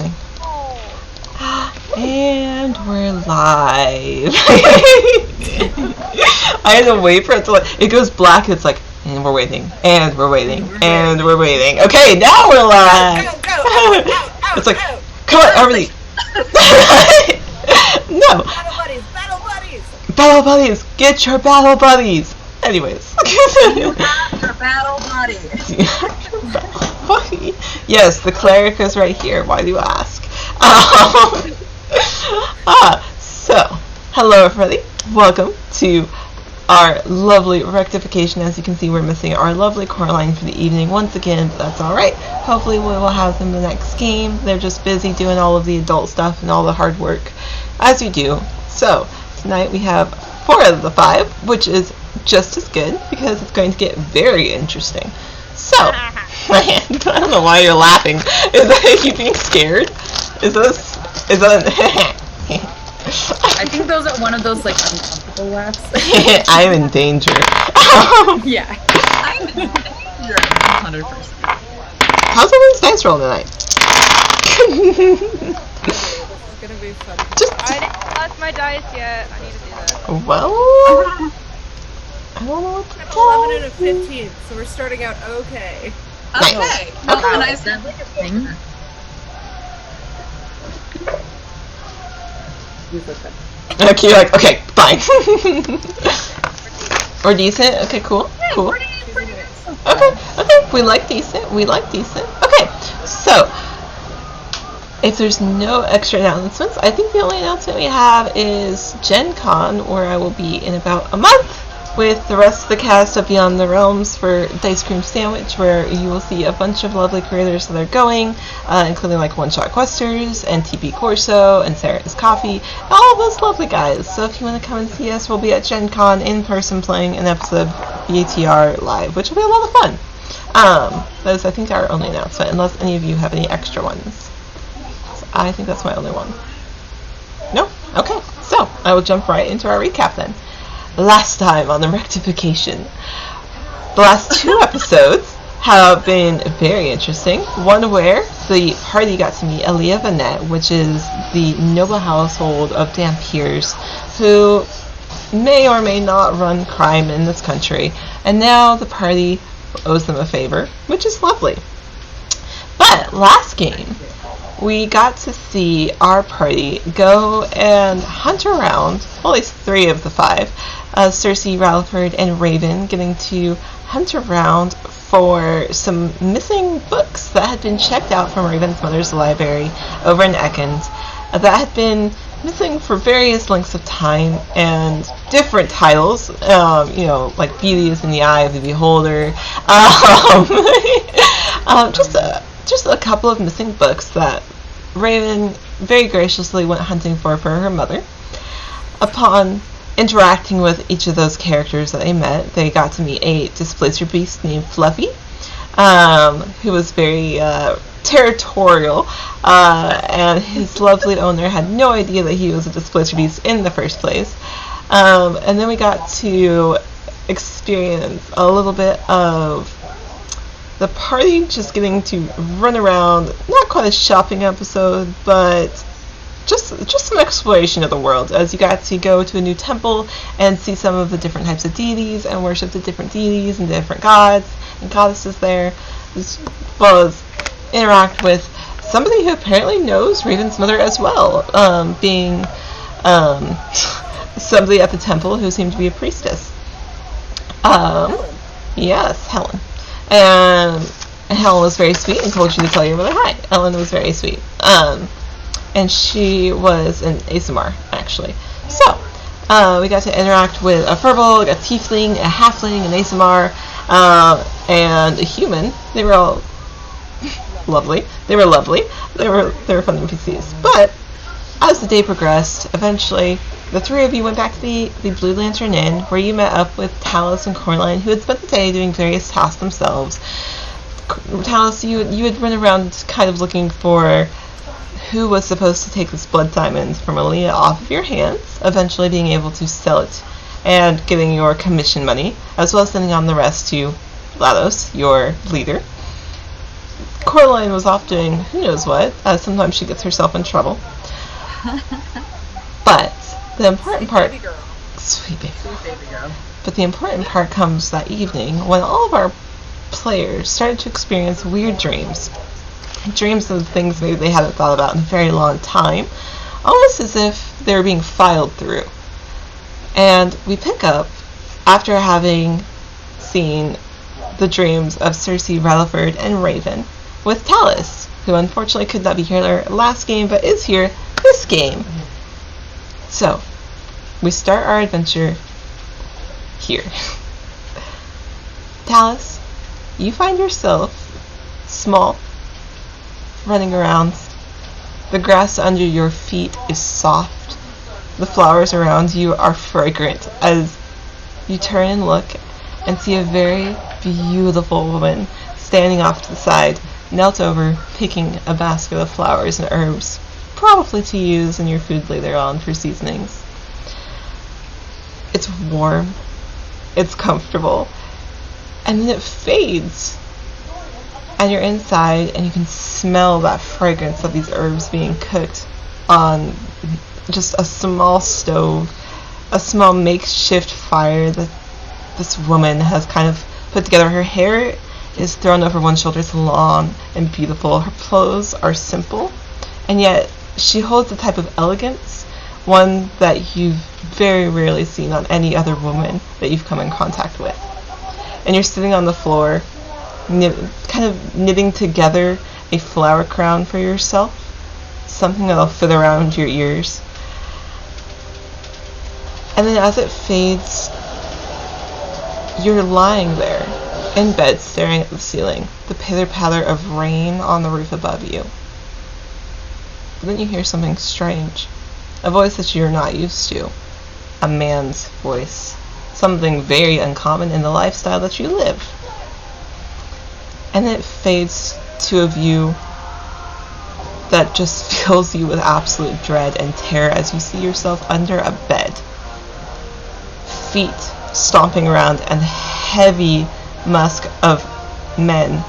And we're live. I had to wait for it to it goes black. It's like, and we're waiting, and we're waiting, and we're waiting. Okay, now we're live. It's like, come on, everybody. No. Battle buddies, battle buddies. Battle buddies, get your battle buddies. Anyways. You have your battle buddy. Yes, the cleric is right here. Why do you ask? So, hello everybody. Welcome to our lovely rectification. As you can see, we're missing our lovely Coraline for the evening once again, but that's alright. Hopefully we will have them the next game. They're just busy doing all of the adult stuff and all the hard work, as you do. So, tonight we have 4 out of the 5, which is just as good, because it's going to get very interesting. So, I don't know why you're laughing. Is that you being scared? Is that I think those are one of those like uncomfortable laughs. I'm in danger. Yeah. I'm in danger. 100%. How's everyone's dice roll tonight? This is gonna be fun. I didn't pass my dice yet. I need to do that. Well, I don't know what to An tell 11 and a 15, so we're starting out okay. Okay. Okay. Nice thing. Okay, you're like, okay, fine. Or decent? Okay, cool. Cool. Okay, we like decent. Okay, so, if there's no extra announcements, I think the only announcement we have is Gen Con, where I will be in about a month with the rest of the cast of Beyond the Realms for the Ice Cream Sandwich, where you will see a bunch of lovely creators that are going, including like One Shot Questers, and TP Corso, and Sarah's Coffee, all those lovely guys. So if you want to come and see us, we'll be at Gen Con in person playing an episode of BATR live, which will be a lot of fun. That is, I think, our only announcement, unless any of you have any extra ones. So I think that's my only one. No? Okay, so I will jump right into our recap then. Last time on the rectification, the last 2 episodes have been very interesting. One where the party got to meet Elia Vanette, which is the noble household of Dampiers, who may or may not run crime in this country, and now the party owes them a favor, which is lovely. But last game, we got to see our party go and hunt around, well, at least 3 of the 5, Cersei, Ralford, and Raven, getting to hunt around for some missing books that had been checked out from Raven's mother's library over in Ekans that had been missing for various lengths of time and different titles, like Beauty is in the Eye of the Beholder, just a couple of missing books that Raven very graciously went hunting for her mother. Upon interacting with each of those characters that they met, they got to meet a displacer beast named Fluffy, who was very territorial, and his lovely owner had no idea that he was a displacer beast in the first place. And then we got to experience a little bit of the party just getting to run around, not quite a shopping episode, but just some exploration of the world, as you got to go to a new temple and see some of the different types of deities and worship the different deities and different gods and goddesses there, as well as interact with somebody who apparently knows Raven's mother as well, being somebody at the temple who seemed to be a priestess. Yes, Helen. And Helen was very sweet and told you to tell your mother hi. Ellen was very sweet. And she was an ASMR, actually. So, we got to interact with a Furble, a Tiefling, a Halfling, an ASMR, and a human. They were all lovely. They were lovely. They were fun NPCs. But, as the day progressed, eventually, the 3 of you went back to the Blue Lantern Inn, where you met up with Talos and Coraline, who had spent the day doing various tasks themselves. Talos, you had run around kind of looking for who was supposed to take this blood diamond from Aaliyah off of your hands, eventually being able to sell it and getting your commission money, as well as sending on the rest to GLaDOS, your leader. Coraline was off doing who knows what, as sometimes she gets herself in trouble. But the important part, Baby girl. sweet baby. Sweet baby girl. But the important part comes that evening when all of our players started to experience weird dreams. Dreams of things maybe they hadn't thought about in a very long time, almost as if they were being filed through. And we pick up after having seen the dreams of Cersei, Rutherford, and Raven with Talus, who unfortunately could not be here last game but is here this game. So, we start our adventure here. Talus, you find yourself small, running around. The grass under your feet is soft. The flowers around you are fragrant as you turn and look and see a very beautiful woman standing off to the side, knelt over, picking a basket of flowers and herbs, probably to use in your food later on for seasonings. It's warm, it's comfortable, and then it fades. And you're inside and you can smell that fragrance of these herbs being cooked on just a small stove, a small makeshift fire that this woman has kind of put together. Her hair is thrown over one shoulder. It's long and beautiful. Her clothes are simple, and yet she holds a type of elegance, one that you've very rarely seen on any other woman that you've come in contact with. And you're sitting on the floor, kind of knitting together a flower crown for yourself, something that'll fit around your ears. And then as it fades, you're lying there in bed staring at the ceiling, the pitter-patter of rain on the roof above you. But then you hear something strange, a voice that you're not used to, a man's voice, something very uncommon in the lifestyle that you live. And then it fades to a view that just fills you with absolute dread and terror as you see yourself under a bed. Feet stomping around and heavy musk of men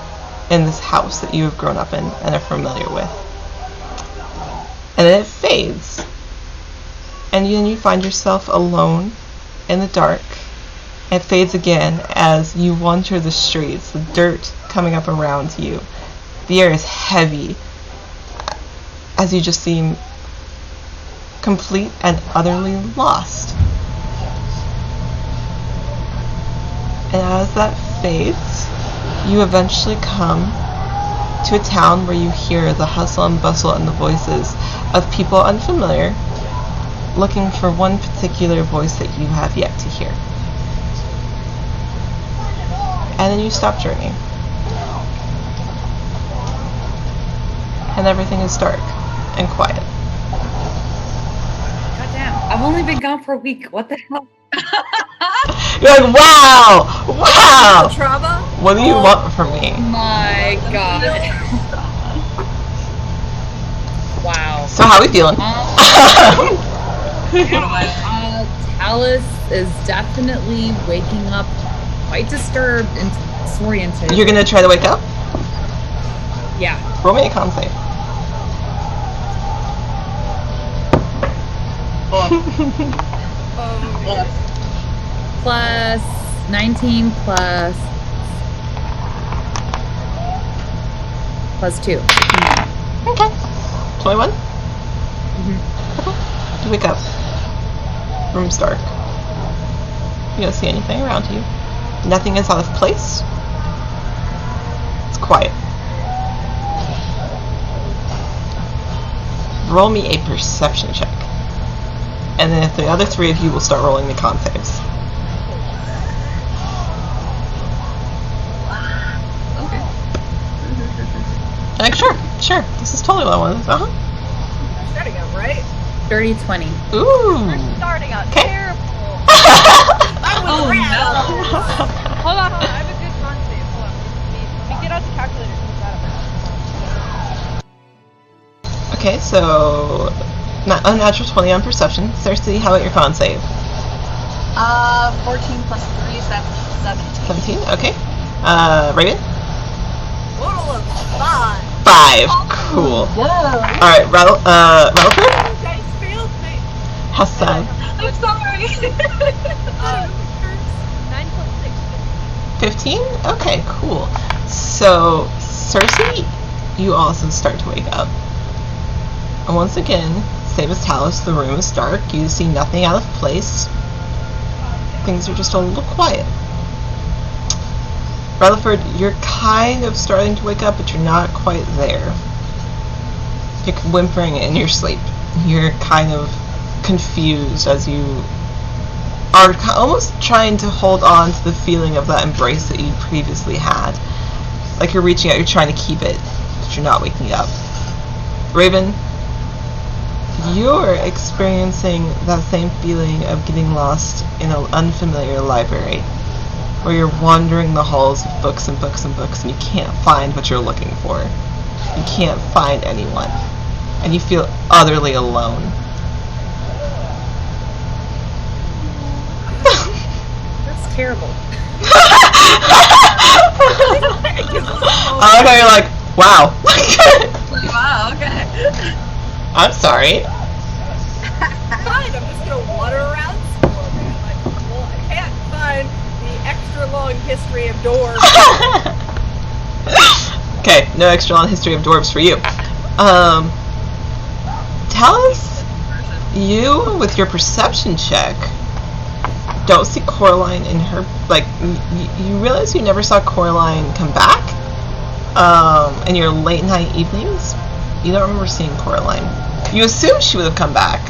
in this house that you have grown up in and are familiar with. And then it fades. And then you find yourself alone in the dark. It fades again as you wander the streets, the dirt coming up around you. The air is heavy as you just seem complete and utterly lost. And as that fades, you eventually come to a town where you hear the hustle and bustle and the voices of people unfamiliar, looking for one particular voice that you have yet to hear. And then you stop journeying. And everything is dark and quiet. Goddamn, I've only been gone for a week. What the hell? You're like, wow! Wow! Trauma? What do you want from me? My God. Wow. So how are we feeling? Talus is definitely waking up quite disturbed and disoriented. You're gonna try to wake up? Yeah. Roll me a con save. Plus 19 plus 2. Okay. 21? Mm-hmm. Okay. You wake up. Room's dark. You don't see anything around you. Nothing is out of place. It's quiet. Roll me a perception check. And then if the other three of you will start rolling the con saves. Okay. Like, sure. This is totally what I wanted. Starting out, right? Dirty 20. Ooh. We're starting out Okay. terrible. Oh no. Hold on. I have a good con save. Hold on. Let me get out the calculator. Since that up. Okay, so unnatural 20 on perception. Cersei, how about your con save? 14 plus 3 is that 17. 17. Okay. Raven. Total of 5. 5. Cool. Alright, Rutherford? You guys failed me. How sad. I'm sorry. 9.6. 15? Okay, cool. So, Cersei, you also start to wake up. And once again, same as Talos, the room is dark. You see nothing out of place. Things are just a little quiet. Rutherford, you're kind of starting to wake up, but you're not quite there. You're whimpering in your sleep. You're kind of confused as you are almost trying to hold on to the feeling of that embrace that you previously had. Like you're reaching out, you're trying to keep it, but you're not waking up. Raven, you're experiencing that same feeling of getting lost in an unfamiliar library, where you're wandering the halls of books and books and books, and you can't find what you're looking for. You can't find anyone, and you feel utterly alone. That's terrible. I like how you're like, wow. Wow, okay. I'm sorry. Fine, I'm just gonna wander around school, man. Like, well, I can't find the extra long history of doors. Okay, no extra long history of dwarves for you. Tell us, you, with your perception check, don't see Coraline in her, like, you realize you never saw Coraline come back, in your late night evenings. You don't remember seeing Coraline. You assume she would have come back,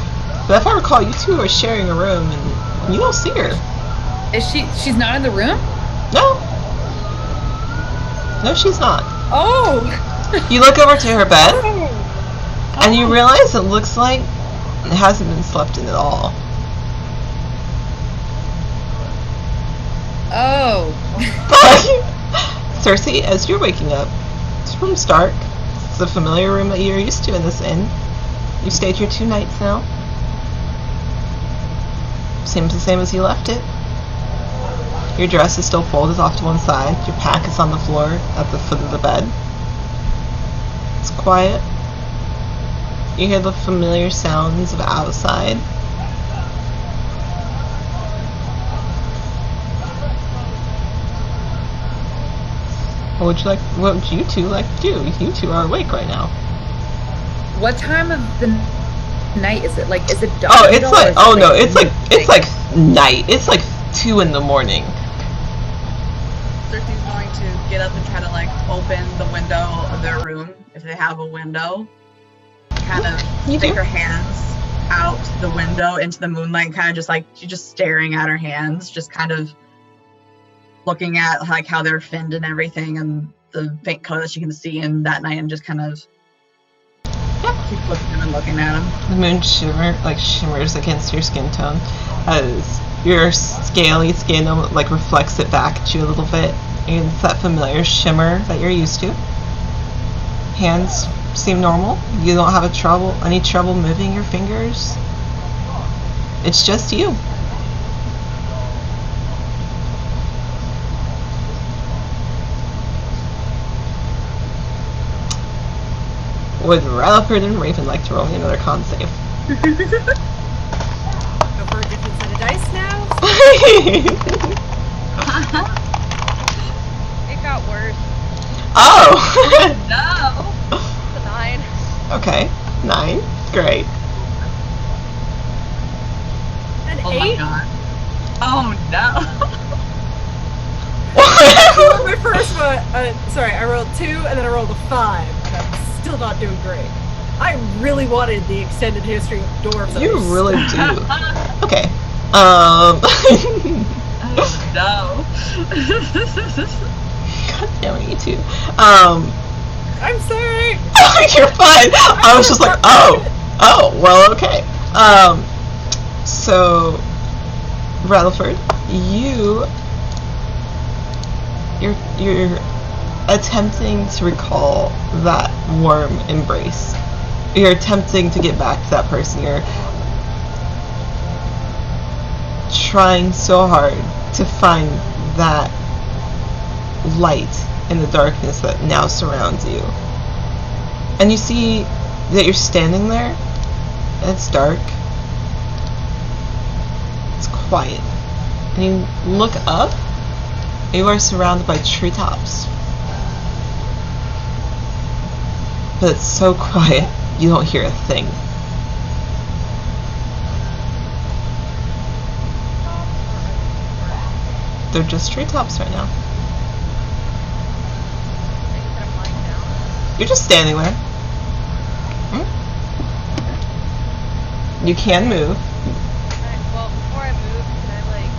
but if I recall, you two are sharing a room, and you don't see her. Is she's not in the room? No. No, she's not. Oh! You look over to her bed, and you realize it looks like it hasn't been slept in at all. Oh. Cersei, as you're waking up, this room's dark. It's a familiar room that you're used to in this inn. You've stayed here 2 nights now. Seems the same as you left it. Your dress is still folded off to one side. Your pack is on the floor at the foot of the bed. It's quiet. You hear the familiar sounds of outside. What would you two like to do? You two are awake right now. What time of the night is it? Like, is it dark? Oh, it's like, oh no, it's midnight? like night. It's like 2 in the morning. Cersei's going to get up and try to, like, open the window of their room, if they have a window. Kind of You stick do. her hands out the window into the moonlight, kind of just like, she's just staring at her hands, just kind of looking at, like, how they're finned and everything, and the faint color that she can see in that night, and just kind of keep looking and looking at them. The moon shimmers against your skin tone as your scaly skin like reflects it back at you a little bit. And it's that familiar shimmer that you're used to. Hands seem normal. You don't have any trouble moving your fingers. It's just you. Would Rutherford and Raven like to roll me another con save? Go for a different set of dice now? It got worse. Oh! No! It's a 9. Okay, 9. Great. An Oh 8? my god. Oh no. Well, my first one, sorry, I rolled 2 and then I rolled a 5. And I'm still not doing great. I really wanted the extended history of dwarves. You really do. Okay. Oh no. God damn it, you two. I'm sorry! You're fine. I was just like, oh, well, okay. So, Rutherford, you're attempting to recall that warm embrace. You're attempting to get back to that person. You're trying so hard to find that light in the darkness that now surrounds you. And you see that you're standing there, and it's dark. It's quiet. And you look up, and you are surrounded by treetops. But it's so quiet, you don't hear a thing. They're just treetops right now. You're just standing there. You can move. Well, before I move, can I like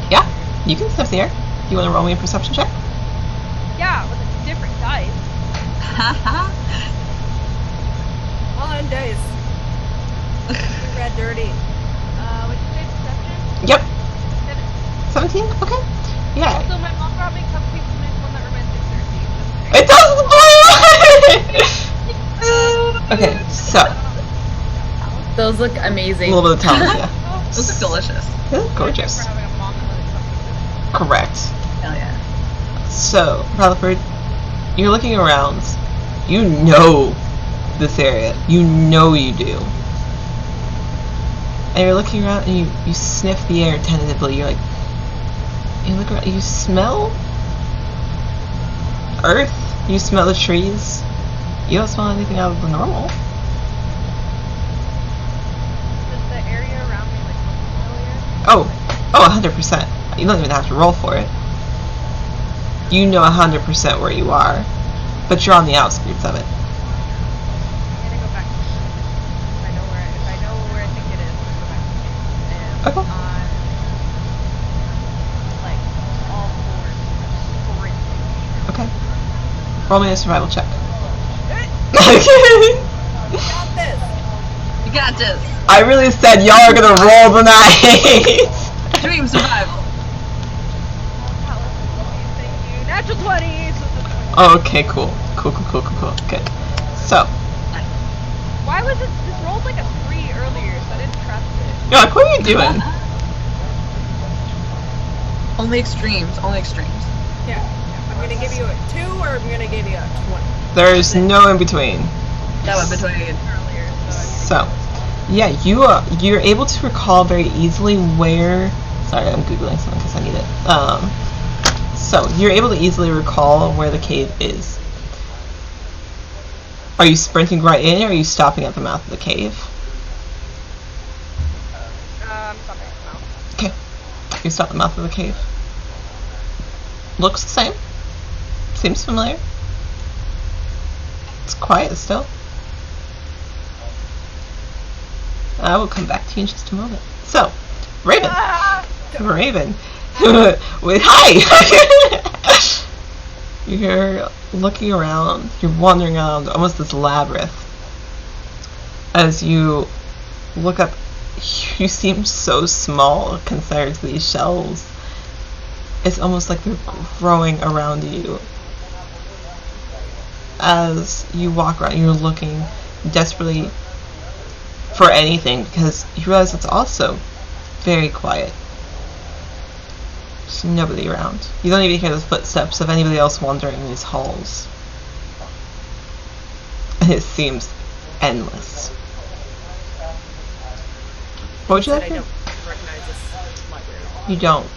Yeah, you can sniff the air. You want to roll me a perception check? Yeah, with a different dice. On dice. You read dirty. What'd you say, perception? Yep. 17. 17? Okay. Yeah. Also, my mom brought me cupcakes to make one that reminds me of Cersei. It does the blue. Okay, so Those look a amazing. little bit of talent, yeah. Those are delicious. They look gorgeous. For having a mom that likes cupcakes. Correct. Hell yeah. So, Rutherford, you're looking around. You know this area. You know you do. And you're looking around and you sniff the air tentatively. You're like, you look around, you smell earth. You smell the trees. You don't smell anything out of the normal. Does the area around me like look familiar? Oh, 100%. You don't even have to roll for it. You know 100% where you are, but you're on the outskirts of it. I'm gonna go back to the ship. If I know where I think it is, I'm gonna go back to the ship. And Okay. on like all fours, sprinting. Okay. Roll me a survival check. Got this. You got this. I really said y'all are gonna roll the night. Dream survival. Thank you. Natural 20. Oh, okay, cool. Cool. Good. So, Why was this rolled like a 3 earlier, so I didn't trust it. you're like, what are you doing? Only extremes. Only extremes. Yeah. I'm gonna give you a 2 or I'm gonna give you a 20. There's no in between. That was between. Earlier, So, yeah, you're able to recall very easily where. Sorry, I'm googling something because I need it. So you're able to easily recall where the cave is. Are you sprinting right in, or are you stopping at the mouth of the cave? something else. Okay, you stop at the mouth of the cave. Looks the same. Seems familiar. It's quiet still. I will come back to you in just a moment. So, Raven. Raven. Wait, hi! You're looking around. You're wandering around almost this labyrinth. As you look up, you seem so small compared to these shelves. It's almost like they're growing around you. As you walk around, you're looking desperately for anything because you realize it's also very quiet. There's nobody around. You don't even hear the footsteps of anybody else wandering in these halls. And it seems endless. What would you like I to do? don't recognize this library. You don't.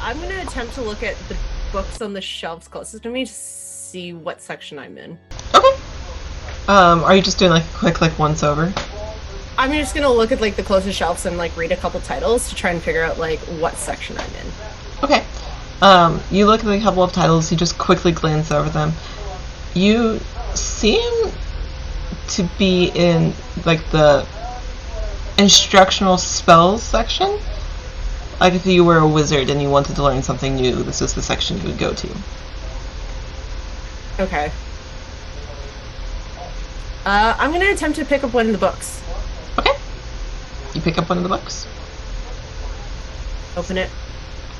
I'm gonna attempt to look at the books on the shelves closest to me to see what section I'm in. Okay. Are you just doing like a quick once over? I'm just gonna look at like the closest shelves and like read a couple titles to try and figure out like what section I'm in. Okay. You look at a couple of titles, you just quickly glance over them. You seem to be in like the instructional spells section. Like if you were a wizard and you wanted to learn something new, this is the section you would go to. Okay. I'm gonna attempt to pick up one of the books. Okay. You pick up one of the books. Open it.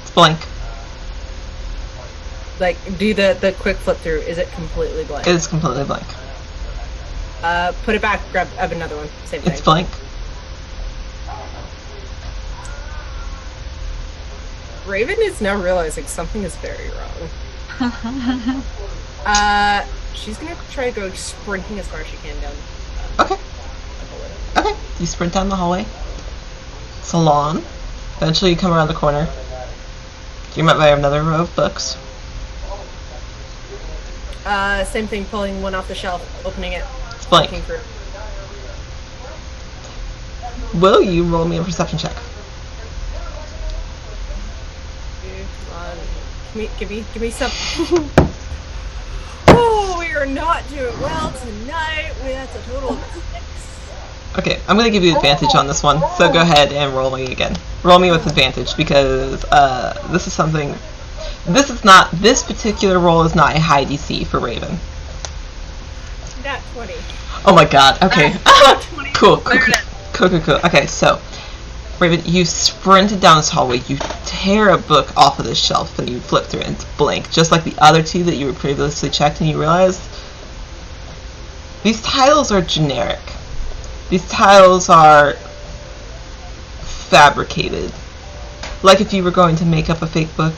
It's blank. Like, do the quick flip through. Is it completely blank? It is completely blank. Put it back. Grab another one. Same thing. It's blank. Raven is now realizing something is very wrong. She's gonna try to go sprinting as far as she can down. Okay. The hallway. Okay. You sprint down the hallway. Salon. Eventually you come around the corner. You might buy another row of books. Same thing. Pulling one off the shelf, opening it. It's blank. Looking for. Will you roll me a perception check? Come on. Give me something. Oh, we are not doing well tonight. That's a total of 6. Okay, I'm gonna give you advantage on this one, so go ahead and roll me again. Roll me with advantage because this is something. This particular roll is not a high DC for Raven. Nat 20. Oh my god. Okay. Cool. Okay, so Raven, you sprinted down this hallway. You tear a book off of the shelf and you flip through it. And it's blank, just like the other two that you were previously checked, and you realize these titles are generic. These titles are fabricated. Like if you were going to make up a fake book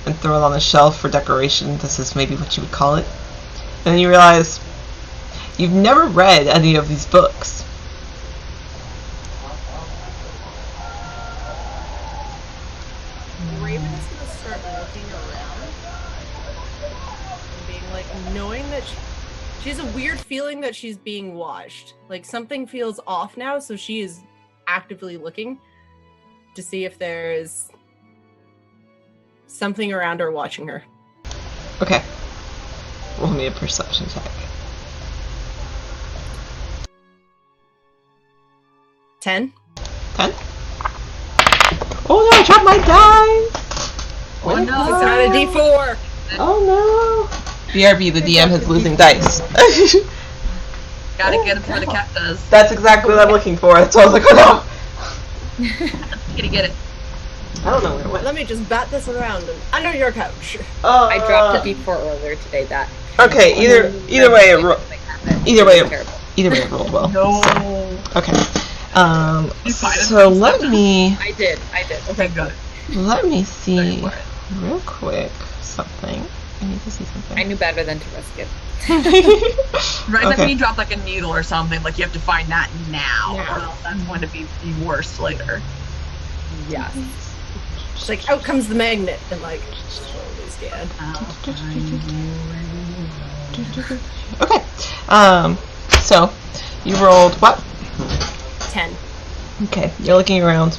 and throw it on the shelf for decoration, this is maybe what you would call it. And then you realize you've never read any of these books. Raven is going to start looking around and being like, knowing that she has a weird feeling that she's being watched. Like something feels off now, so she is actively looking to see if there is something around her watching her. Okay. Roll me a perception check. 10. 10? Oh no, I dropped my dice! Oh no. It's not a D4. Oh no! BRB, the DM is losing dice. Gotta get it before the cat does. That's exactly what I'm looking for. That's why I was like, oh no! Gotta get it. I don't know where it went. Let me just bat this around and under your couch. I dropped a D4 earlier today. That. Okay, either way it rolled. Either way it rolled well. No. Okay. You find it? So let me I did. Okay, good. see real quick something. I need to see something. I knew better than to risk it. Right, like Okay. when you drop like a needle or something, like you have to find that now, Yeah. or else that's going to be worse later. Yes. It's like, out comes the magnet, and like, slowly scan. Okay. So you rolled what? 10. Okay, you're looking around,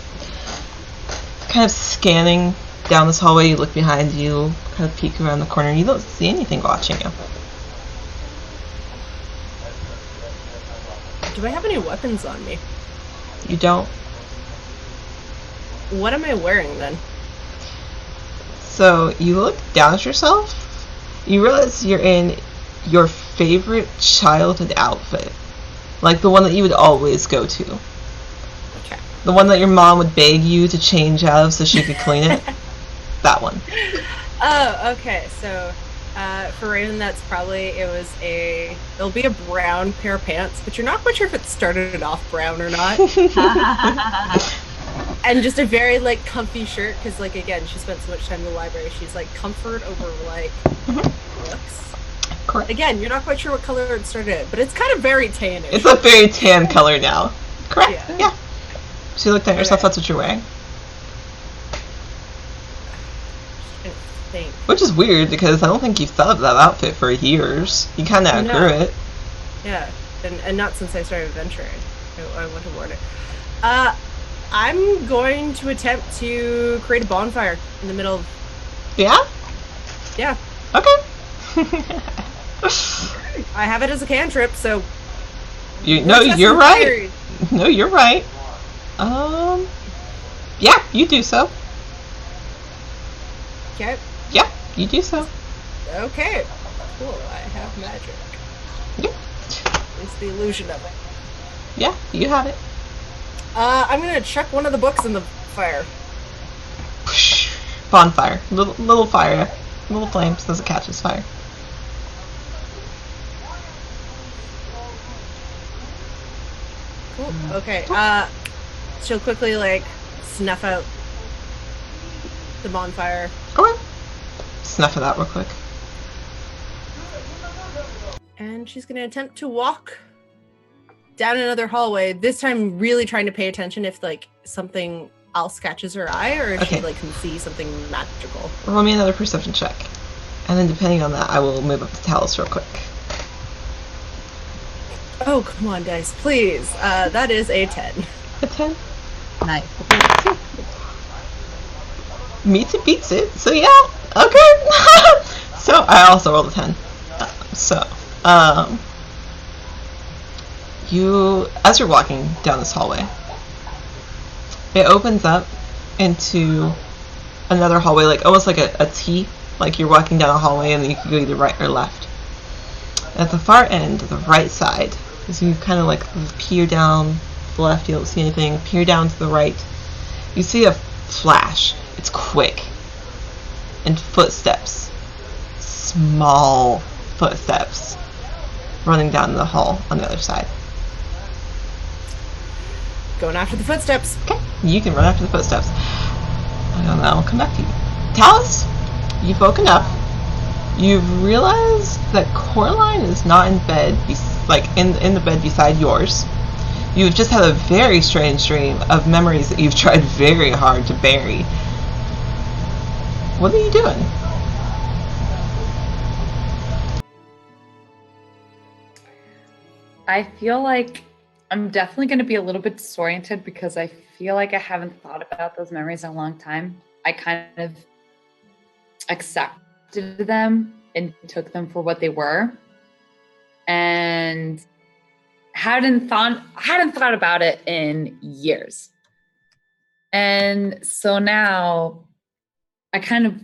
kind of scanning down this hallway. You look behind you, kind of peek around the corner. You don't see anything watching you. Do I have any weapons on me? You don't. What am I wearing then? So you look down at yourself. You realize you're in your favorite childhood outfit, like the one that you would always go to. Okay. The one that your mom would beg you to change out of so she could clean it. That one. Oh, okay. So, for Raven, that's probably, it'll be a brown pair of pants, but you're not quite sure if it started off brown or not. And just a very, like, comfy shirt, because, like, again, she spent so much time in the library, she's, like, comfort over, like, looks. Correct. Again, you're not quite sure what color it started in, but it's kind of very tannish. It's a very tan color now. Correct. Yeah. Yeah. So you looked at yourself. Okay. That's what you're wearing. I think. Which is weird because I don't think you've thought of that outfit for years. You kind of outgrew it. Yeah, and not since I started adventuring. I went to warn it. I'm going to attempt to create a bonfire in the middle of. Yeah? Yeah, Okay. I have it as a cantrip, so. No, Let's you're have some right. fire. No, you're right. Yeah, you do so. Okay. Yeah, you do so. Okay. Cool. I have magic. Yep. It's the illusion of it. Yeah, you have it. I'm gonna chuck one of the books in the fire. Bonfire. Little fire. Little flames as it catches fire. Okay, she'll quickly, like, snuff out the bonfire. Okay. Snuff it out real quick. And she's gonna attempt to walk down another hallway, this time really trying to pay attention if, like, something else catches her eye, or if she, like, can see something magical. Roll me another perception check. And then depending on that, I will move up to Talus real quick. Oh, come on, dice, please. That is a 10. A 10? Nice. Meets it beats it, so yeah, okay. So I also rolled a 10. You, as you're walking down this hallway, it opens up into another hallway, like almost like a T, like you're walking down a hallway and you can go either right or left. At the far end, the right side, as you kind of like peer down the left, you don't see anything, peer down to the right, you see a flash. It's quick. And footsteps. Small footsteps running down the hall on the other side. Going after the footsteps. Okay, you can run after the footsteps. And I'll come back to you. Talus, you've woken up. You've realized that Coraline is not in bed, in the bed beside yours. You've just had a very strange dream of memories that you've tried very hard to bury. What are you doing? I feel like I'm definitely going to be a little bit disoriented because I feel like I haven't thought about those memories in a long time. I kind of accepted them and took them for what they were, and hadn't thought about it in years. And so now I kind of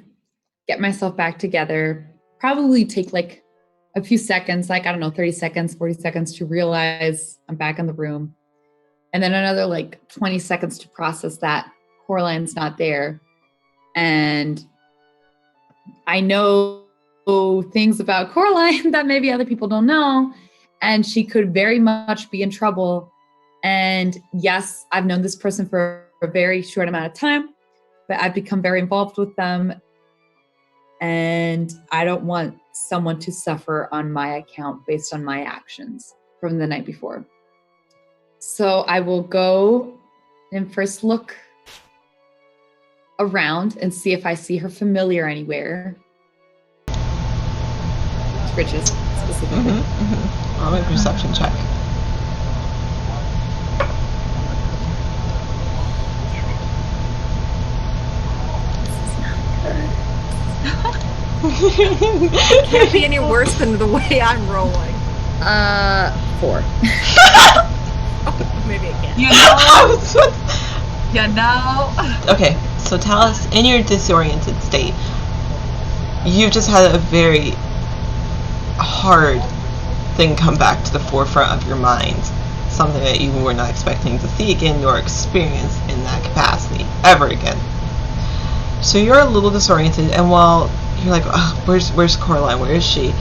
get myself back together, probably take like a few seconds, like, I don't know, 30 seconds, 40 seconds to realize I'm back in the room. And then another like 20 seconds to process that Coraline's not there. And I know things about Coraline that maybe other people don't know. And she could very much be in trouble. And yes, I've known this person for a very short amount of time, but I've become very involved with them. And I don't want someone to suffer on my account based on my actions from the night before. So I will go and first look around and see if I see her familiar anywhere. Riches, specifically. I'll make a perception check. Can't be any worse than the way I'm rolling. 4. Oh, maybe it can. You know. Okay, so Talus, in your disoriented state, you've just had a very hard thing come back to the forefront of your mind. Something that you were not expecting to see again or experience in that capacity ever again. So you're a little disoriented, and while you're like, oh, where's Coraline? Where is she?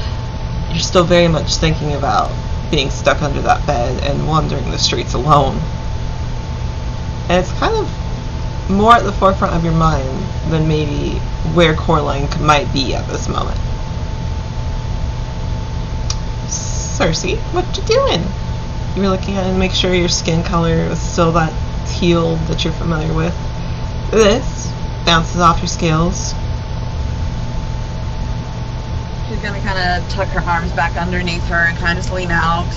You're still very much thinking about being stuck under that bed and wandering the streets alone. And it's kind of more at the forefront of your mind than maybe where Coraline might be at this moment. Cersei, what you doing? You were looking at it and make sure your skin color was still that teal that you're familiar with. This bounces off your scales. She's gonna kind of tuck her arms back underneath her and kind of just lean out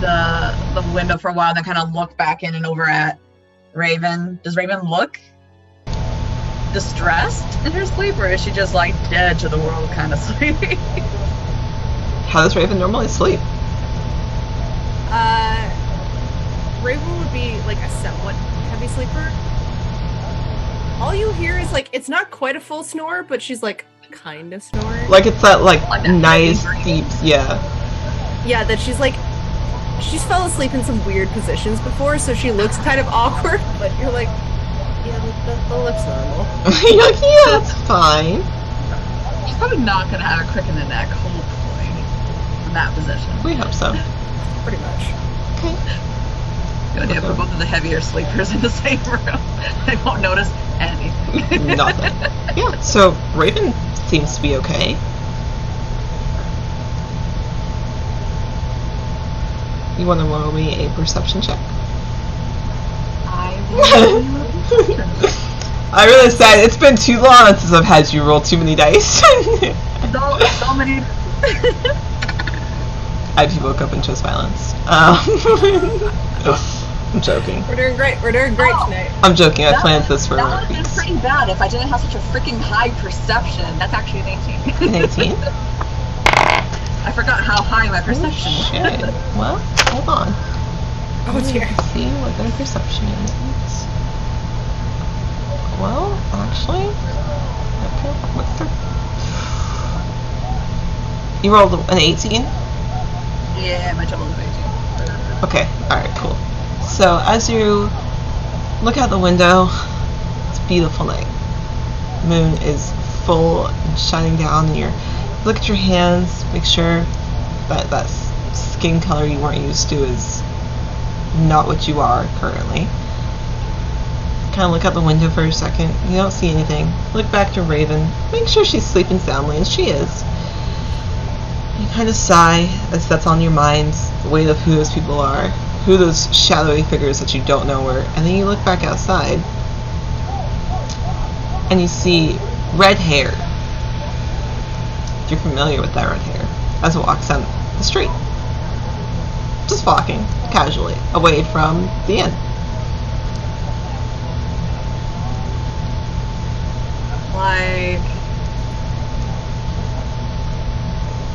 the window for a while, then kind of look back in and over at Raven. Does Raven look distressed in her sleep, or is she just like dead to the world kind of sleeping? How does Raven normally sleep? Raven would be like a somewhat heavy sleeper. All you hear is like, it's not quite a full snore, but she's like kind of snoring. Like it's that like that nice heavy deep, yeah. Yeah, that she's she's fell asleep in some weird positions before, so she looks kind of awkward, but you're like, yeah, that looks normal. You're like, yeah, that's fine. She's probably not gonna have a crick in the neck, hopefully, in that position. We hope so. Pretty much. Okay. Good idea. Put both of the heavier sleepers in the same room. They won't notice anything. Nothing. Yeah, so Raven seems to be okay. You want to roll me a perception check? I realize that it's been too long since I've had you roll too many dice. So many. I actually woke up and chose violence. I'm joking. We're doing great. We're doing great tonight. I'm joking. I planned this for That would have been weeks. pretty bad if I didn't have such a freaking high perception. That's actually an 18. An 18? I forgot how high my perception was. Shit. Well, hold on. Oh dear. Let's see what their perception is. Well, actually, okay. What's their? You rolled an 18. Yeah, my total is 18. Okay. All right. Cool. So as you look out the window, it's a beautiful night. Moon is full and shining down, and you look at your hands, make sure that that skin color you weren't used to is not what you are currently. Kind of look out the window for a second. You don't see anything. Look back to Raven. Make sure she's sleeping soundly, and she is. You kind of sigh as that's on your mind, the weight of who those people are, who those shadowy figures that you don't know were, and then you look back outside, and you see red hair. You're familiar with that red hair as it walks down the street. Just walking casually away from the inn.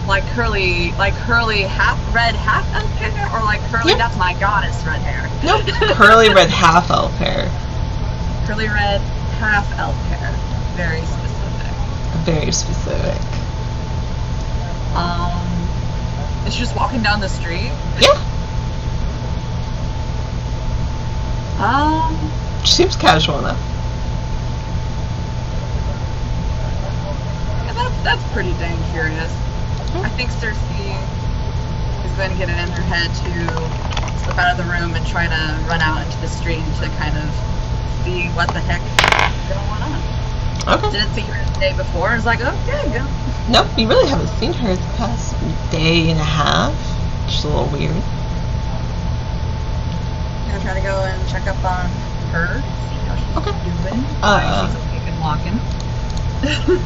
Like curly half red, half elf hair, or like curly, Yeah. that's my goddess red hair. Nope. Curly red half elf hair. Curly red, half elf hair. Very specific. Very specific. Is she just walking down the street? Yeah. She seems casual enough. Yeah, that's pretty dang curious. I think Cersei is going to get it in her head to slip out of the room and try to run out into the street to kind of see what the heck is going on. Okay. Didn't see her the day before. I was like, okay, go. Nope, you really haven't seen her the past day and a half. Just a little weird. I'm gonna try to go and check up on her, see how she's doing. Why she's okay and walking.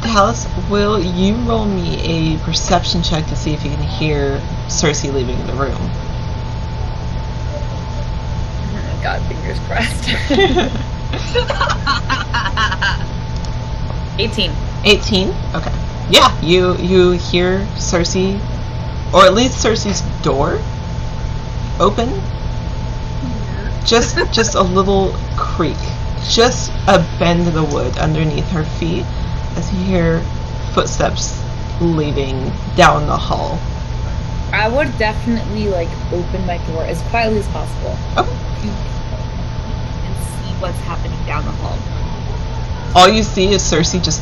Dallas, will you roll me a perception check to see if you can hear Cersei leaving the room? God, fingers crossed. 18. 18? Okay. Yeah, you hear Cersei, or at least Cersei's door open. Just a little creak. Just a bend in the wood underneath her feet as you hear footsteps leaving down the hall. I would definitely open my door as quietly as possible. Okay. And see what's happening down the hall. All you see is Cersei just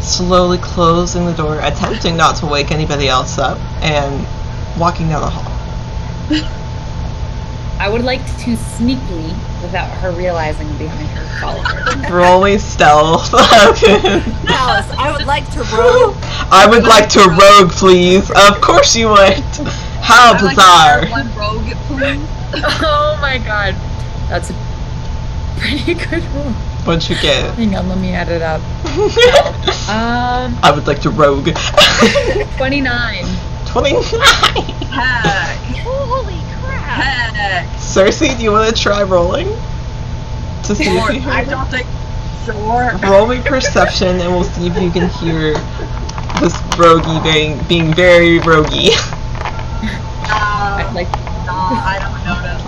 slowly closing the door, attempting not to wake anybody else up, and walking down the hall. I would like to sneakily, without her realizing behind her, follow her. Roll me stealth. Alice, I would like to roll. I would like to rogue, please. Of course you would. How I'd bizarre. like to one rogue, please. Oh my god. That's a pretty good roll. What'd you get? Hang on, let me add it up. I would like to rogue. 29. 29. Heck. Holy crap! Heck. Cersei, do you want to try rolling? To see Sure. if you I hear don't think. Sure. Roll me perception, and we'll see if you can hear this roguey being very roguey. I'd like I don't notice.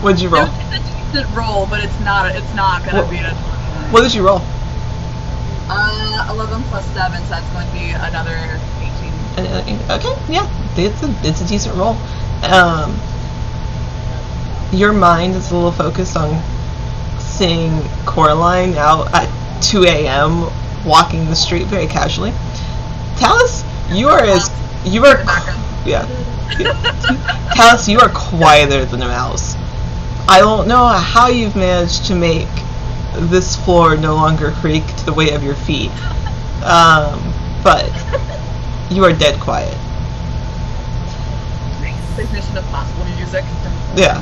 What'd you roll? It's a decent roll, but it's not gonna be a 29. What did you roll? 11 plus 7, so that's going to be another 18. Okay, yeah, it's a decent roll. Your mind is a little focused on seeing Coraline out at 2 a.m. walking the street very casually. Talus, you are Talus, you are quieter than a mouse. I don't know how you've managed to make this floor no longer creak to the weight of your feet. But you are dead quiet. Ignition of possible music. Yeah.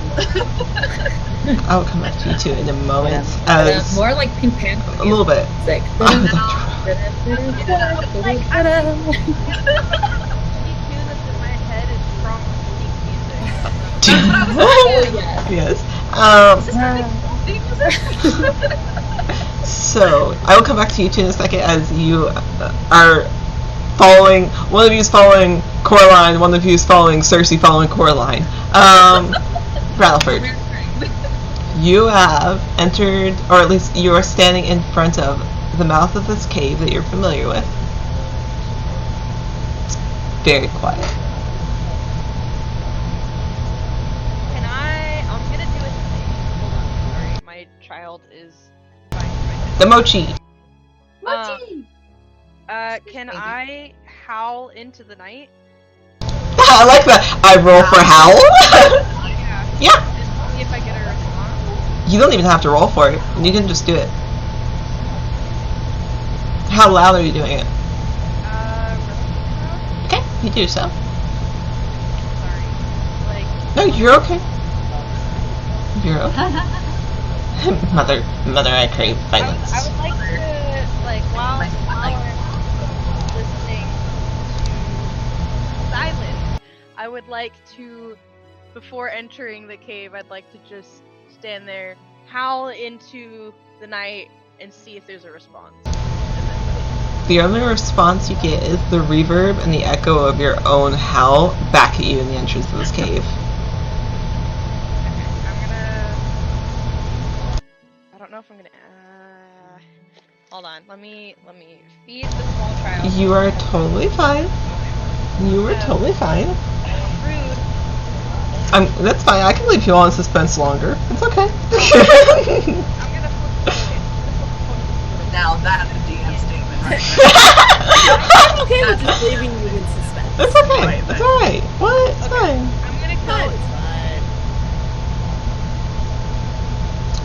I'll come back to you two in a moment. As more like Pink Panther. a little bit. Music. Oh, Any tune that's in my head is from Sneak music. Yes. So I will come back to you two in a second as you are following. One of you is following Coraline. One of you is following Cersei, following Coraline. Rattleford, you have entered, or at least you are standing in front of the mouth of this cave that you're familiar with. Very quiet. Can I'm gonna do a thing. Hold on, sorry. My child is trying to write The mochi. can I howl into the night? I like that. I roll for howl. Yeah. Yeah. Just see if I get a response. You don't even have to roll for it. You can just do it. How loud are you doing it? Okay, you do so. Sorry. Like, No, you're okay. You're okay. Mother, I crave violence. I would like to, like, while we're listening to silence, I would like to, before entering the cave, I'd like to just stand there, howl into the night, and see if there's a response. The only response you get is the reverb and the echo of your own howl back at you in the entrance of this cave. I don't know if I'm gonna. Hold on. Let me feed the small child. You are totally fine. You are totally fine. Rude. That's fine. I can leave you all in suspense longer. It's okay. I'm gonna flip. Now that's a DM statement, right? I'm okay with just leaving you in suspense. It's okay. Right, It's alright. What? It's fine. I'm gonna No, cut. it's fine.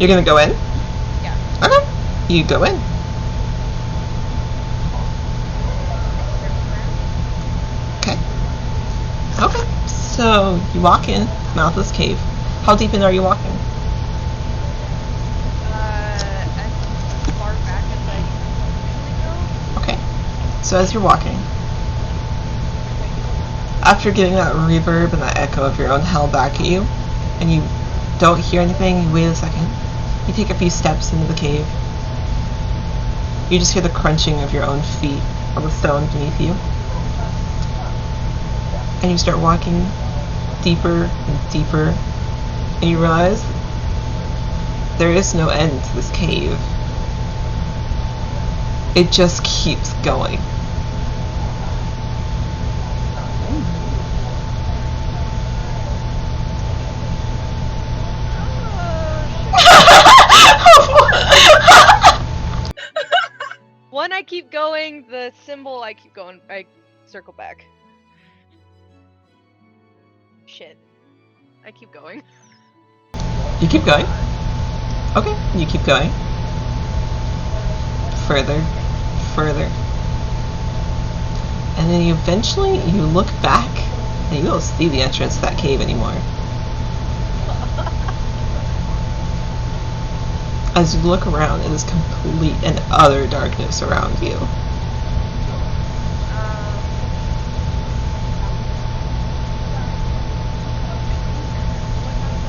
You're gonna go in? Yeah. Okay. You go in. Okay. Okay. So you walk in, mouth of this cave. How deep in are you walking? As far back as I usually go. Okay. So as you're walking, after getting that reverb and that echo of your own hell back at you, and you don't hear anything, you wait a second. You take a few steps into the cave. You just hear the crunching of your own feet on the stone beneath you. And you start walking deeper and deeper, and you realize there is no end to this cave. It just keeps going. One, I keep going. The symbol, I keep going. I circle back. Shit. I keep going. You keep going. Okay, you keep going. Further, further. And then eventually you look back and you don't see the entrance to that cave anymore. As you look around, it is complete and utter darkness around you.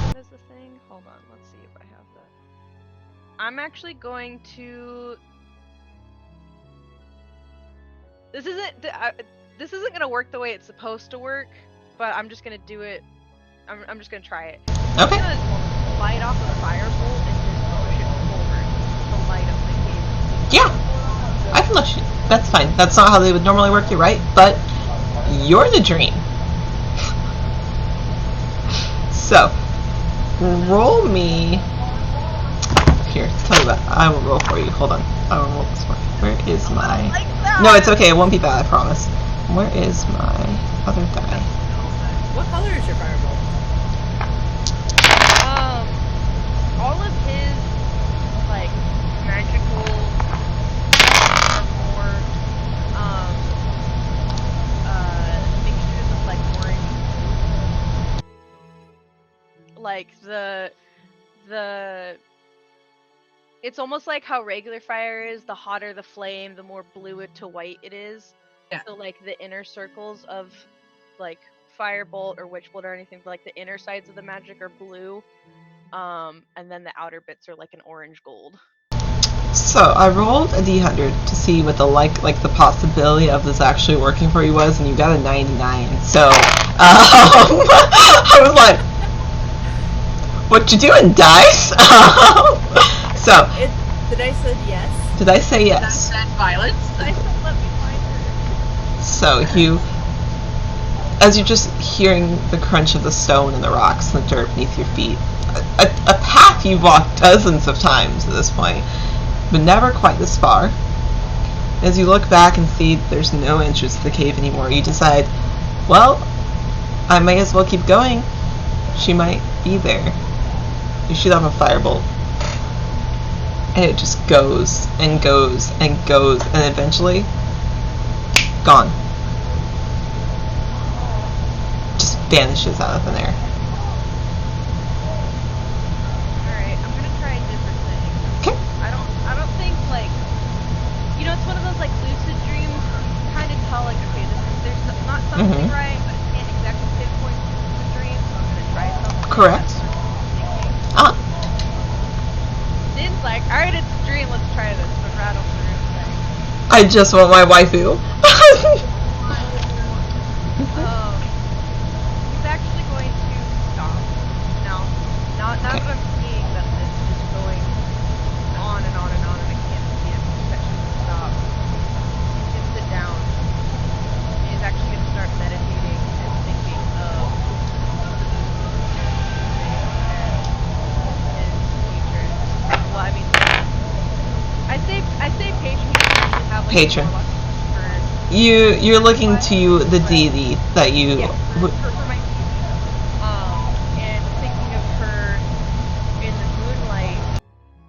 What is the thing? Hold on, let's see if I have that. I'm actually going to. This isn't gonna work the way it's supposed to work, but I'm just gonna do it. I'm just gonna try it. I'm Okay. gonna light off a firebolt and just push it forward to light up the cave. Yeah, I can let you. That's fine. That's not how they would normally work, you're right, but you're the dream. So, roll me. Here, tell you what. I will roll for you. Hold on. I will roll this one. Where is my. No, it's okay. It won't be bad, I promise. Where is my other die? What color is your fireball? like the it's almost like how regular fire is. The hotter the flame, the more blue to white it is. Yeah. So like the inner circles of like firebolt or witchbolt or anything, like the inner sides of the magic are blue. And then the outer bits are like an orange gold. So I rolled a d100 to see what the like the possibility of this actually working for you was, and you got a 99. So I was like, "What you doing, dice?" So Did I say yes? did I say yes? That's violence. I said, let me find her. So you, as you're just hearing the crunch of the stone and the rocks and the dirt beneath your feet, a path you've walked dozens of times at this point, but never quite this far. As you look back and see there's no entrance to the cave anymore, you decide, well, I may as well keep going. She might be there. You shoot off a firebolt, and it just goes and goes and goes, and eventually, gone. Just vanishes out of thin air. Alright, I'm gonna try a different thing. Okay. I don't think like, you know, it's one of those like lucid dreams. You kind of tell like, okay, there's not something right, but it can't exactly pinpoint the dream, so I'm gonna try something. Correct. That's what I'm thinking. Din's like, alright, it's a dream, let's try this, but rattle through thing. I just want my waifu. He's actually going to stop. Now that I'm seeing that this is going on and on and on, and I can't see it actually stop. He's going to sit down. And he's actually going to start meditating and thinking of his patron. Well, I mean, I say patron. He doesn't actually have like Patron. for You're looking to the deity that you. yeah, for my and thinking of her in the moonlight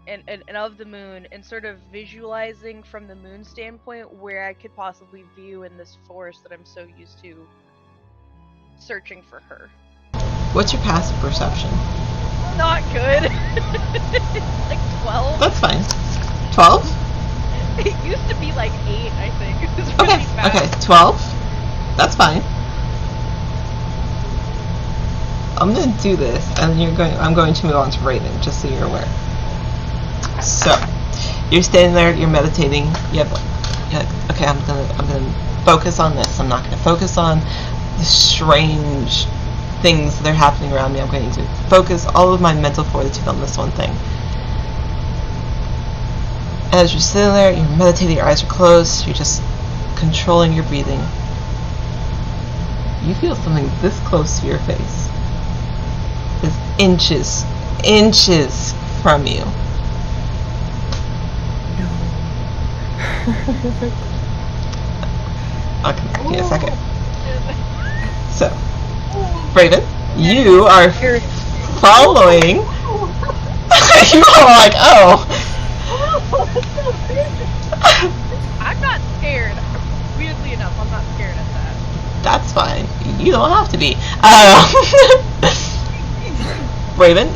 and of the moon, and sort of visualizing from the moon standpoint where I could possibly view in this forest that I'm so used to searching for her. What's your passive perception? Not good. Like 12. That's fine. 12? It used to be like 8, I think. It was Okay. really bad. Okay. 12. That's fine. I'm gonna do this, and I'm going to move on to Raven, just so you're aware. So, you're standing there, you're meditating. You're like, okay, I'm gonna focus on this. I'm not gonna focus on the strange things that are happening around me. I'm going to focus all of my mental fortitude on this one thing. As you're sitting there, you're meditating, your eyes are closed, you're just controlling your breathing. You feel something this close to your face. Is inches from you. Okay, give me a second. So, Raven, you are following. You are like, oh. I'm not scared. Weirdly enough, I'm not scared at that. That's fine. You don't have to be. Raven,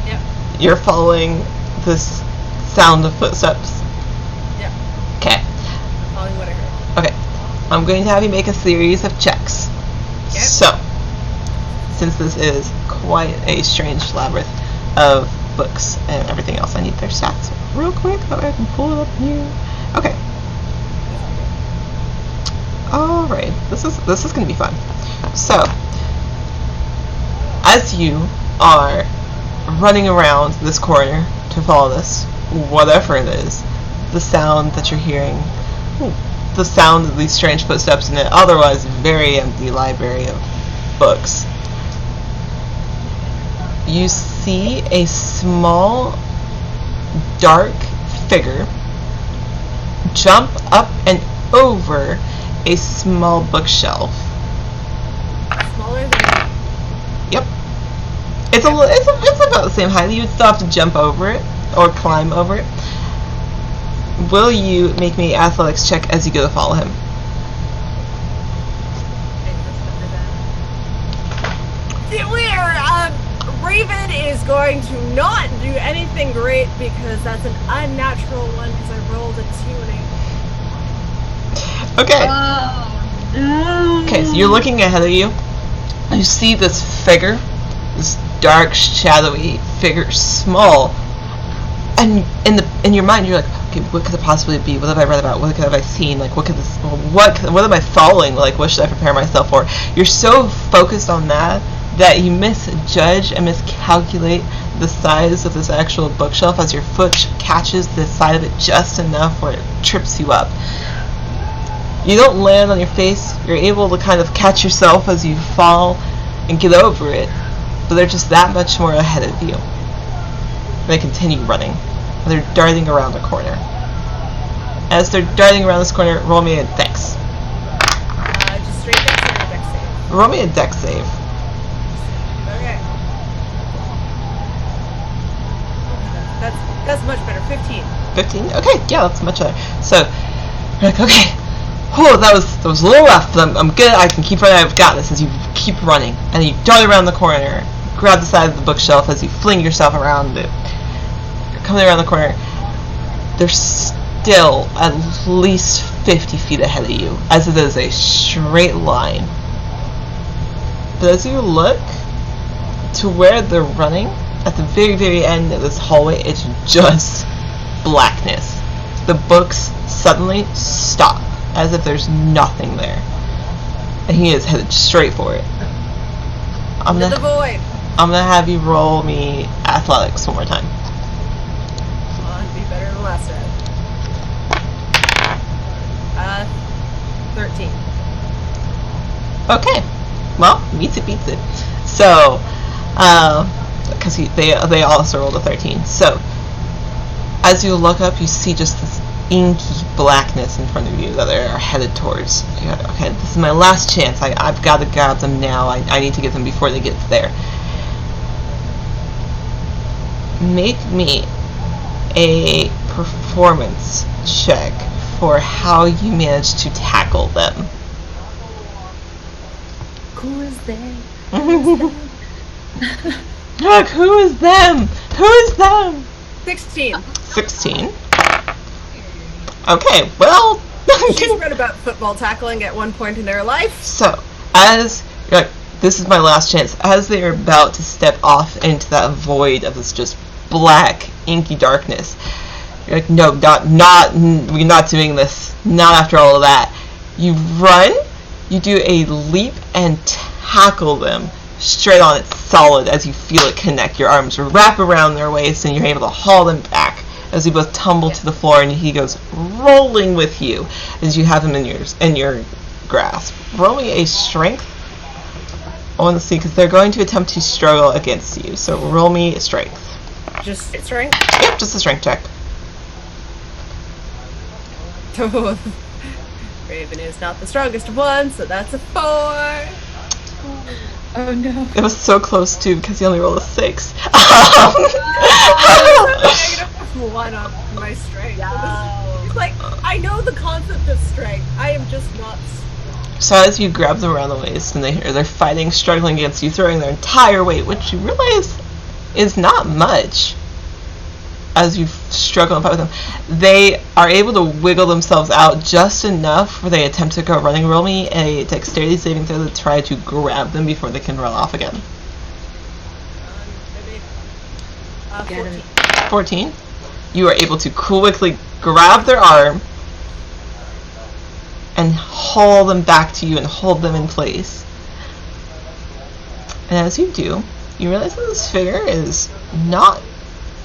Yep. you're following this sound of footsteps. Yep. Okay. Following what I heard. Okay. I'm going to have you make a series of checks. Okay. So, since this is quite a strange labyrinth of books and everything else, I need their stats real quick so I can pull it up here. Okay. Alright. This is gonna be fun. So, as you are running around this corner to follow this, whatever it is, the sound that you're hearing, the sound of these strange footsteps in an otherwise very empty library of books, you see a small, dark figure jump up and over a small bookshelf. Smaller than me. Yep. It's about the same height. You would still have to jump over it or climb over it. Will you make me an athletics check as you go to follow him? We are Raven is going to not do anything great because that's an unnatural one because I rolled a 2 and Okay. Oh no. Okay, so you're looking ahead of you. You see this figure, this dark, shadowy figure, small, and in your mind you're like, okay, what could it possibly be? What have I read about? What have I seen? Like, what am I following? Like, what should I prepare myself for? You're so focused on that you misjudge and miscalculate the size of this actual bookshelf as your foot catches the side of it just enough where it trips you up. You don't land on your face. You're able to kind of catch yourself as you fall and get over it, but they're just that much more ahead of you. They continue running. They're darting around the corner. As they're darting around this corner, roll me a dex. just straight dex or a dex save? Roll me a dex save. Okay. That's much better. 15. 15? Okay, yeah, that's much better. So, you're like, okay, oh, that was a little rough, but I'm good. I can keep running. I've got this. As you keep running, and you dart around the corner, grab the side of the bookshelf as you fling yourself around it. You're coming around the corner. There's still at least 50 feet ahead of you, as it is a straight line. But as you look to where they're running, at the very, very end of this hallway, it's just blackness. The books suddenly stop, as if there's nothing there. And he is headed straight for it. Into the void. I'm gonna have you roll me athletics one more time. Come on, be better than last time. 13. Okay. Well, meets it, beats it. So, because they also rolled a 13. So, as you look up, you see just this inky blackness in front of you that they are headed towards. You're like, okay, this is my last chance. I've got to grab them now. I need to get them before they get there. Make me a performance check for how you managed to tackle them. Who is they? Look, who is them? Who is them? 16. 16. Okay, well. She's read about football tackling at one point in their life. So, as you're like, this is my last chance. As they are about to step off into that void of this just black, inky darkness, you're like, no, we're not doing this. Not after all of that. You run. You do a leap and tackle them straight on. It's solid as you feel it connect. Your arms wrap around their waist and you're able to haul them back as you both tumble to the floor, and he goes rolling with you as you have him in your grasp. Roll me a strength. I want to see, because they're going to attempt to struggle against you. So roll me a strength. Just strength? Yep, just a strength check. Raven is not the strongest one, so that's a 4. Oh no. It was so close too, because he only rolled a 6. -1 on my strength. It's like, I know the concept of strength. I am just not. So as you grab them around the waist and they're fighting, struggling against you, throwing their entire weight, which you realize is not much, as you struggle and fight with them, they are able to wiggle themselves out just enough where they attempt to go running. Roll me a dexterity saving throw to try to grab them before they can run off again. Maybe. 14. 14. You are able to quickly grab their arm and haul them back to you and hold them in place. And as you do, you realize that this figure is not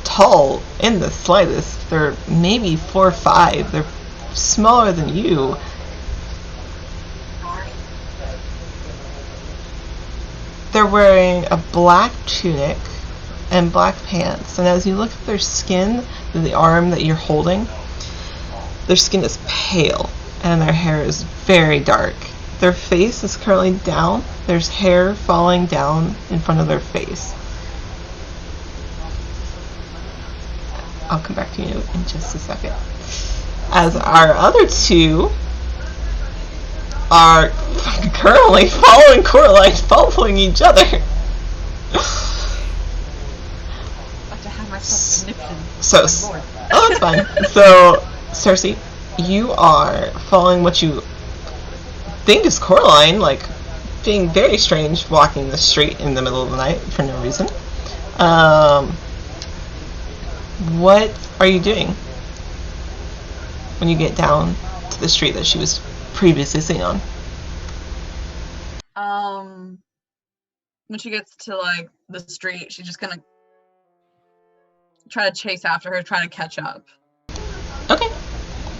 tall in the slightest. They're maybe 4 or 5. They're smaller than you. They're wearing a black tunic and black pants, and as you look at their skin, the arm that you're holding, their skin is pale and their hair is very dark. Their face is currently down. There's hair falling down in front of their face. I'll come back to you in just a second. As our other two are currently following Coraline, following each other. myself conniption. So, Oh, my lord. oh, it's fine. So, Cersei, you are following what you think is Coraline, like, being very strange, walking the street in the middle of the night for no reason. What are you doing when you get down to the street that she was previously seen on? When she gets to like the street, she's just gonna try to chase after her, try to catch up. Okay.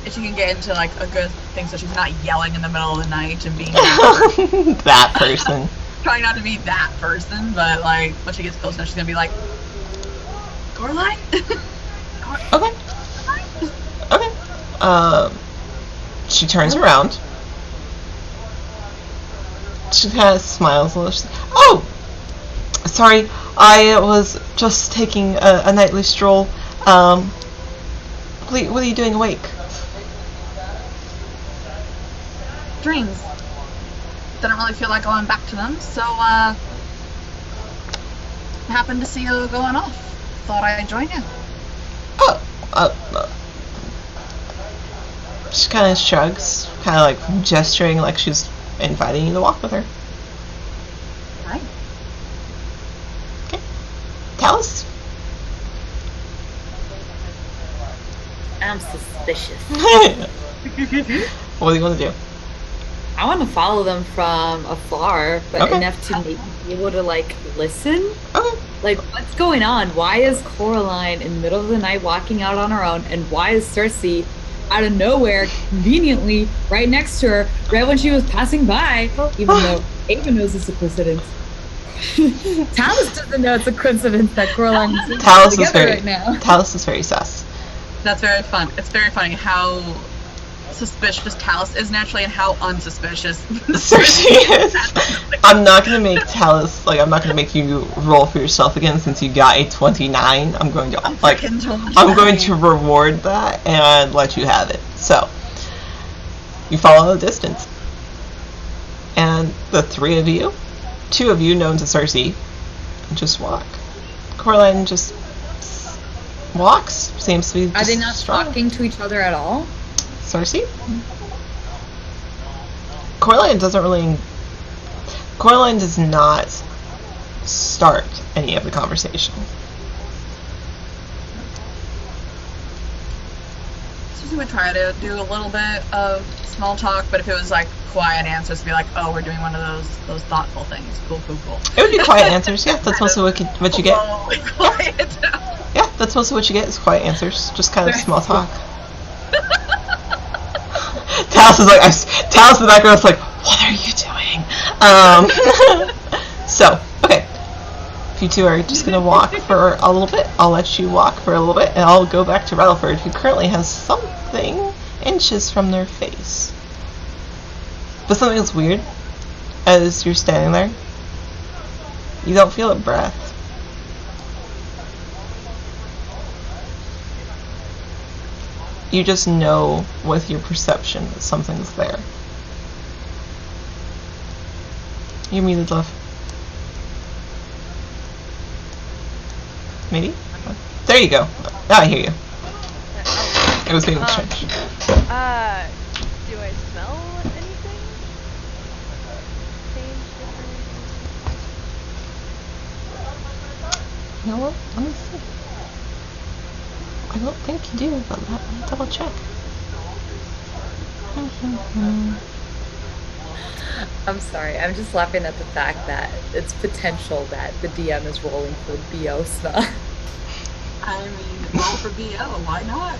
If she can get into like a good thing, so she's not yelling in the middle of the night and being That person. trying not to be that person, but like when she gets close enough, she's gonna be like, Coraline. Okay. Okay. She turns around. She kind of smiles a little. She's like, oh, sorry, I was just taking a nightly stroll. What are you doing awake? Dreams. Didn't really feel like going back to them, so happened to see you going off. Thought I'd join you. Oh, she kind of shrugs, kind of like gesturing like she's inviting you to walk with her. Right. Okay. Talus? I'm suspicious. What do you want to do? I want to follow them from afar, but Okay. enough to maybe be able to like listen. Okay. Like, what's going on? Why is Coraline in the middle of the night walking out on her own? And why is Cersei out of nowhere, conveniently, right next to her, right when she was passing by, even though Ava knows it's a coincidence. Talus doesn't know it's a coincidence that Coraline is Talus is together very right now. Talus is very sus. That's very fun. It's very funny how suspicious Talus is naturally and how unsuspicious Cersei is. I'm not gonna make Talus I'm not gonna make you roll for yourself again since you got a 29. I'm going to I'm going to reward that and let you have it. So you follow the distance, and the three of you, two of you known to Cersei, just walk. Coraline just walks. Seems to be. Are they not strong. talking to each other at all? Cersei? Coraline does not start any of the conversation. Susie would try to do a little bit of small talk, but if it was like quiet answers, to be like, "Oh, we're doing one of those thoughtful things." Cool. It would be quiet answers. Yeah, that's mostly what you get. Quiet. Yeah, that's mostly what you get is quiet answers. Just kind of small talk. Talus is Talus in the background is like, what are you doing? So, okay. If you two are just gonna walk for a little bit, I'll let you walk for a little bit, and I'll go back to Rutherford, who currently has something inches from their face. But something that's weird, as you're standing there, you don't feel a breath. You just know with your perception that something's there. You're muted, love. Maybe? There you go. Now I hear you. It was being strange. Do I smell anything? Change, different? You know what? Let me see. I don't think you do, but let me double check. I'm sorry, I'm just laughing at the fact that it's potential that the DM is rolling for BO smell. I mean, roll for BO. Why not?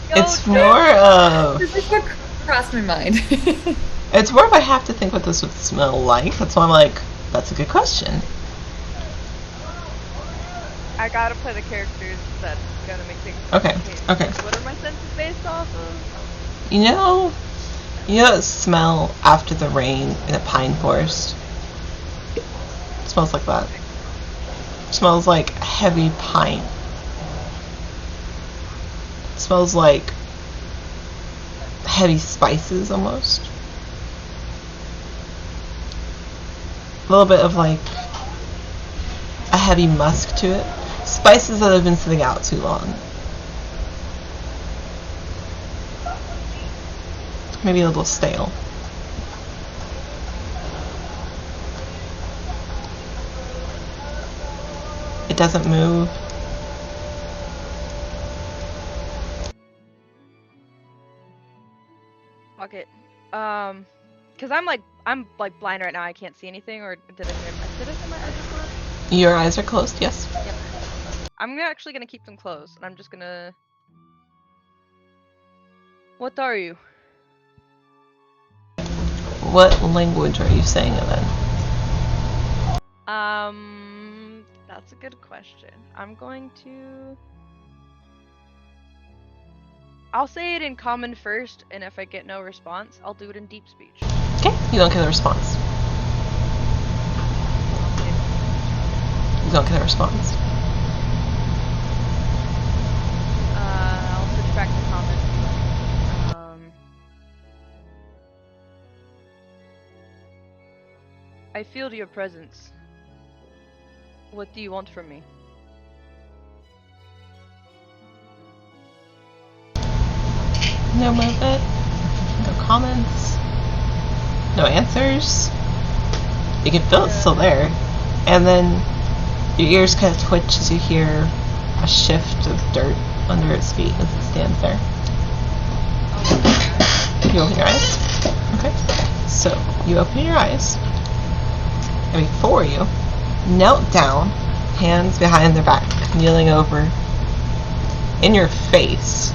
It's more of. This is what crossed my mind. It's more of I have to think what this would smell like. That's why I'm like, that's a good question. I gotta play the characters that's gonna make things Okay, okay. What are my senses based off of? You know that smell after the rain in a pine forest? It smells like that. It smells like heavy pine. It smells like heavy spices almost. A little bit of like a heavy musk to it. spices that have been sitting out too long. Maybe a little stale. It doesn't move. Fuck it. Cause I'm like blind right now. I can't see anything. Or did I say my eyes are closed? Your eyes are closed, yes. Yep. I'm actually gonna keep them closed, and I'm just gonna. What are you? What language are you saying it in? That's a good question. I'm going to. I'll say it in common first, and if I get no response, I'll do it in deep speech. Okay, you don't get a response. You don't get a response. I'll switch back to common. I feel your presence. What do you want from me? No movement, no comments, no answers. You can feel it's still there. And then your ears kind of twitch as you hear a shift of dirt under its feet as it stands there. You open your eyes? Okay. So, you open your eyes. And before you, knelt down, hands behind their back, kneeling over, in your face,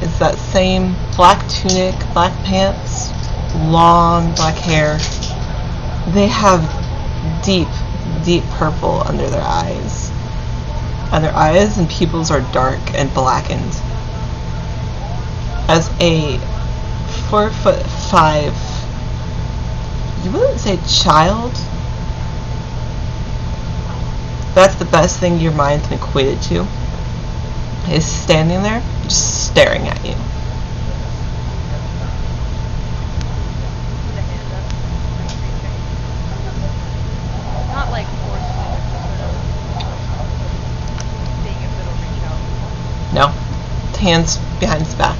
is that same black tunic, black pants, long black hair. They have deep, deep purple under their eyes. And their eyes and pupils are dark and blackened. As a 4'5", you wouldn't say child. That's the best thing your mind can equate it to. Is standing there, just staring at you. Not like forcefully, but sort of seeing if it'll reach out. No. Hands behind its back.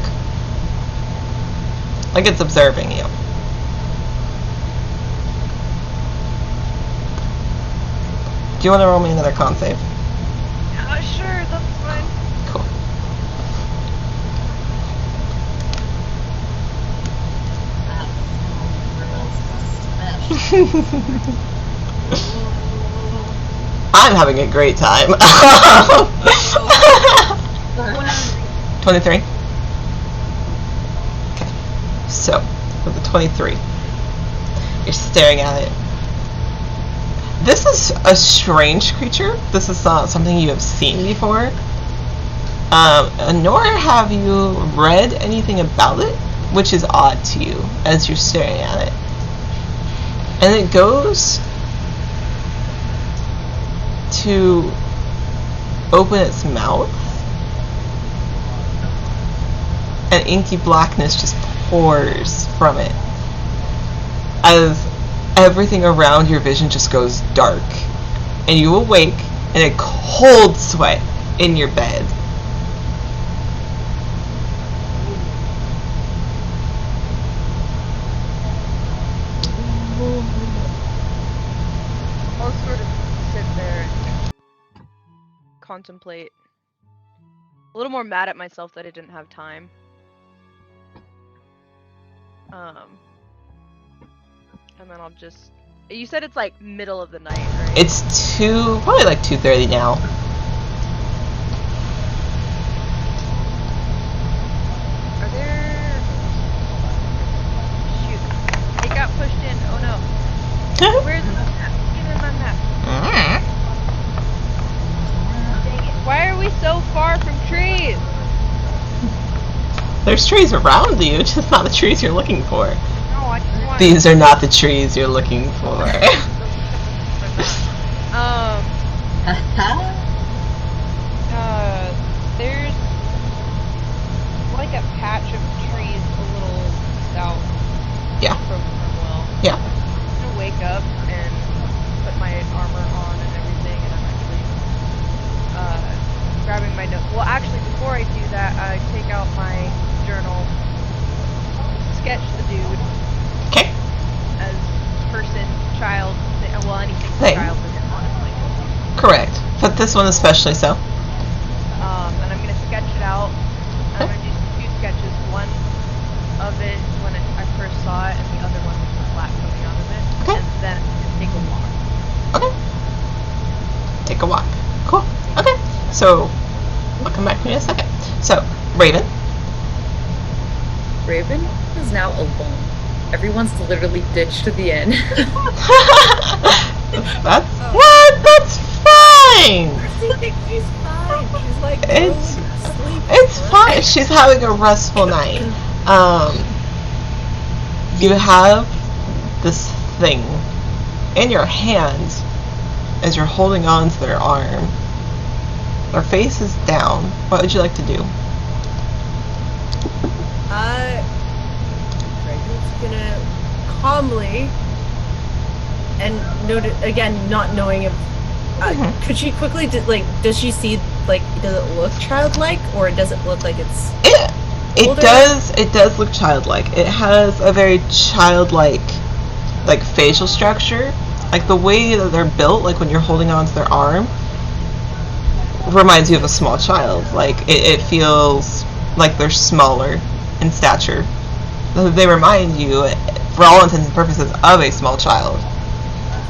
Like it's observing you. Do you want to roll me another con save? Sure, that's fine. Cool. I'm having a great time. 23. Okay. So, with the 23, you're staring at it. This is a strange creature. This is not something you have seen before. Nor have you read anything about it, which is odd to you as you're staring at it. And it goes to open its mouth, and inky blackness just pours from it as everything around your vision just goes dark, and you awake in a cold sweat in your bed. I'll sort of sit there and contemplate. A little more mad at myself that I didn't have time. And then I'll just. You said it's like middle of the night, right? It's probably like 2:30 now. Are there? Shoot! It got pushed in. Oh no! Where's the map? Give me my map. Dang it! Why are we so far from trees? There's trees around you, just not the trees you're looking for. No, I just want. These are not the trees you're looking for. There's like a patch of trees a little south. Yeah. From Will. Yeah. I'm gonna wake up and put my armor on and everything, and I'm actually Correct. But this one especially so. And I'm gonna sketch it out. I'm gonna do two sketches. One of it when I first saw it, and the other one with the black coming out of it. Okay. And then just take a walk. Okay. Take a walk. Cool. Okay. So, I'll come back to you in a second. So, Raven. Raven is now alone. Everyone's literally ditched to the inn. That's what? That's fine. She's fine. She's like, It's fine. She's having a restful night. You have this thing in your hand as you're holding on to their arm. Their face is down. What would you like to do? Dragon's gonna calmly and again, not knowing if could she quickly does she see, like, does it look childlike, or does it look like it's older? It does look childlike. It has a very childlike, like, facial structure. Like, the way that they're built, like when you're holding on to their arm, reminds you of a small child. Like, it feels like they're smaller in stature. They remind you, for all intents and purposes, of a small child.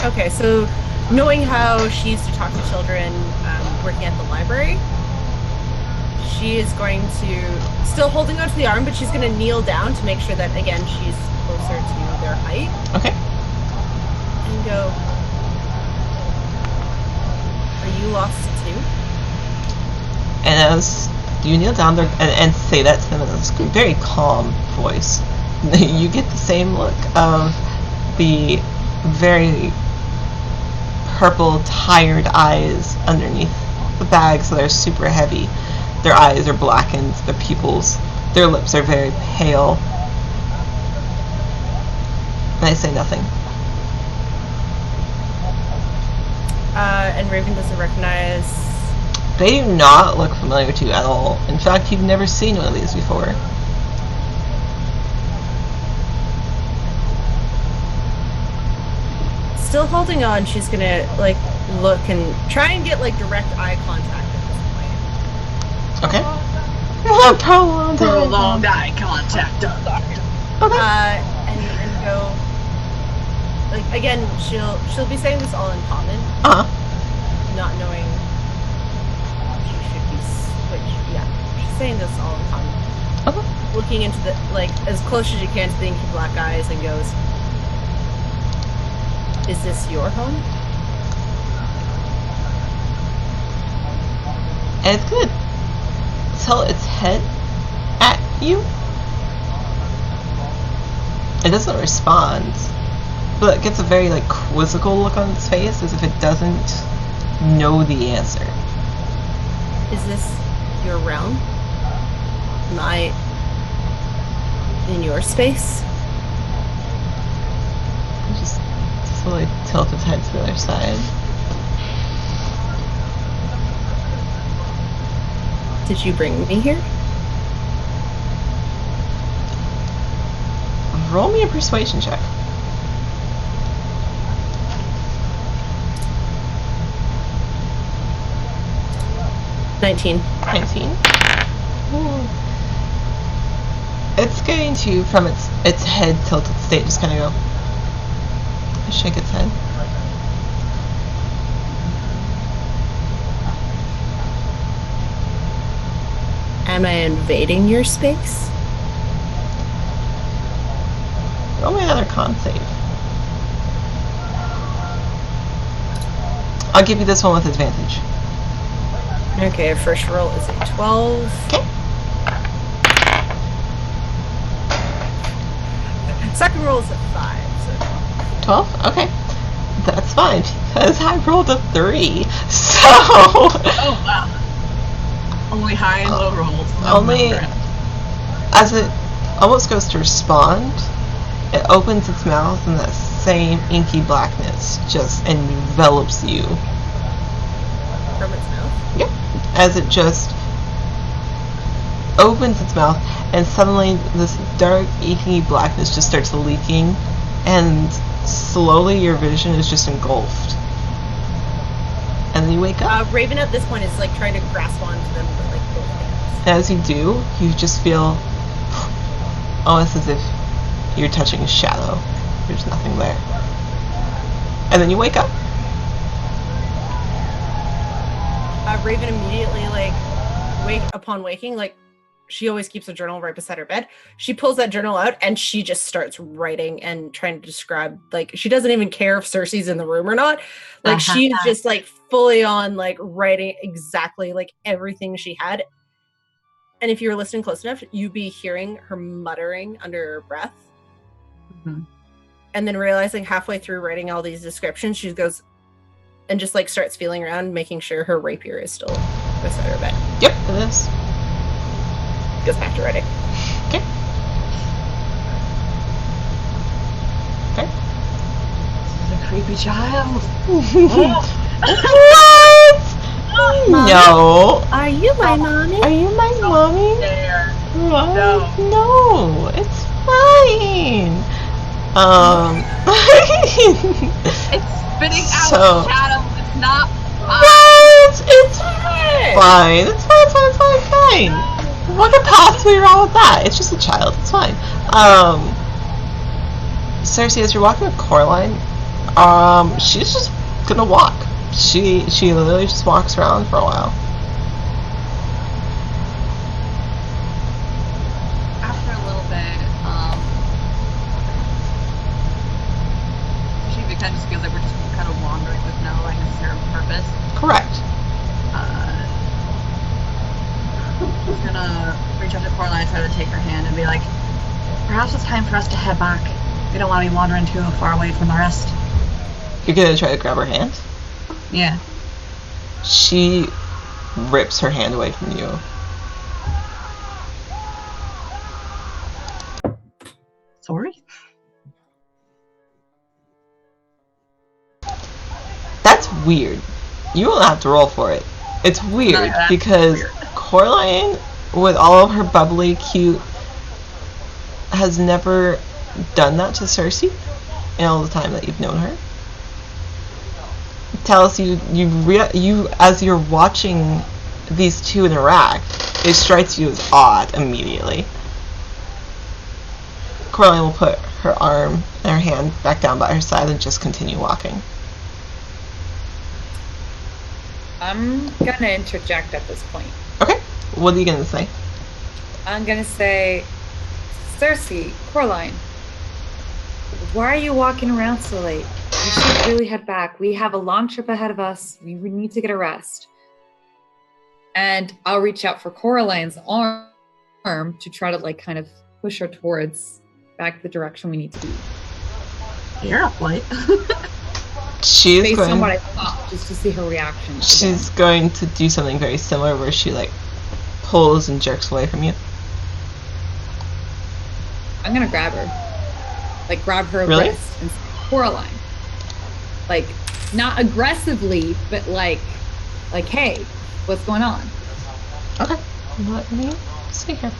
Okay, so knowing how she used to talk to children working at the library, she is going to, still holding onto the arm, but she's going to kneel down to make sure that, again, she's closer to their height. Okay. And go, are you lost too? And as you kneel down there and say that to them in this very calm voice, you get the same look of the very purple, tired eyes underneath the bags that are super heavy. Their eyes are blackened, their pupils, their lips are very pale. And I say nothing. And Raven doesn't recognize. They do not look familiar to you at all. In fact, you've never seen one of these before. Still holding on, she's gonna, like, look and try and get, like, direct eye contact at Okay. Prolonged eye contact. Okay. And go, like, again, she'll be saying this all in common, not knowing she should be she's saying this all in common. Okay. Looking into the, like, as close as you can to the inky black eyes, and goes, is this your home? And it's good. Tilt its head at you. It doesn't respond, but it gets a very, like, quizzical look on its face, as if it doesn't know the answer. Is this your realm? Am I in your space? Just slowly tilt its head to the other side. Did you bring me here? Roll me a persuasion check. $19. 19. Ooh. It's going to, from its head tilted state, just kind of go, shake its head. Am I invading your space? Roll me another con save. I'll give you this one with advantage. Okay, first roll is a 12. Okay. Second roll is a 5. So 12? Okay. That's fine, because I rolled a 3. So... Oh, wow. Only high and low rolls. Only as it almost goes to respond, it opens its mouth and that same inky blackness just envelops you. from its mouth. Yep. As it just opens its mouth and suddenly this dark inky blackness just starts leaking and slowly your vision is just engulfed. And then you wake up. Raven at this point is like trying to grasp onto them with like both hands. And as you do, you just feel almost as if you're touching a shadow. There's nothing there. And then you wake up. Raven immediately upon waking, like she always keeps a journal right beside her bed. She pulls that journal out and she just starts writing and trying to describe, like she doesn't even care if Cersei's in the room or not. Like she's just like fully on like writing exactly like everything she had. And if you were listening close enough, you'd be hearing her muttering under her breath. Mm-hmm. And then realizing halfway through writing all these descriptions, she goes and just like starts feeling around, making sure her rapier is still beside her bed. Yep, it is. Goes back to writing. Okay. Okay. This is a creepy child. What? Mommy? No. Are you my mommy? Are you my mommy? There. What? No. No, it's fine. It's spitting out So- shadows. It's not fine. It's fine. It's fine. What could possibly be wrong with that? It's just a child. It's fine. Cersei, as you're walking with Coraline, she's just gonna walk. She literally just walks around for a while. After a little bit, she kind of just feels like we're just kind of wandering with no like necessary purpose. Correct. She's gonna reach up to Coraline and try to take her hand and be like, perhaps it's time for us to head back. We don't want to be wandering too far away from the rest. You're gonna try to grab her hand? Yeah. She rips her hand away from you. Sorry? That's weird. You don't have to roll for it. It's weird No, that's because weird. Coraline, with all of her bubbly, cute, has never done that to Cersei in all the time that you've known her. Tell us, you as you're watching these two interact, it strikes you as odd immediately. Coraline will put her arm and her hand back down by her side and just continue walking. I'm gonna interject at this point. Okay, what are you gonna say? I'm gonna say, Cersei, Coraline, why are you walking around so late? We should really head back. We have a long trip ahead of us. We need to get a rest. And I'll reach out for Coraline's arm to try to like kind of push her towards back the direction we need to be. You're up late. She's Based going. on what I thought, just to see her reaction. She's going to do something very similar where she like pulls and jerks away from you. I'm gonna grab her. Like grab her Really? wrist and say, Coraline. Like not aggressively, but like, hey, what's going on? Okay, let me see here.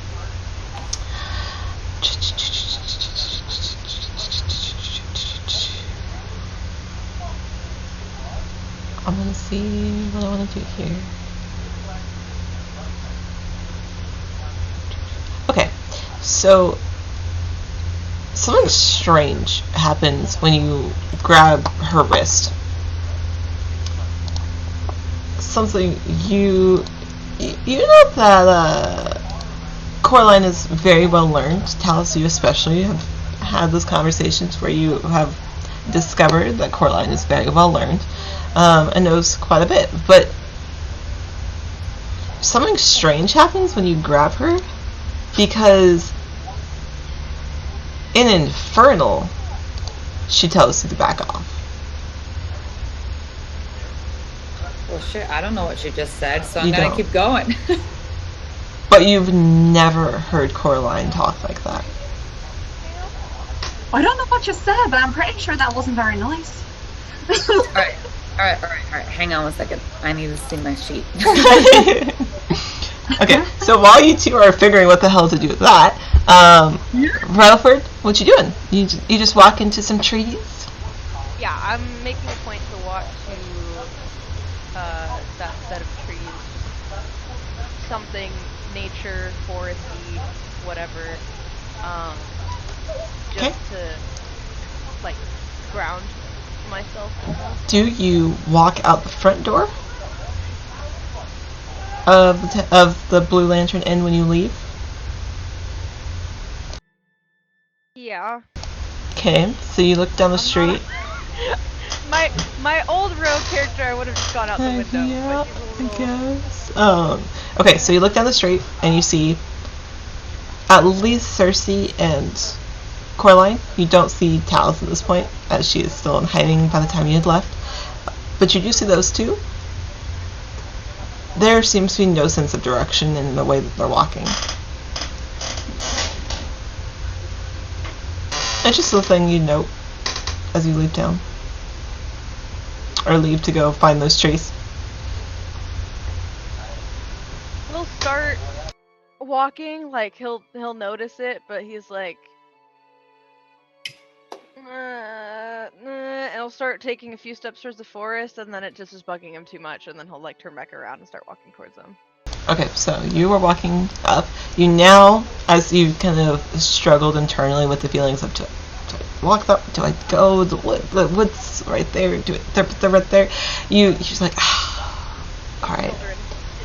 I'm gonna see what I want to do here. Okay, so something strange happens when you grab her wrist. Something you know that Coraline is very well learned. Talis, you especially have had those conversations where you have discovered that Coraline is very well learned and knows quite a bit. But something strange happens when you grab her, because in Infernal, she tells you to back off. Well, shit, I don't know what she just said, so I'm You gonna don't. keep going. But you've never heard Coraline talk like that. I don't know what you said, but I'm pretty sure that wasn't very nice. All right. Hang on one second. I need to see my sheet. Okay, so while you two are figuring what the hell to do with that, Rutherford, what you doing? You just walk into some trees? Yeah, I'm making a point to walk to that set of trees, something nature, foresty, whatever, just to like ground myself almost. Do you walk out the front door of the Blue Lantern Inn when you leave? Yeah. Okay, so you look down the street. My old rogue character, I would have just gone out the window. Yeah, But he's a I little... guess. Okay, so you look down the street and you see at least Cersei and Coraline. You don't see Talus at this point, as she is still in hiding by the time you had left. But you do see those two. There seems to be no sense of direction in the way that they're walking. It's just a thing you note as you leave town. Or leave to go find those trees. He'll start walking, like he'll notice it, but he's like, and he'll start taking a few steps towards the forest, and then it just is bugging him too much, and then he'll like turn back around and start walking towards them. Okay, so you were walking up. You now, as you kind of struggled internally with the feelings of, do I walk up? Do I go? The woods right there. Do it? They're right there. You're just like, all right.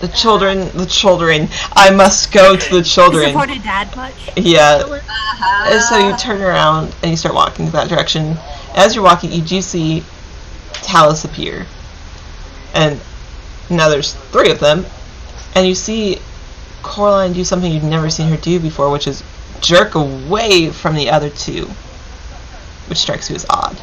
The children. I must go to the children. You supported Dad much? Yeah. And so you turn around and you start walking that direction. As you're walking, you do see Talus appear. And now there's 3 of them. And you see Coraline do something you've never seen her do before, which is jerk away from the other 2. Which strikes you as odd.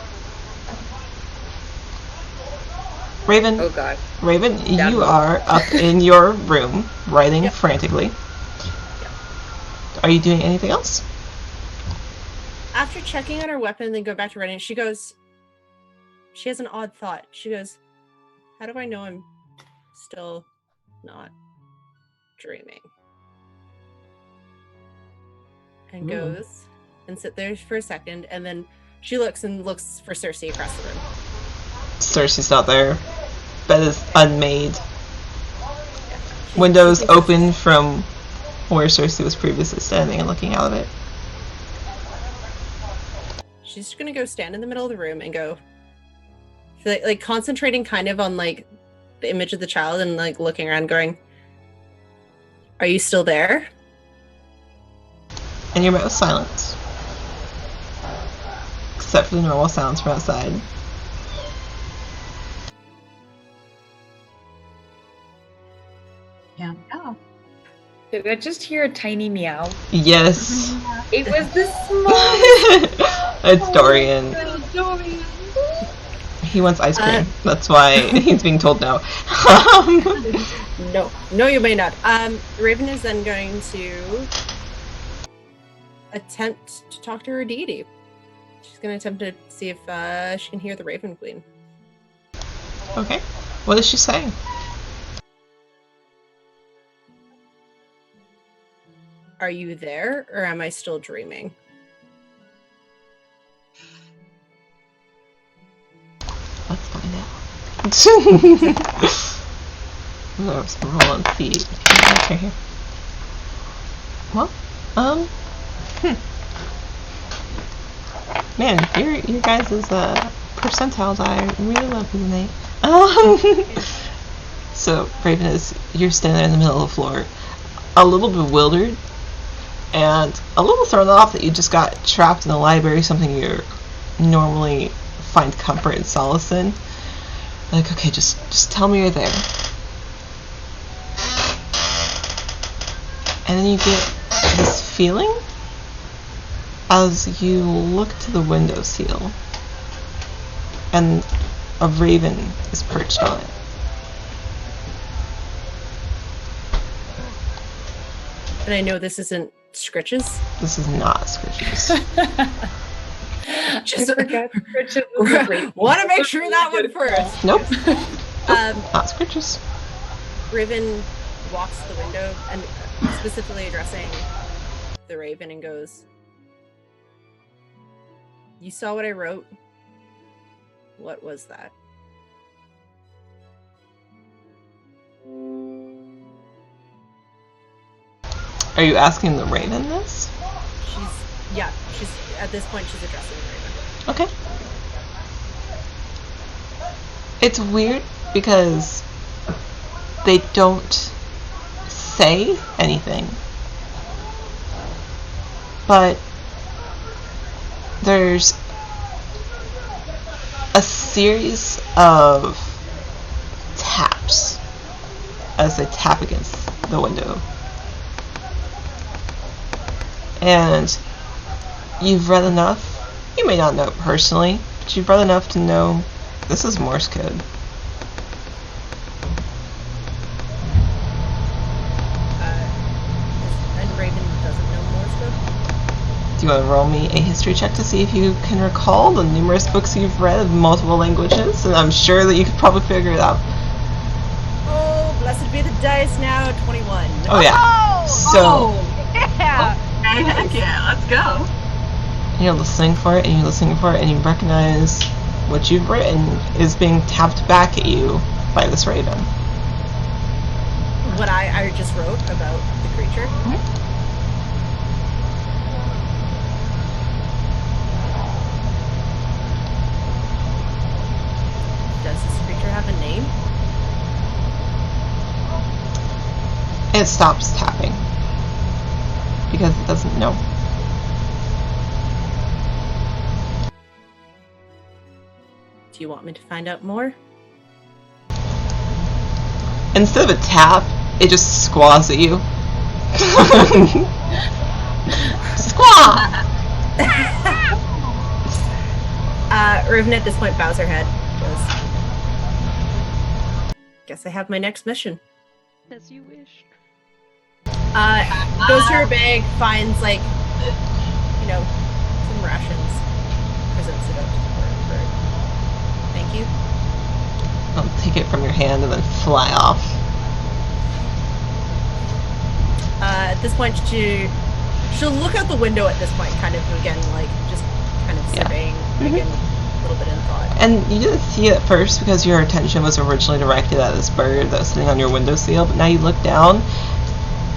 Raven. Oh god. Raven, Down you low. are up in your room, writing Yep. frantically. Are you doing anything else? After checking on her weapon and then go back to writing, she has an odd thought. She goes, how do I know I'm still not dreaming? And goes and sit there for a second, and then she looks for Cersei across the room. Cersei's not there. Bed is unmade. She Windows thinks it's- open from where Cersei was previously standing and looking out of it. She's just gonna go stand in the middle of the room and go, like concentrating kind of on like the image of the child and like looking around, going, "Are you still there?" And you're met with silence. Except for the normal sounds from outside. Yeah. Oh. Did I just hear a tiny meow? Yes. It was the smallest. It's Dorian. He wants ice cream. That's why he's being told no. No, you may not. Raven is then going to attempt to talk to her deity. She's going to attempt to see if she can hear the Raven Queen. Okay. What is she saying? Are you there, or am I still dreaming? Let's find out. There's some rolling feet. Okay, here. Well, Man, your guys' percentiles I really love you tonight. So Raven, you're standing there in the middle of the floor, a little bewildered and a little thrown off that you just got trapped in the library, something you normally find comfort and solace in. Like, okay, just tell me you're there. And then you get this feeling as you look to the windowsill, and a raven is perched on it. And I know this isn't Scritches. This is not Scritches. Just want to make sure that one first. Nope. Not Scritches. Raven walks to the window and specifically addressing the Raven and goes, "You saw what I wrote? What was that?" Are you asking the Raven this? She's at this point she's addressing the Raven. Okay. It's weird because they don't say anything, but there's a series of taps as they tap against the window. And you've read enough, you may not know it personally, but you've read enough to know this is Morse code. And Raven doesn't know Morse code? Do you want to roll me a history check to see if you can recall the numerous books you've read of multiple languages? And I'm sure that you could probably figure it out. Oh, blessed be the dice now, 21. Oh yeah. So Yeah. Okay, heck yeah, let's go. you're listening for it, and you're listening for it, and you recognize what you've written is being tapped back at you by this Raven. What I just wrote about the creature. Does this creature have a name? It stops tapping because it doesn't know. Do you want me to find out more? Instead of a tap, it just squaws at you. Squaw! Riven at this point bows her head. Goes, guess I have my next mission. As you wish. Goes to her bag, finds like, some rations. Presents it up to the bird. Thank you. I'll take it from your hand and then fly off. At this point, she'll look out the window at this point, kind of again, like just kind of Yeah. surveying, again, a little bit in thought. And you didn't see it at first because your attention was originally directed at this bird that was sitting on your windowsill, but now you look down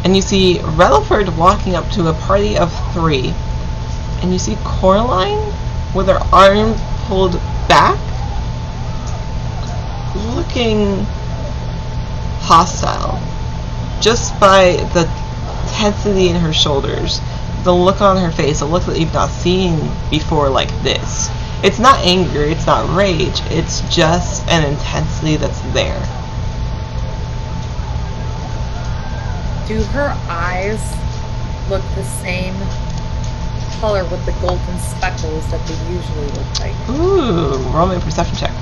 and you see Rutherford walking up to a party of 3. And you see Coraline with her arm pulled back, looking hostile. Just by the tensity in her shoulders, the look on her face, a look that you've not seen before like this. It's not anger, it's not rage, it's just an intensity that's there. Do her eyes look the same color with the golden speckles that they usually look like? Ooh, roll me a perception check.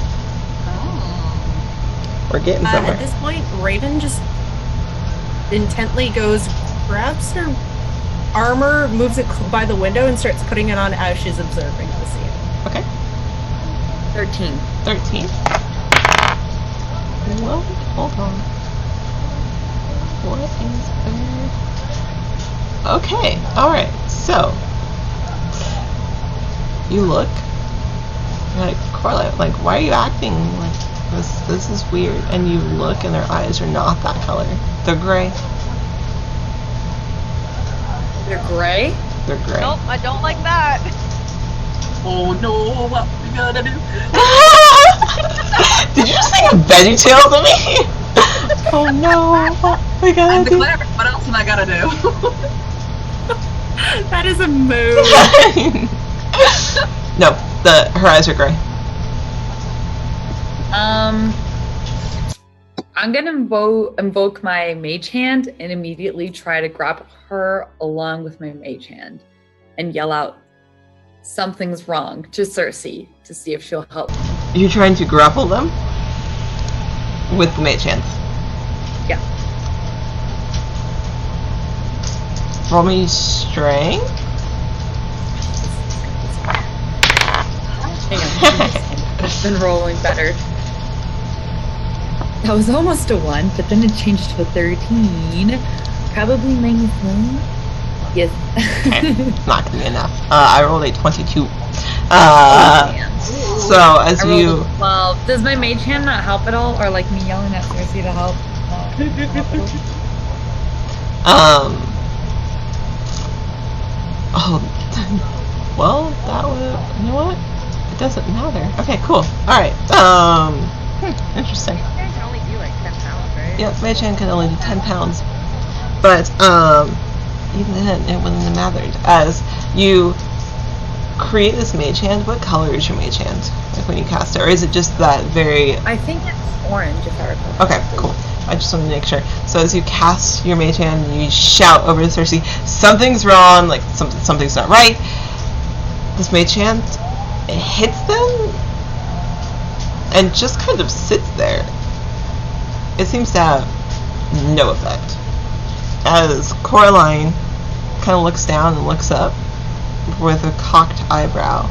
We're getting somewhere. At this point, Raven just intently goes, grabs her armor, moves it by the window, and starts putting it on as she's observing the scene. Okay. 13. 13. Well, hold on. What is there? Okay, alright, so you look, you're like, Coraline, like, why are you acting like this is weird? And you look and their eyes are not that color. They're gray. They're gray? They're gray. Nope, I don't like that. Oh no, what we gonna do? Did you just sing a Veggie Tale to me? Oh no, what we I'm gotta the do? cleric, what else am I gonna do? That is a move. No, her eyes are gray. I'm gonna invoke my mage hand and immediately try to grab her along with my mage hand and yell out, "Something's wrong," to Cersei to see if she'll help. You're trying to grapple them with the mage hands. Yeah. Roll me strength. Hang on. It's been rolling better. That was almost a 1, but then it changed to a 13. Probably -1. Yes. Okay, not gonna be enough. I rolled a 22. Man. So as I rolled you, a 12. Does my mage hand not help at all? Or like me yelling at Cersei to help? Oh, well, that would. You know what? It doesn't matter. Okay, cool. All right. Interesting. You can only do like 10 pounds, right? Yeah, Mage Hand can only do 10 pounds, but even then, it wouldn't have mattered. As you create this Mage Hand, what color is your Mage Hand? Like when you cast it, or is it just that very? I think it's orange, if I recall. Okay, cool. I just wanted to make sure. So as you cast your Mage Hand, you shout over to Cersei, "Something's wrong! Like something's not right." This Mage Hand, it hits them, and just kind of sits there. It seems to have no effect. As Coraline kind of looks down and looks up with a cocked eyebrow.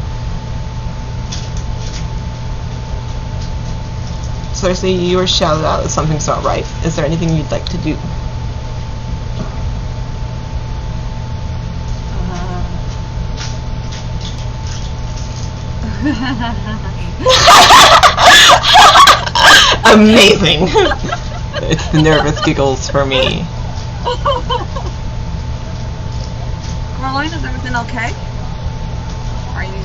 Cersei, you were shouted out that something's not right. Is there anything you'd like to do? Amazing! It's the nervous giggles for me. Caroline, is everything okay? Are you?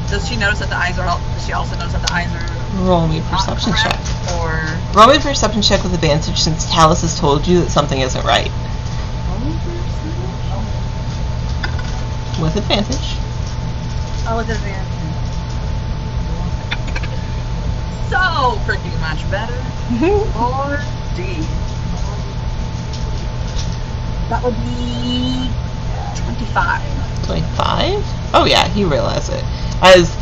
Does she notice that the eyes are? Does she also notice that the eyes are? Roll me a perception check. Or Roll me a perception check with advantage since Talus has told you that something isn't right. With advantage. oh, with advantage. So pretty much better. 4D. That would be 25. 25? Oh yeah, you realize it. As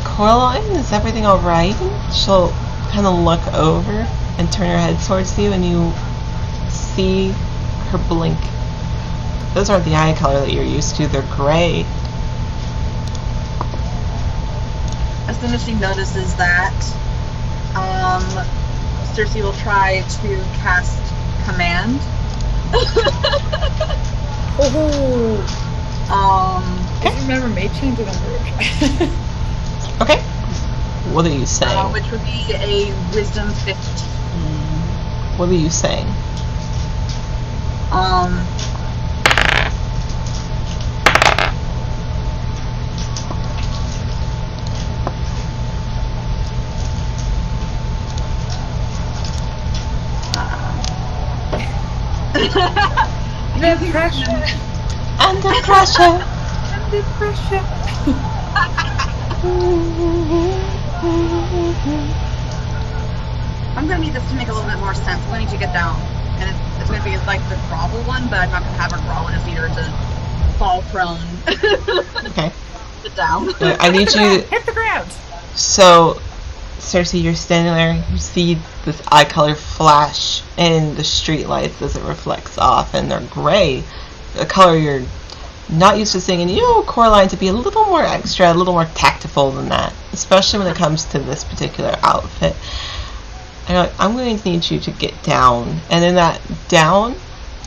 Coraline, is everything alright? She'll kind of look over and turn her head towards you, and you see her blink. Those aren't the eye color that you're used to, they're gray. As soon as she notices that, Cersei will try to cast command. I remember Mage Hand didn't work. Okay. What are you saying? Which would be a Wisdom 15. What are you saying? The pressure. Under pressure. Under pressure. I'm gonna need this to make a little bit more sense. I'm gonna need to get down. And it's gonna be like the grovel one, but I'm not gonna have her grovel in a theater to fall prone. Okay. Sit down. I need you. Hit the ground. So, Cersei, you're standing there. You see this eye color flash in the street lights as it reflects off, and they're gray, a color you're not used to seeing. And you know Coraline to be a little more extra, a little more tactful than that, especially when it comes to this particular outfit. And you're like, I'm going to need you to get down. And in that down,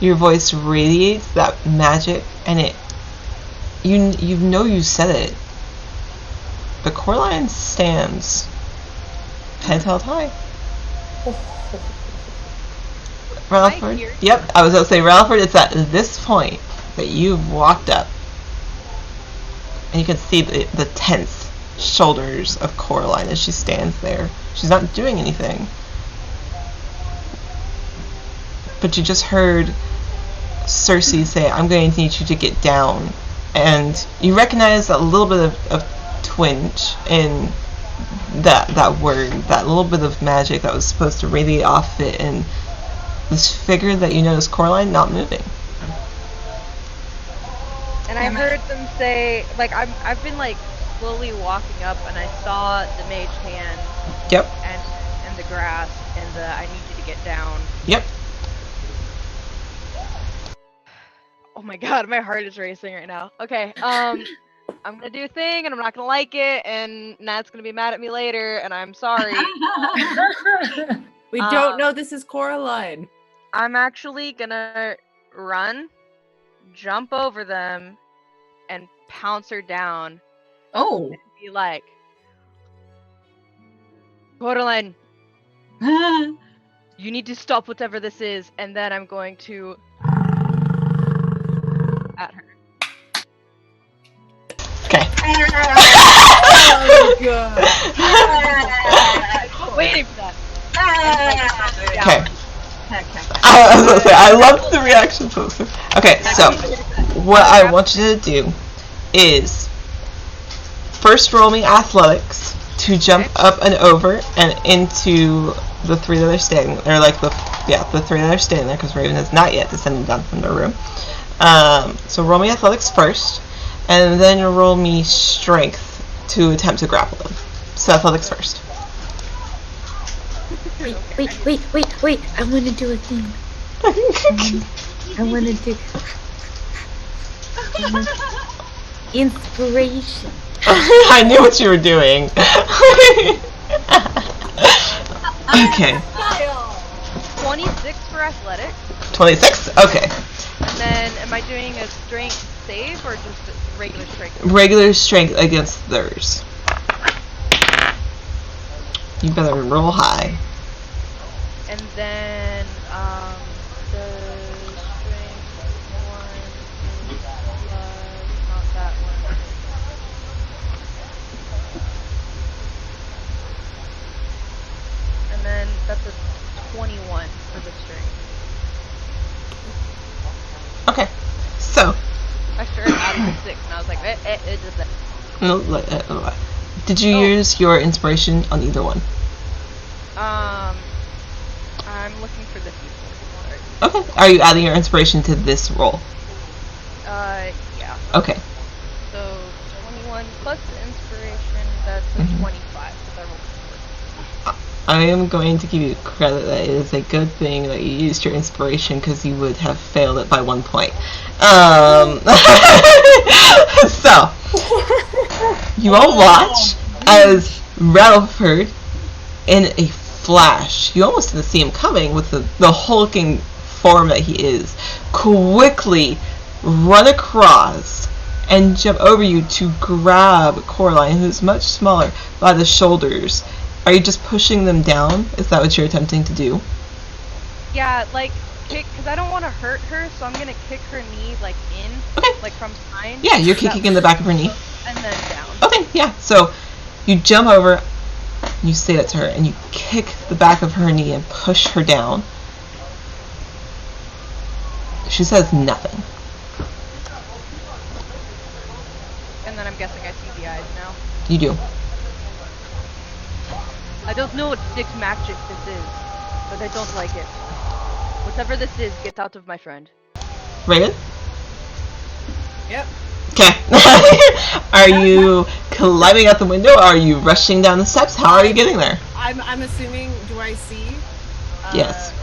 your voice radiates that magic, and it, you know you said it. But Coraline stands, head held high. Ralphford? here. Yep, I was going to say, Ralphford, it's at this point that you've walked up. And you can see the tense shoulders of Coraline as she stands there. She's not doing anything. But you just heard Cersei say, I'm going to need you to get down. And you recognize a little bit of twinge in that word, that little bit of magic that was supposed to radiate off it, and this figure that you notice Coraline not moving. And I heard them say, like, I've been like slowly walking up, and I saw the Mage Hand. Yep. And the grass and the I need you to get down. Yep. Oh my god, my heart is racing right now. Okay, I'm gonna do a thing and I'm not gonna like it, and Nat's gonna be mad at me later, and I'm sorry. We don't know this is Coraline. I'm actually gonna run, jump over them, and pounce her down. Oh. And be like, Coraline, you need to stop whatever this is, and then I'm going to Oh god. Waiting for that. Okay. Heck. I was gonna say, I loved the reaction to this. Okay, so what I want you to do is first roll me athletics to jump up and over and into the three that are standing, or like the three that are standing there, because Raven has not yet descended down from the room. So roll me athletics first, and then you'll roll me strength to attempt to grapple them. So athletics first. Wait. I want to do a thing. I want to do inspiration. I knew what you were doing. Okay. 26 for athletics. 26? Okay. And then, am I doing a strength save or just a regular strength? Regular strength against theirs. You better roll high. And then, the strength one is not that one. And then that's a 21 for the strength. Okay. So, I started adding the 6 and I was like, it does that. no, did you use your inspiration on either one? I'm looking for the D4. Okay. Are you adding your inspiration to this roll? Yeah. Okay. So 21 plus the inspiration, that's a 25. So I rolled I am going to give you credit that it is a good thing that you used your inspiration, because you would have failed it by 1 point. So, you all watch as Ralphford, in a flash, you almost didn't see him coming with the hulking form that he is, quickly run across and jump over you to grab Coraline, who's much smaller, by the shoulders. Are you just pushing them down? Is that what you're attempting to do? Yeah, like, kick, because I don't want to hurt her, so I'm going to kick her knee, like, in, Okay. like, from behind. Yeah, you're kicking in the back of her knee. And then down. Okay, yeah. So you jump over, you say that to her, and you kick the back of her knee and push her down. She says nothing. And then I'm guessing I see the eyes now. You do. I don't know what sick magic this is, but I don't like it. Whatever this is, get out of my friend. Reagan? Yep. Okay. Are you climbing out the window? Or are you rushing down the steps? How are you getting there? I'm assuming. Do I see? Yes.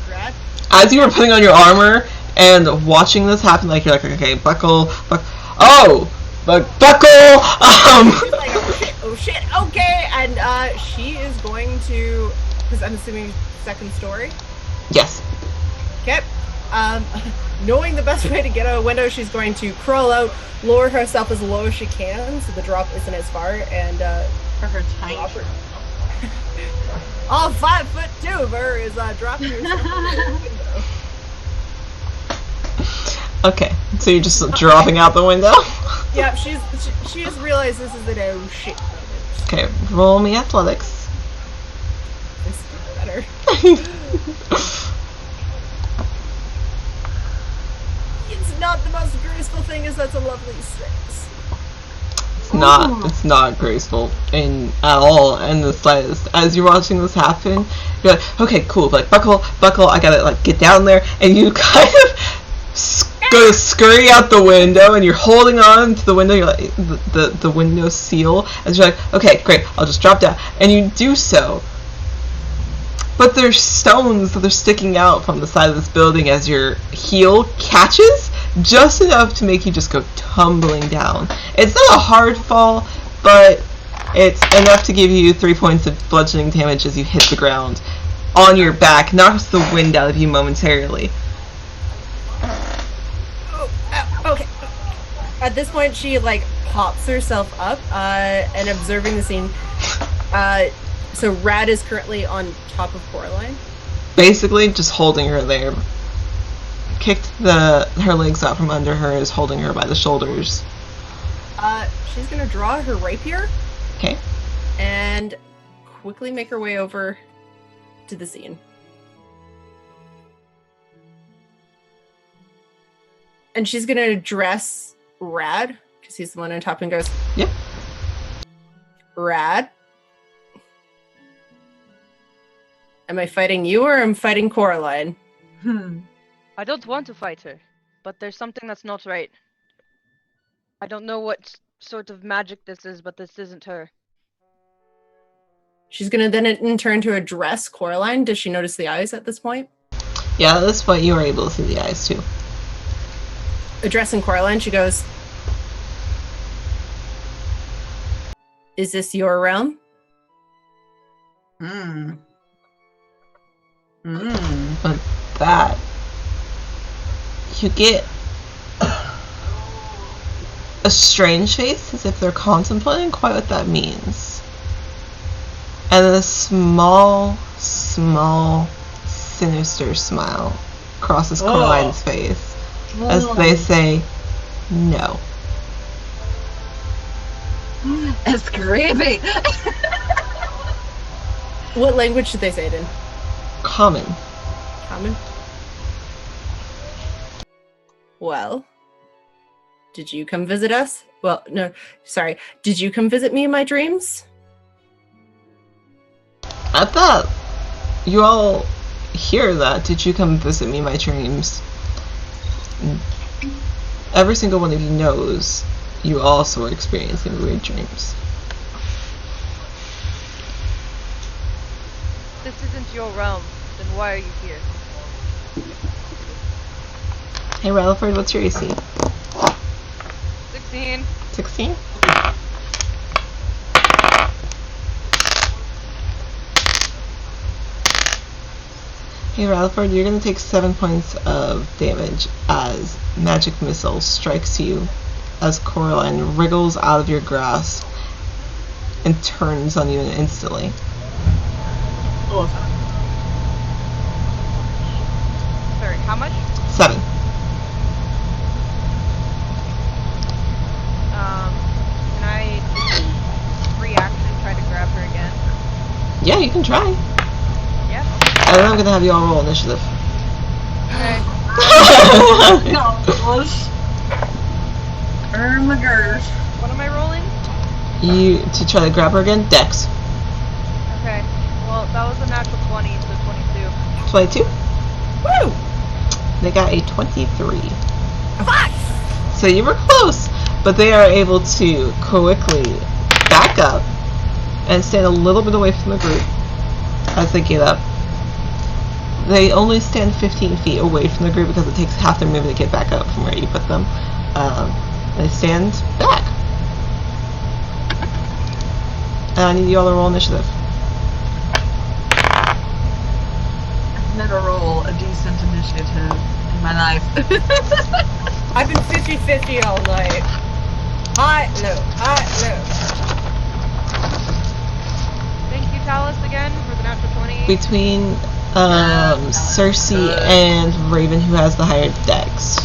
Brad. As you were putting on your armor and watching this happen, like you're like, okay, buckle. Oh, buckle. She's like, oh shit, okay, and she is going to, because I'm assuming second story. Yes. Okay. Knowing the best way to get out a window, she's going to crawl out, lower herself as low as she can, so the drop isn't as far, and For her tiny. all 5'2" of her is dropping herself out the window. Okay. So you're just dropping out the window. Yeah, she just realized this is an oh shit moment. Okay. Roll me athletics. This is better. It's not the most graceful thing, as that's a lovely 6. It's not graceful at all in the slightest. As you're watching this happen, you're like, okay, cool, but buckle, I gotta like get down there, and you kind of go to scurry out the window, and you're holding on to the window, you're like the window seal, and you're like, okay, great, I'll just drop down, and you do so. But there's stones that are sticking out from the side of this building as your heel catches, just enough to make you just go tumbling down. It's not a hard fall, but it's enough to give you 3 points of bludgeoning damage as you hit the ground on your back, knocks the wind out of you momentarily. Okay. At this point, she like pops herself up and observing the scene. So Rad is currently on top of Coraline. Basically, just holding her there. Kicked her legs out from under her, is holding her by the shoulders. She's gonna draw her rapier Okay. and quickly make her way over to the scene. And she's gonna address Rad, because he's the one on top, and goes, Yep. Rad, am I fighting you or am I fighting Coraline? I don't want to fight her, but there's something that's not right. I don't know what sort of magic this is, but this isn't her. She's gonna then in turn to address Coraline. Does she notice the eyes at this point? Yeah, at this point you are able to see the eyes too. Addressing Coraline, she goes, is this your realm? But that you get a strange face as if they're contemplating quite what that means. And a small, sinister smile crosses Coraline's face as they say, no. It's creepy. What language should they say it in? Common. Common? Well, did you come visit us? Well, no, sorry. Did you come visit me in my dreams? I thought you all hear that. Did you come visit me in my dreams? Every single one of you knows you also are experiencing weird dreams. This isn't your realm, then why are you here? Hey Rutherford, what's your AC? 16. 16? Hey Rutherford, you're gonna take 7 points of damage as magic missile strikes you as Coraline wriggles out of your grasp and turns on you instantly. Sorry, how much? 7. Can I reaction try to grab her again? Yeah, you can try. Yeah. And then I'm gonna have you all roll initiative. Okay. Gosh. Ermagers. What am I rolling? You to try to grab her again? Dex. Okay. Well, that was a natural 20, so 22. 22? Woo! They got a 23. So you were close, but they are able to quickly back up and stand a little bit away from the group as they get up. They only stand 15 feet away from the group because it takes half their movement to get back up from where you put them. They stand back. And I need you all to roll initiative. I've never rolled a decent initiative in my life. I've been 50-50 all night. High, low, high, low. Thank you, Talus, again, for the natural 20. Between Cersei and Raven, who has the higher dex.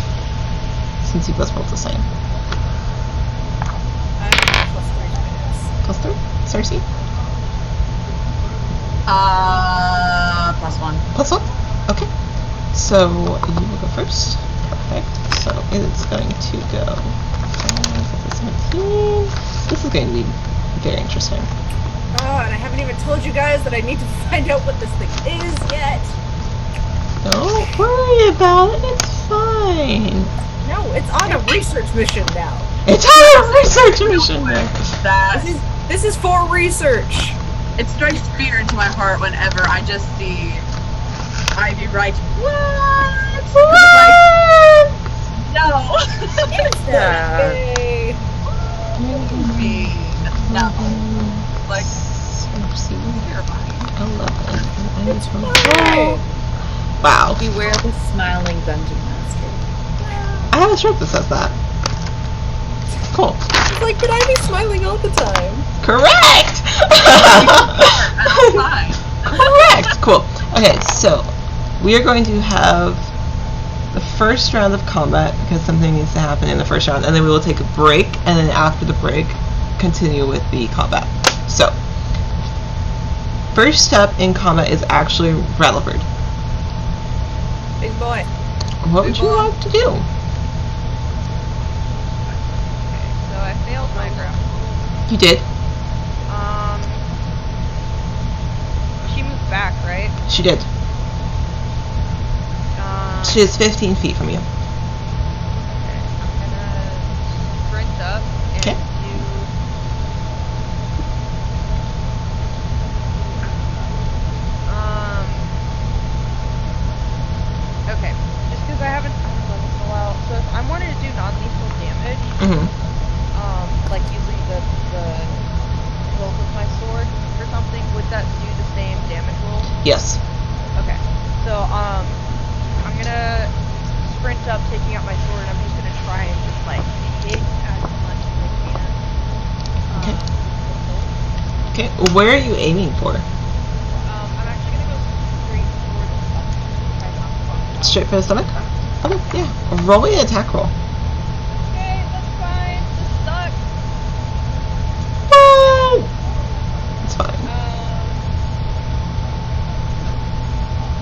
Since you both rolled the same. I'm +3 minutes. Plus 3? Cersei? +1. Plus 1? Okay. So you will go first. Perfect. So it's going to go 17. This is going to be very interesting. Oh, and I haven't even told you guys that I need to find out what this thing is yet. Don't worry about it. It's fine. No, it's on a research mission now. It's on a research mission. That This is for research. it strikes fear into my heart whenever I just see Ivy write what? Like, no. Okay. Mean. No. Like Cersei. terrifying. 11. It's fine. Wow. Beware the smiling dungeon master. I have a shirt that says that. Cool. It's like, but I be smiling all the time. Correct! That's fine. Correct! Cool. Okay, so we are going to have the first round of combat because something needs to happen in the first round, and then we will take a break, and then after the break, continue with the combat. So, first step in combat is actually Rattlebird. Big boy. What would you like to do? So I failed my grapple. You did. She moved back, right? She did. She is 15 feet from you. Okay, I'm gonna sprint up and Okay. do. Okay, just because I haven't done this in a while. So if I'm wanting to do non-lethal damage, Mm-hmm. like using the hilt of my sword or something, would that do the same damage roll? Yes. Okay. So I'm gonna sprint up, taking out my sword, and I'm just gonna try and just like hit as much as I can. Okay. with the hilt. Okay. Where are you aiming for? I'm actually gonna go straight for the stomach. Try not to fuck it up. Straight for the stomach? Okay, yeah. Roll me an attack roll. Okay, that's fine. Just stuck. Woo! It's fine.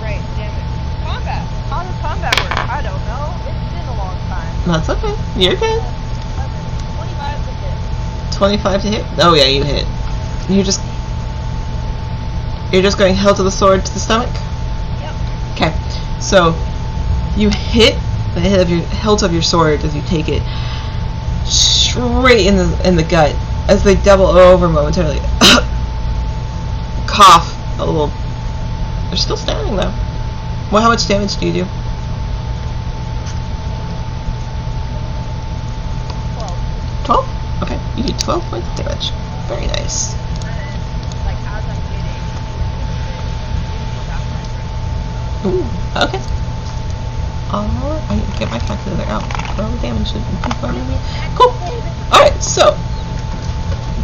Right, damn it. Combat. How does combat work? I don't know. It's been a long time. That's okay. You're good. 25 to hit. 25 to hit? Oh yeah, you hit. You're just going hilt of the sword to the stomach? Yep. Okay. So you hit the hilt of your sword as you take it straight in the gut as they double over momentarily. Cough a little. They're still standing though. Well, how much damage do you do? 12. 12? Okay, you do 12 points of damage. Very nice. Like as I'm hitting, Ooh, okay. I need to get my calculator out. Roll damage. Cool. Alright, so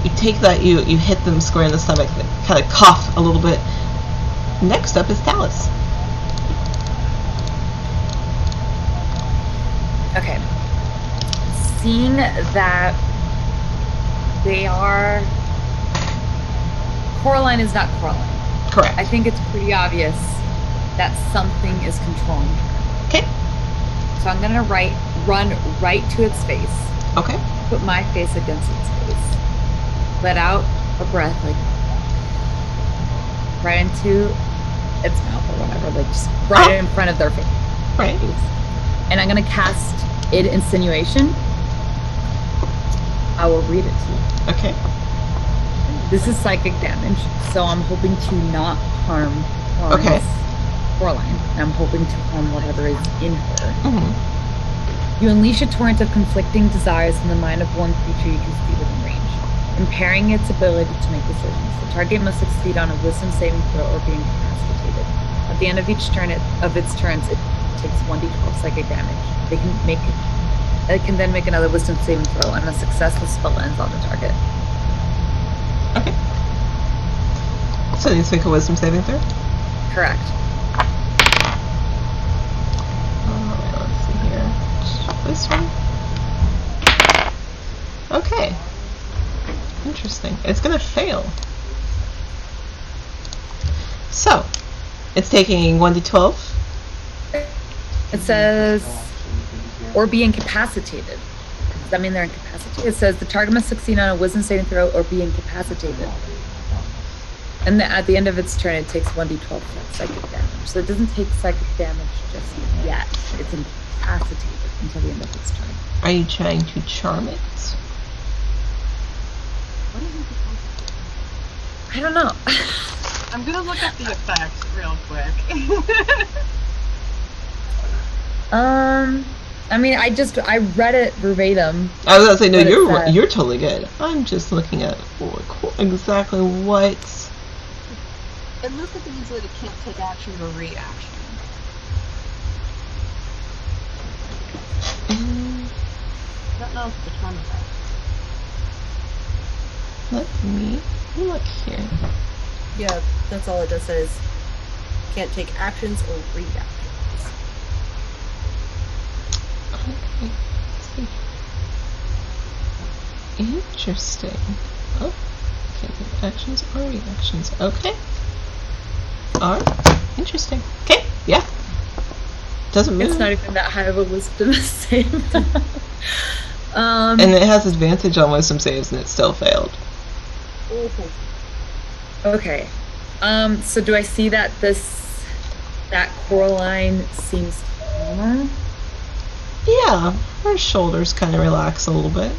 you take that, you hit them square in the stomach, they kind of cough a little bit. Next up is Talus. Okay. Seeing that they are... Coraline is not Coraline. Correct. I think it's pretty obvious that something is controlling her. Okay. So I'm gonna run right to its face, Okay. put my face against its face, let out a breath, like right into its mouth or whatever, like just right in front of their face. Right. And I'm gonna cast Id Insinuation. I will read it to you. Okay. This is psychic damage, so I'm hoping to not harm Okay. Coraline. And I'm hoping to harm whatever is in her. Mm-hmm. You unleash a torrent of conflicting desires in the mind of one creature you can see within range, impairing its ability to make decisions. The target must succeed on a wisdom saving throw or be incapacitated. At the end of each turn of its turns, it takes 1d12 psychic damage. It can then make another wisdom saving throw, and a success, the spell ends on the target. Okay. So it needs to make a wisdom saving throw? Correct. Alright, let's see here. This one. Okay. Interesting. It's gonna fail. So, it's taking 1d12. It says, or be incapacitated. Does that mean they're incapacitated? It says the target must succeed on a wisdom saving throw or be incapacitated. And at the end of its turn, it takes 1d12 psychic damage. So it doesn't take psychic damage just yet. It's incapacitated until the end of its turn. Are you trying to charm it? What is it? I don't know. I'm gonna look up the effect real quick. I mean, I read it verbatim. I was gonna say, no, What it said. you're totally good. I'm just looking at exactly what. It looks like it means that it can't take action or reaction. I don't know if it's a charm effect. Let me look here. Yeah, that's all it does. Says can't take actions or reactions. Interesting. Oh, okay. Actions or reactions. Okay. Alright. Interesting. Okay. Yeah. Doesn't move. It's not even that high of a wisdom save. And it has advantage on wisdom saves, and it still failed. Okay. So do I see that that Coraline seems calmer? Yeah, her shoulders kind of relax a little bit.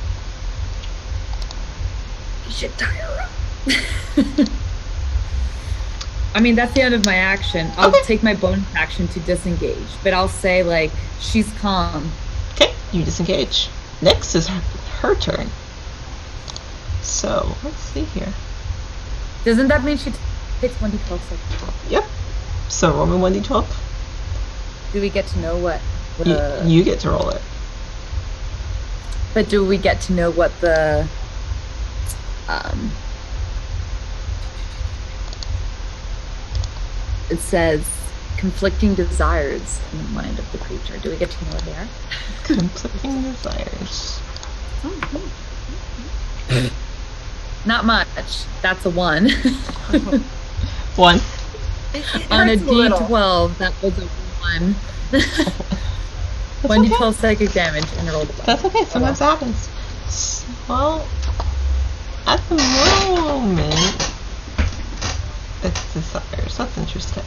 You should tie her up. I mean, that's the end of my action. I'll take my bonus action to disengage, but I'll say, like, she's calm. Okay, you disengage. Next is her turn. So, let's see here. Doesn't that mean she takes 1d12? Yep. So, roll me 1d12. Do we get to know what You get to roll it. But do we get to know what the it says conflicting desires in the mind of the creature. Do we get to know what they are? Conflicting desires. Not much. That's a 1. 1. On a D12, that was a 1. 1d12 psychic damage and rolled a 1. That's okay. Sometimes it happens. Well, at the moment, it's desires. That's interesting.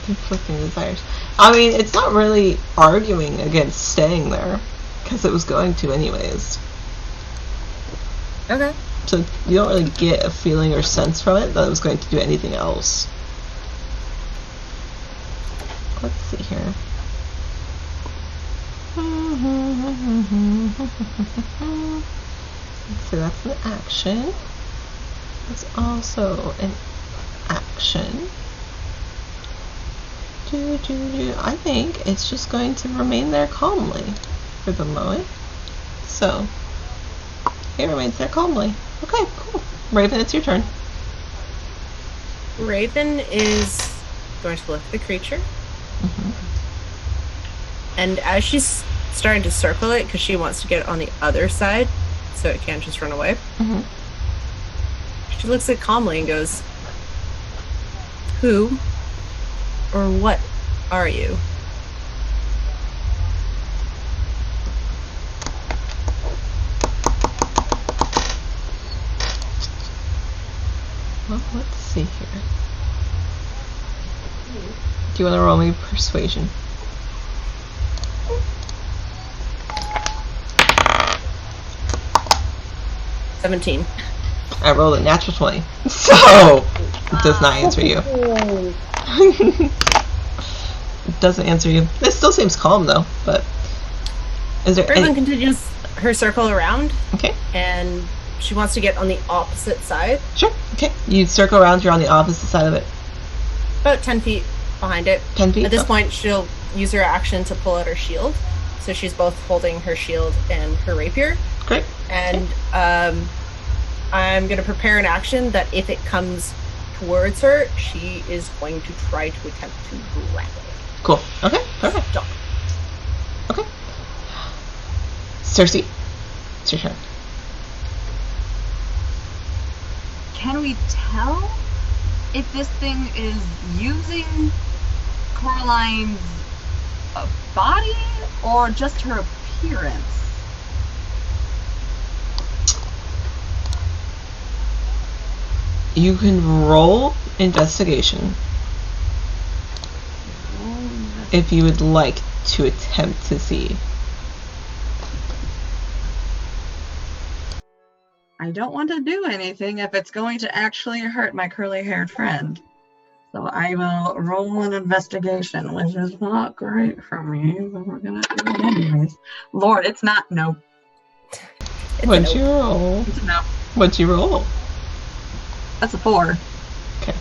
Conflicting desires. I mean, it's not really arguing against staying there, because it was going to anyways. Okay. So you don't really get a feeling or sense from it that it was going to do anything else. Let's see here. So that's an action. It's also an action. I think it's just going to remain there calmly for the moment. So it remains there calmly. Okay, cool. Raven, it's your turn. Raven is going to look at the creature. And as she's starting to circle it, because she wants to get on the other side so it can't just run away, she looks at it calmly and goes, "Who or what are you?" Well, let's see here. Do you want to roll me persuasion? "17." I rolled a natural 20, so it does not answer you. It doesn't answer you. It still seems calm though, but is there Raven any... continues her circle around, Okay, and she wants to get on the opposite side, sure. Okay, you circle around, you're on the opposite side of it. about 10 feet behind it. 10 feet? At this Oh, point, she'll use her action to pull out her shield. So she's both holding her shield and her rapier. great. And I'm going to prepare an action that if it comes towards her, she is going to try to attempt to grapple. Cool. Okay, perfect. Stop. Okay. Cersei, it's your turn. Can we tell if this thing is using Coraline's body or just her appearance? You can roll investigation if you would like to attempt to see. I don't want to do anything if it's going to actually hurt my curly-haired friend. So I will roll an investigation, which is not great for me, but we're gonna do it anyways. Lord, it's not no. What'd you roll? It's a no. What'd you roll? That's a 4. Okay.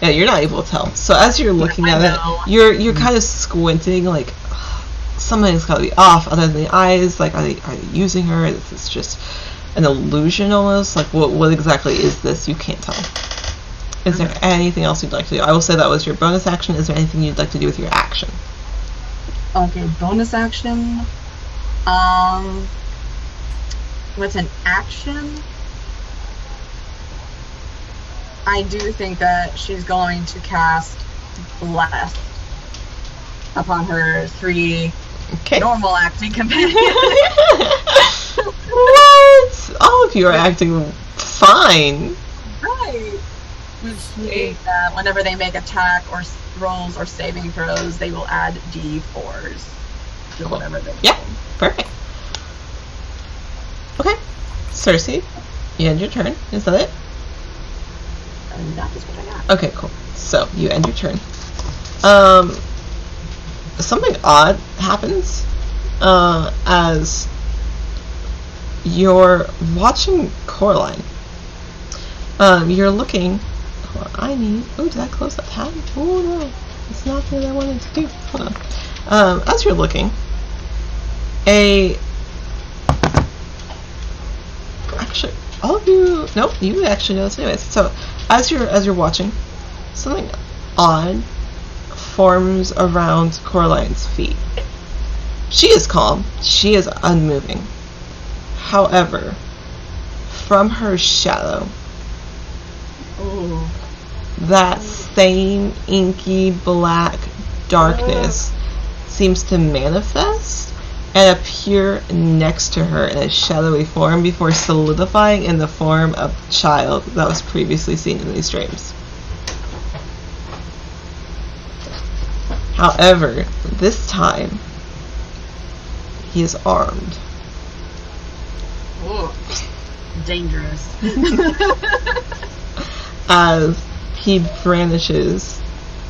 Yeah, you're not able to tell. So as you're looking at know. it, you're kind of squinting, like something's got to be off. Other than the eyes, like are they using her? This is just an illusion almost. Like what exactly is this? You can't tell. Is there anything else you'd like to do? I will say that was your bonus action. Is there anything you'd like to do with your action? Okay, bonus action. With an action, I do think that she's going to cast Bless upon her 3 Okay. normal acting companions. What? All of you are acting fine. Right. Which means that whenever they make attack or rolls or saving throws, they will add D4s to Cool. whatever they Yeah. Perfect. Okay. Cersei, you end your turn. Is that it? And that is what I got. Okay, cool. So, you end your turn. Something odd happens as you're watching Coraline. You're looking. Hold on, oh, did I close that tab? Oh no, it's not what I wanted to do. Hold on. As you're looking, actually, all of you. Nope, you actually know this anyways. So, as you're watching, something odd forms around Coraline's feet. She is calm. She is unmoving. However, from her shadow, Ooh. that same inky black darkness seems to manifest and appear next to her in a shadowy form before solidifying in the form of a child that was previously seen in these dreams. However, this time, he is armed. Ooh. Dangerous. As he brandishes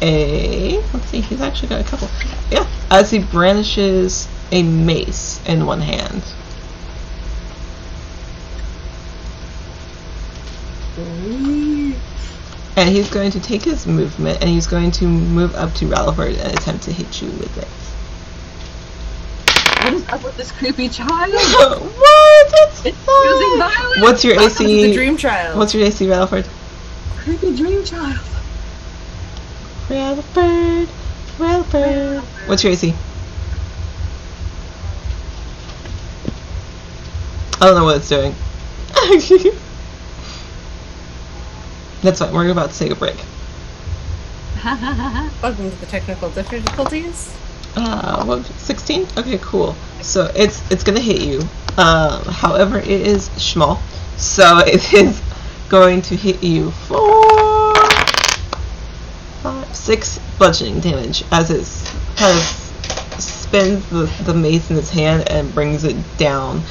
let's see, he's actually got a couple. Yeah, as he brandishes a mace in one hand. And he's going to take his movement and he's going to move up to Rutherford and attempt to hit you with it. What is up with this creepy child? What? It's It's fine. using violence. What's your Welcome to the AC? dream child. What's your AC, Rutherford? Creepy dream child. Rutherford. What's your AC? I don't know what it's doing. That's fine. We're about to take a break. Welcome to the technical difficulties. What? 16? Okay, cool. So it's gonna hit you. However, it is small, so it is going to hit you for 6 bludgeoning damage as it kind of spins the mace in its hand and brings it down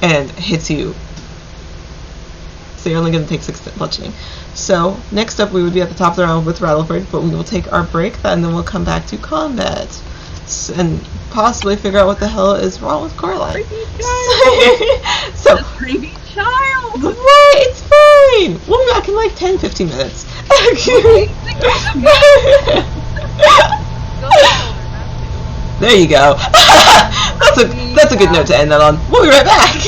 and hits you. So you're only going to take 6 bludgeoning. So next up we would be at the top of the round with Rutherford, but we will take our break and then we'll come back to combat and possibly figure out what the hell is wrong with Coraline. So Creepy child. what? It's fine. We'll be back in like 10-15 minutes. Go to the shoulder, not There you go. That's a good note to end that on. We'll be right back.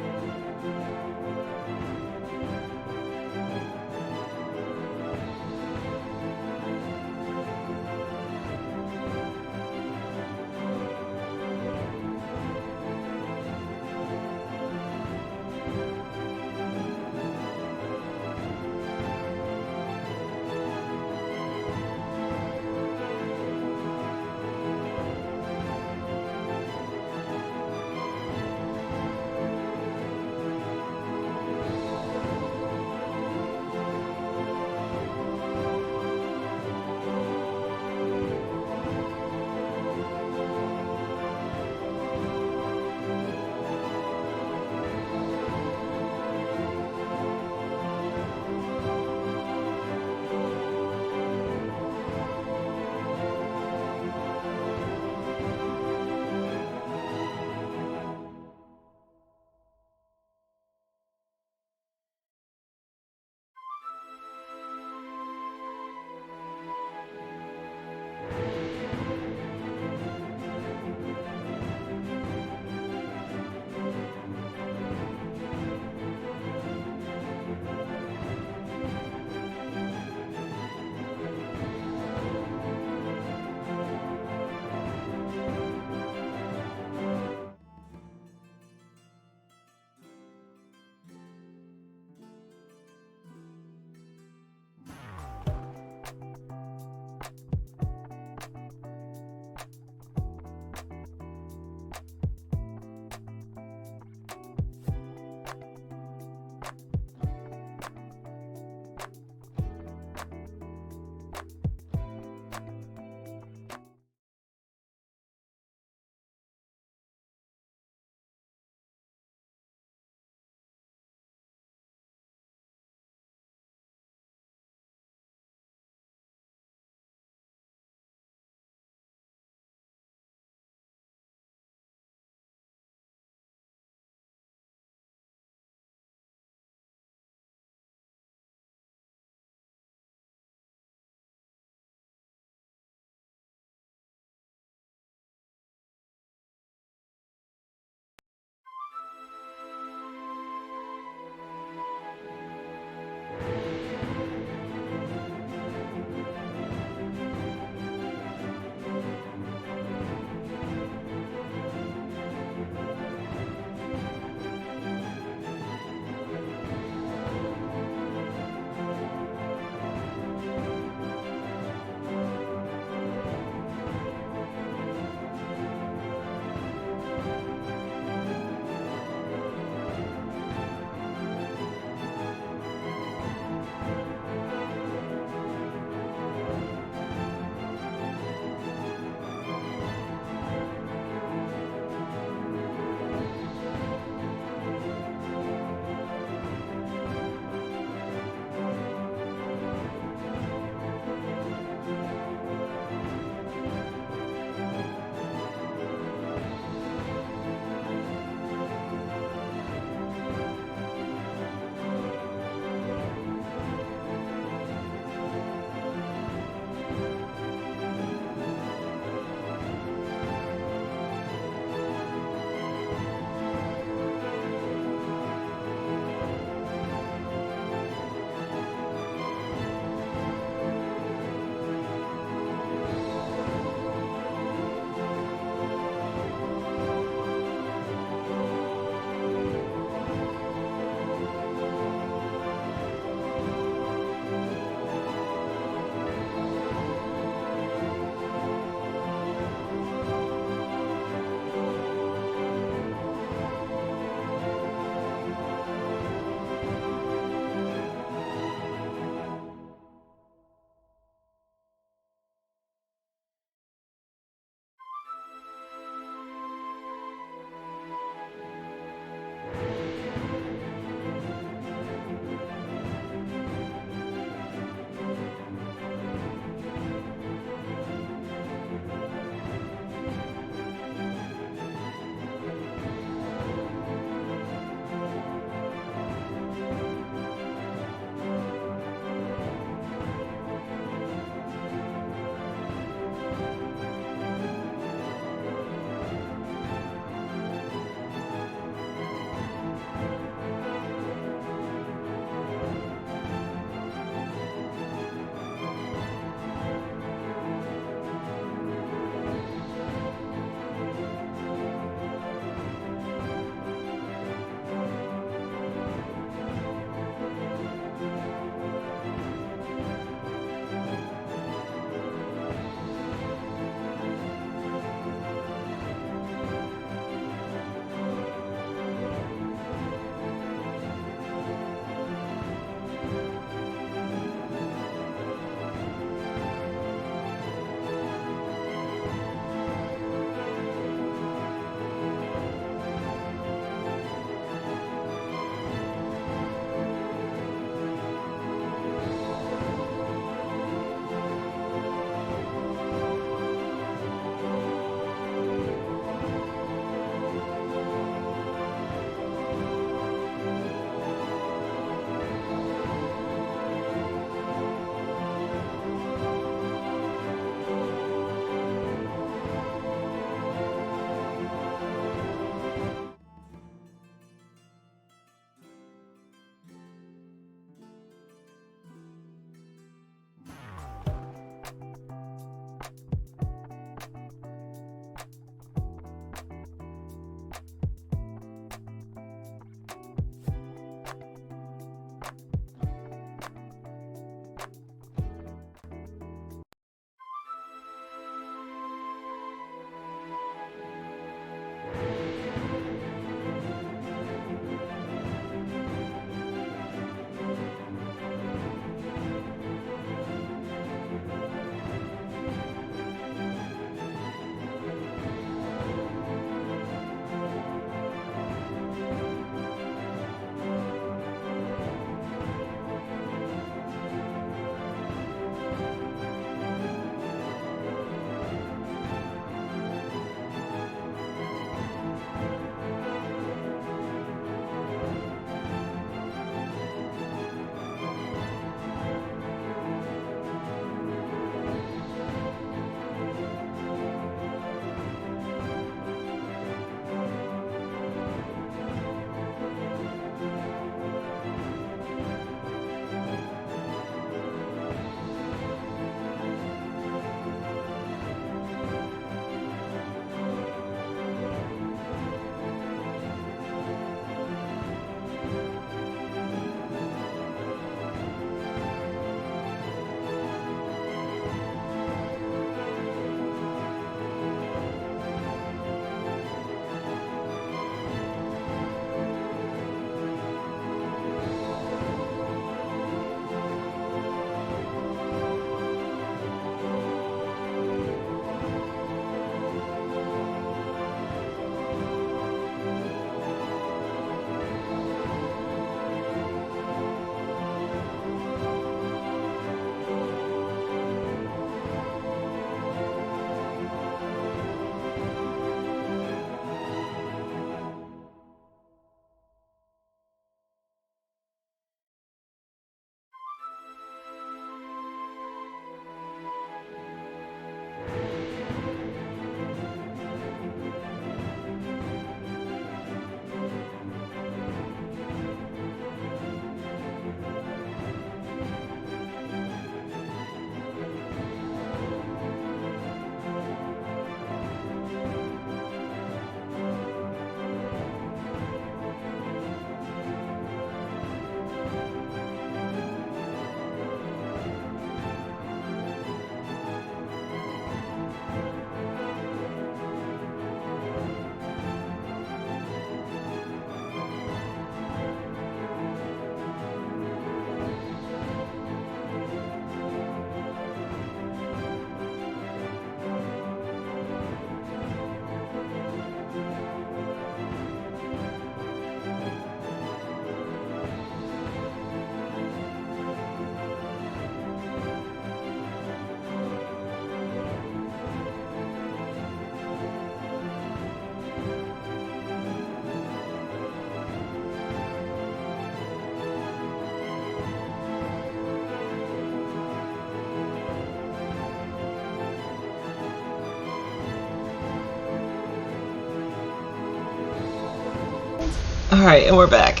All right, and we're back.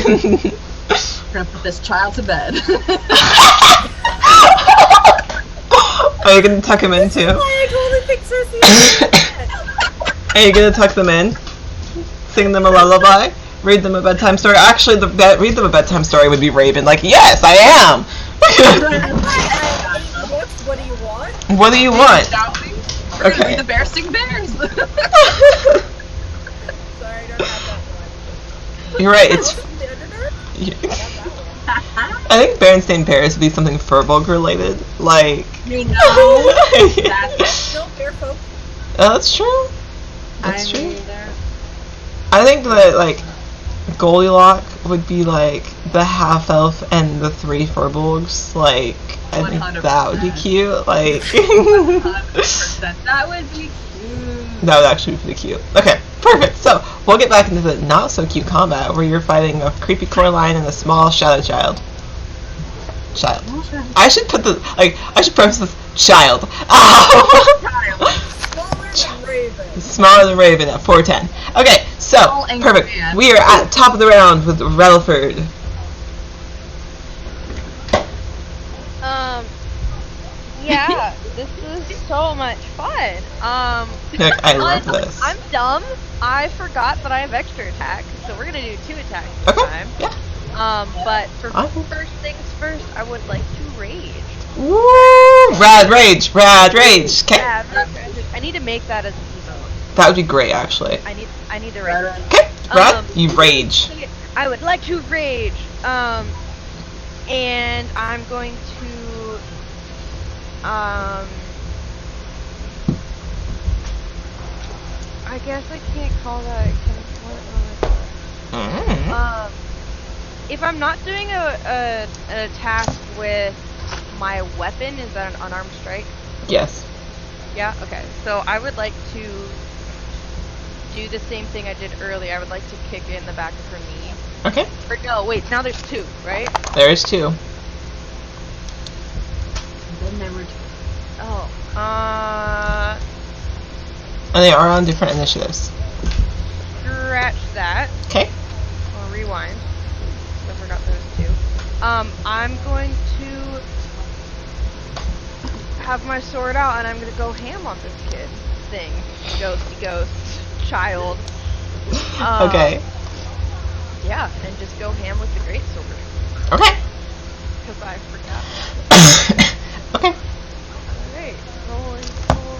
We're gonna put this child to bed. Are you gonna tuck him in too? I totally think Cersei. Are you gonna tuck them in? Sing them a lullaby? Read them a bedtime story? Actually, read them a bedtime story would be Raven. Like, yes, I am. What do you want? What do you want? We're gonna Okay. read the bear sing bears. Sorry, I don't have that one. You're right. It's. The editor? I got that one. I think Berenstain Bears would be something Furbolg related, like. You know, that's Still fair folk. Oh, that's true. That's I true. mean, they're- I think that like Goldilocks would be like the half elf and the 3 Furbolgs. Like, I think that would be 100%. cute. Like. 100%. That would be cute. That would actually be pretty cute. Okay, perfect. So we'll get back into the not so cute combat where you're fighting a creepy Coraline and a small shadow child. Child. I should put the I should preface this child. Smaller than Raven. Smaller than Raven at 4'10". Okay, so Small angry perfect. man. We are at top of the round with Relford. Yeah, this is so much fun. Heck, I love this. I'm dumb. I forgot that I have extra attack, so we're gonna do 2 attacks this Okay. time. Yeah. But for Okay. first things first, I would like to rage. Woo! Rad rage. Rad rage. Okay. Yeah, I need to make that as an emote. That would be great, actually. I need to rage. Okay. Rad, you rage. I would like to rage. And I'm going to I guess I can't call that. If I'm not doing an attack with my weapon, is that an unarmed strike? Yes. Yeah. Okay. So I would like to do the same thing I did earlier. I would like to kick it in the back of her knee. Okay. Or no, wait. Now there's 2, right? There is 2. Then there were Oh. And they are on different initiatives. Scratch that. Okay. I'll rewind. I forgot those 2. I'm going to have my sword out and I'm gonna go ham on this kid thing. Ghosty ghost child. Okay. Yeah, and just go ham with the great sword. Okay. Because I forgot. Okay. Alright, rolling for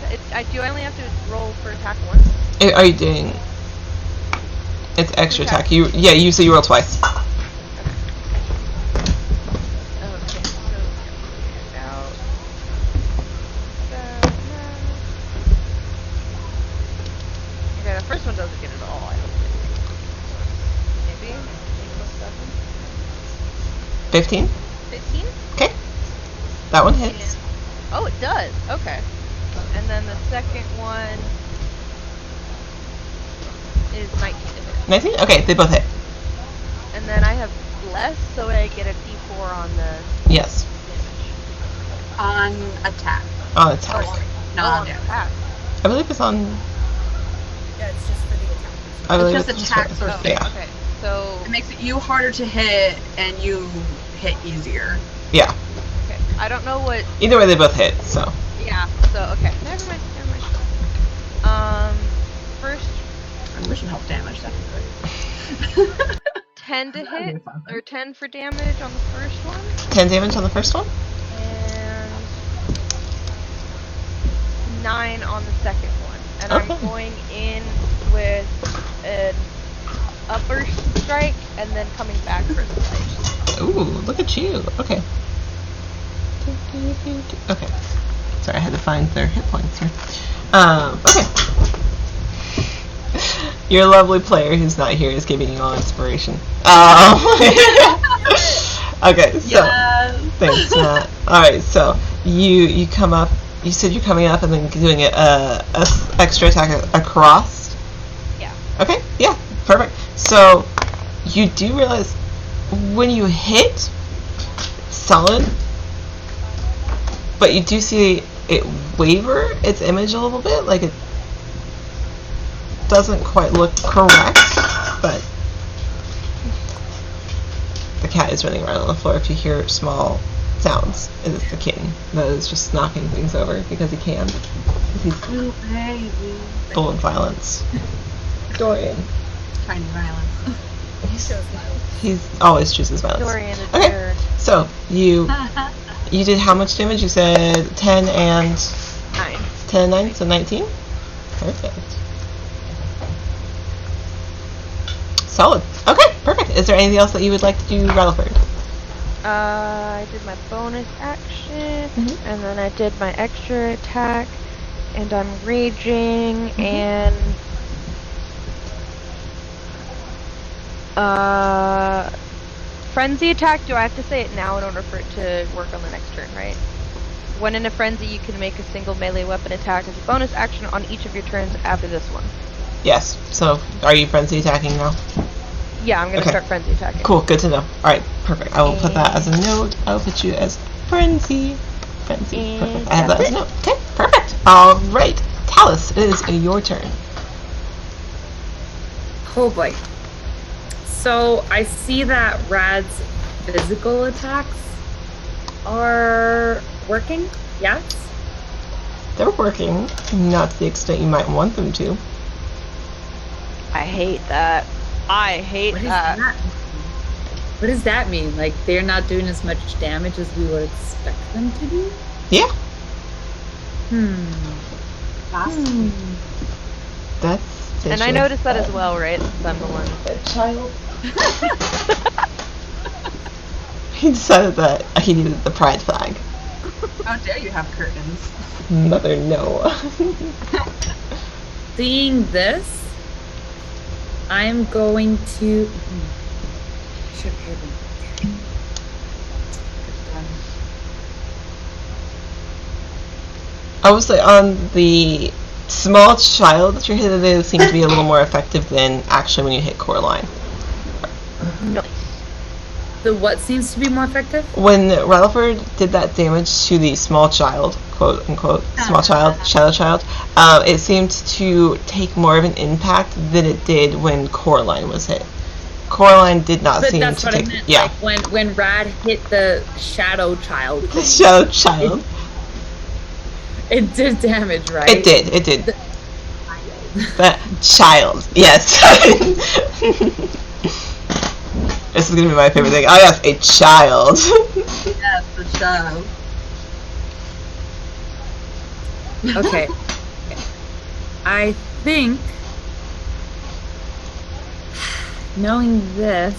attack. I only have to roll for attack once. Are you doing? It's extra Okay. attack. You so you roll twice. Okay, so out. Okay, the first one doesn't get it all, I don't think. Maybe? Plus 7? 15. 15? Okay. That one hits. Oh, it does. Okay. And then the second one is 19 to hit. 19. Okay, they both hit. And then I have less, so I get a d4 on the Yes. damage. on attack. On attack. Not on on damage. attack. I believe it's on. Yeah, it's just for the attack. I believe just it's attacks or yeah. Okay, so It makes it you harder to hit, and you hit easier. Yeah. okay, I don't know what. Either way, they both hit. So. Yeah. So okay, never mind. First I wish it helped damage. That'd be great. 10 to That'd be hit fun. or 10 for damage on the first one, 10 damage on the first one. and 9 on the second one. And Okay. I'm going in with an upper strike and then coming back for the slice. Ooh, look at you. Okay. Okay. Sorry, I had to find their hit points here. Okay. Your lovely player who's not here is giving you all inspiration. Okay, so Yes. thanks, Matt. All right, so you come up. You said you're coming up and then doing a extra attack across. Yeah. Okay, yeah, perfect. So you do realize when you hit, solid, but you do see it waver its image a little bit, like it doesn't quite look correct, but the cat is running around on the floor. If you hear small sounds, it is the kitten that is just knocking things over because he can. He's full of violence. Dorian. Tiny violence. He always chooses violence. Dorian is Okay, there. so you did how much damage? You said 10 and 9. 10 and 9, so 19? Perfect. Solid. Okay, perfect. Is there anything else that you would like to do, Rutherford? I did my bonus action, Mhm. and then I did my extra attack, and I'm raging, and frenzy attack. Do I have to say it now in order for it to work on the next turn, right? When in a frenzy, you can make a single melee weapon attack as a bonus action on each of your turns after this one. Yes. So, are you frenzy attacking now? Yeah, I'm gonna Okay. start frenzy attacking. Cool, good to know. Alright, perfect. I will put that as a note. I will put you as frenzy. Frenzy. And Perfect. I have that that's as a note. Okay, perfect. Alright. Talus, it is your turn. Oh boy. So I see that Rad's physical attacks are working. Yes. They're working, not to the extent you might want them to. I hate that. I hate What does that. that mean? What does that mean? Like they're not doing as much damage as we would expect them to do? Yeah, that's. And I noticed that as well, right? Since I'm the one. A child. He decided that he needed the pride flag. How dare you have curtains? Mother, no. Seeing this, I'm going to. Should have hidden. I would say on the small child that you're hitting, they seem to be a little more effective than actually when you hit Coraline. The what seems to be more effective? When Rutherford did that damage to the small child, quote unquote, small child, shadow child, it seemed to take more of an impact than it did when Coraline was hit. Coraline did not But seem that's to what I take. meant. Yeah, Like when Rad hit the shadow child, the thing, shadow child. it did damage, right? It did. It did. That child. Yes. This is gonna be my favorite thing. Oh yes, a child. Yes, the child. Okay. I think knowing this,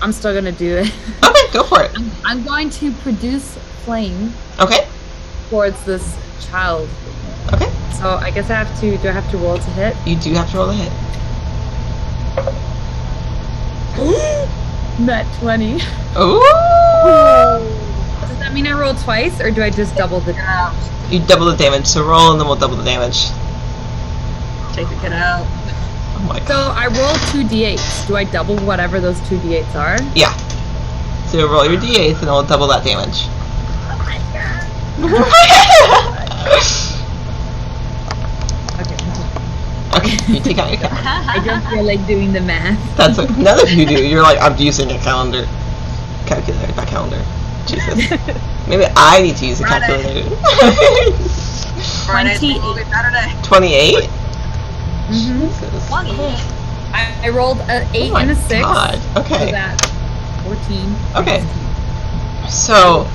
I'm still gonna do it. Okay, go for it. I'm going to produce flame Okay. towards this child. Okay. So I guess I have to. Do I have to roll to hit? You do have to roll a hit. Nat 20. Ooh. Does that mean I roll twice, or do I just double the? Get out. You double the damage, so roll and then we'll double the damage. Take the kid out. Oh my god. So I roll 2d8s. Do I double whatever those 2d8s are? Yeah. So you roll your d8 and it'll double that damage. Okay. Okay, you take out your calendar. I don't feel like doing the math. That's like, none of you do. You're like, I'm using a calendar. Calculator, not calendar. Jesus. Maybe I need to use a Friday. calculator. Friday's 28. will be Saturday. 28? Mm-hmm. Jesus. 28. I rolled an 8 Oh my and a 6. God. Okay. So that's 14. Okay. So,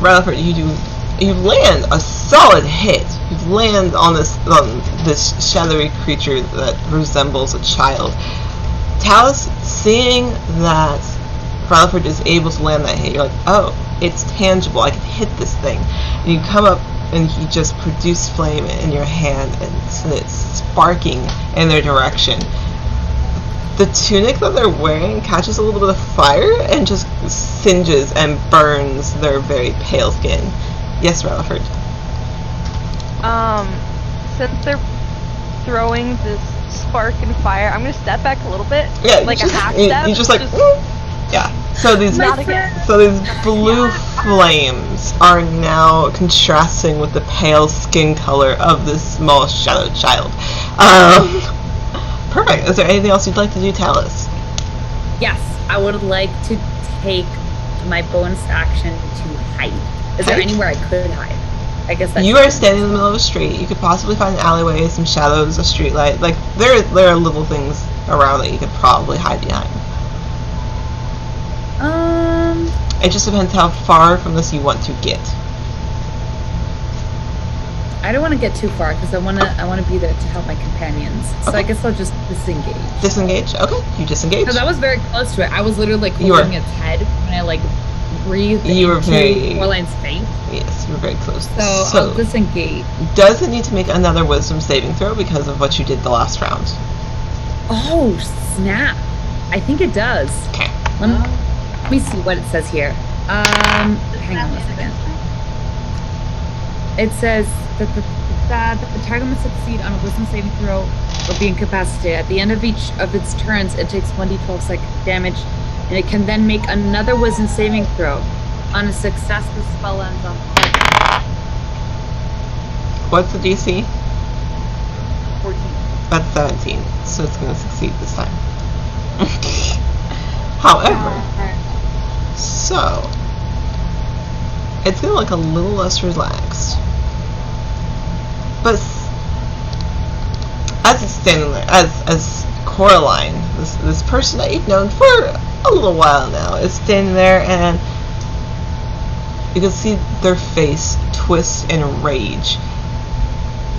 Rutherford, you land a solid hit. You land on this shadowy creature that resembles a child. Talus, seeing that Rutherford is able to land that hit, you're like, oh, it's tangible. I can hit this thing. And you come up and you just produce flame in your hand, and it's sparking in their direction. The tunic that they're wearing catches a little bit of fire and just singes and burns their very pale skin. Yes, Rutherford. Since they're throwing this spark and fire, I'm gonna step back a little bit. Yeah, Like you a half you, step. you just like, yeah. So these Not again. blue flames are now contrasting with the pale skin color of this small shadow child. Perfect. Is there anything else you'd like to do, Talus? Yes, I would like to take my bonus action to hide. Is there Okay. anywhere I could hide? I guess that's You are standing in the middle of a street. You could possibly find an alleyway, some shadows, a street light. Like, there are little things around that you could probably hide behind. It just depends how far from this you want to get. I don't want to get too far because I want to be there to help my companions. So Okay. I guess I'll just disengage. Disengage? Okay, you disengage. Because I was very close to it. I was literally like You were. holding its head when I like breathed You were into very- Coraline's face. Yes, you're very close. So I'll disengage. does it need to make another wisdom saving throw because of what you did the last round? Oh snap! I think it does. Okay. Let me see what it says here. Hang on a second. It says that the target must succeed on a wisdom saving throw or be incapacitated. At the end of each of its turns, it takes 1d12 psychic damage, and it can then make another wisdom saving throw. On a success, the spell ends on target. What's the DC? 14. That's 17, so it's going to succeed this time. However, so it's going to look a little less relaxed. But as it's standing there, as Coraline, this person that you've known for a little while now, is standing there, and you can see their face twist in rage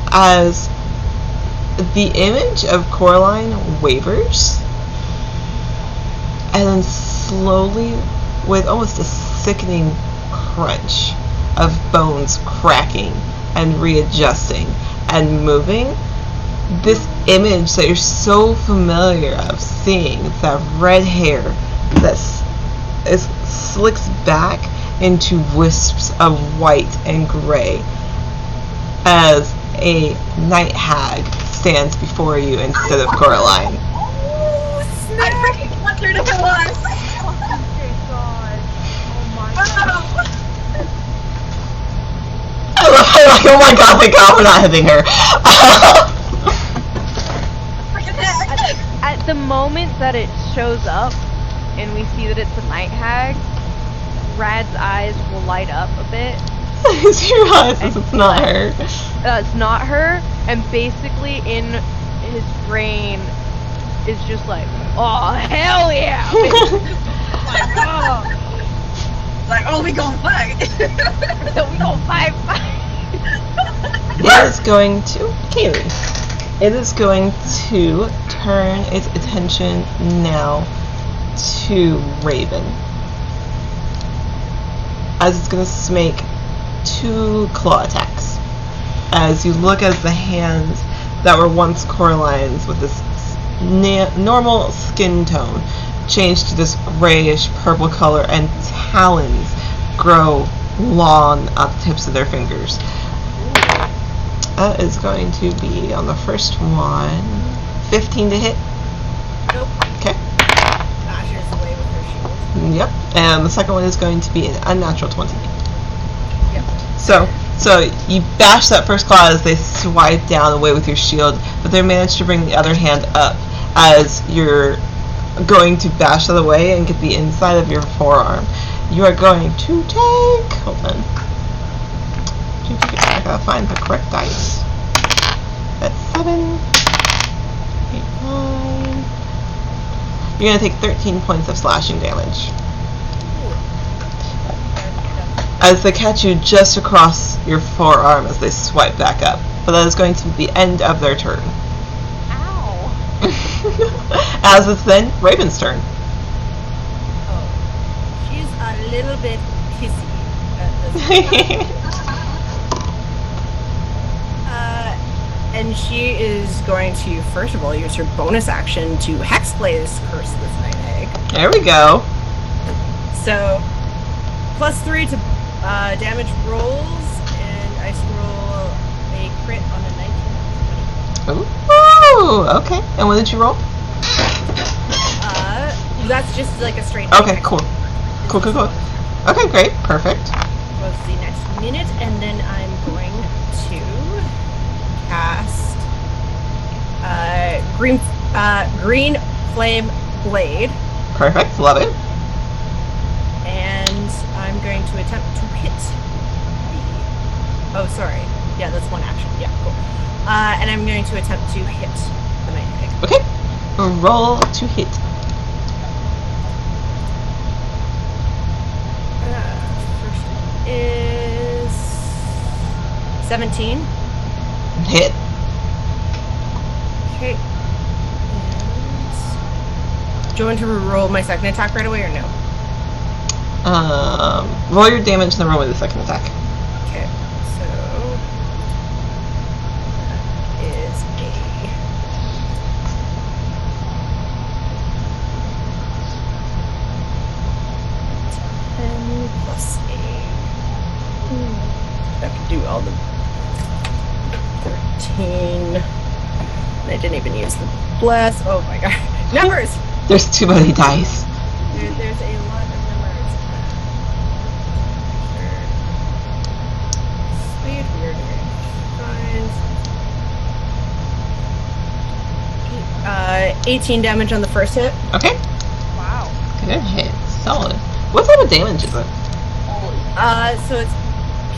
as the image of Coraline wavers, and then slowly, with almost a sickening crunch of bones cracking and readjusting and moving, this image that you're so familiar of seeing, that red hair that slicks back into wisps of white and gray as a night hag stands before you instead of Coraline. I freaking wondered if it was. Oh my god. Oh my god. I love how you're like, oh my god, thank god we're not hitting her. Freaking heck. At the moment that it shows up and we see that it's a night hag, Rad's eyes will light up a bit. He realizes it's not her. It's not her, and basically in his brain is just like, oh hell yeah! Like, oh, we gon' fight. So we gon' fight. It is going to, Kaylee, it is going to turn its attention now to Raven, as it's going to make 2 claw attacks. As you look at the hands that were once Coraline's with this normal skin tone change to this grayish purple color, and talons grow long at the tips of their fingers. That is going to be on the first one, 15 to hit. Nope. Okay. Bashes away with her shield. Yep. And the second one is going to be an unnatural 20. Yep. So you bash that first claw as they swipe down away with your shield, but they manage to bring the other hand up as you're going to bash that away and get the inside of your forearm. You are going to take, hold on, I gotta find the correct dice. That's 7, 8, 9. You're gonna take 13 points of slashing damage as they catch you just across your forearm as they swipe back up. But that is going to be the end of their turn. Ow. As it's then Raven's turn. Oh, she's a little bit pissy at this point. And she is going to, first of all, use her bonus action to hexblade this curse this night egg. There we go. So, +3 to damage rolls, and I roll a crit on a 19 or 20. Ooh, okay. And what did you roll? That's just like a straight. Okay, hex. cool. Cool. Okay, great. Perfect. Was the next minute, and then I'm going to cast green flame blade, Perfect. Love it. and I'm going to attempt to hit the. Oh, sorry. Yeah, that's one action. Yeah, cool. And I'm going to attempt to hit the night hag. Okay. Roll to hit. First one is 17. Hit. Okay. And do you want to roll my second attack right away or no? Roll your damage and then roll with the second attack. Okay. So that is a 10 plus a. I can do all the 13. And I didn't even use the bless. Oh my god. Numbers! There's too many dice. There's a lot of numbers. Sweet, weird, fine. 18 damage on the first hit. Okay. Wow. Good hit. Solid. What type of damage is it? So it's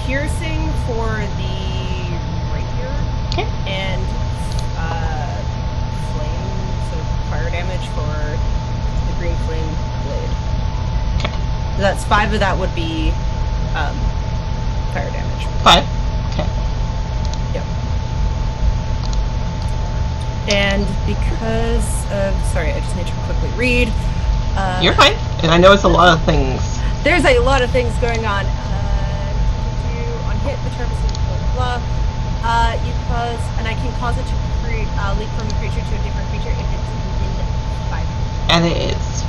piercing for the rapier. Okay. And flame, so fire damage for the green flame blade. Okay. So that's 5 of that would be fire damage. 5. Okay. Yep. And because of, sorry, I just need to quickly read. You're fine. And I know it's a lot of things. There's a lot of things going on. On hit, the term is blah, blah. You cause, and I can cause it to leap from a creature to a different creature if it's within 5. And it is.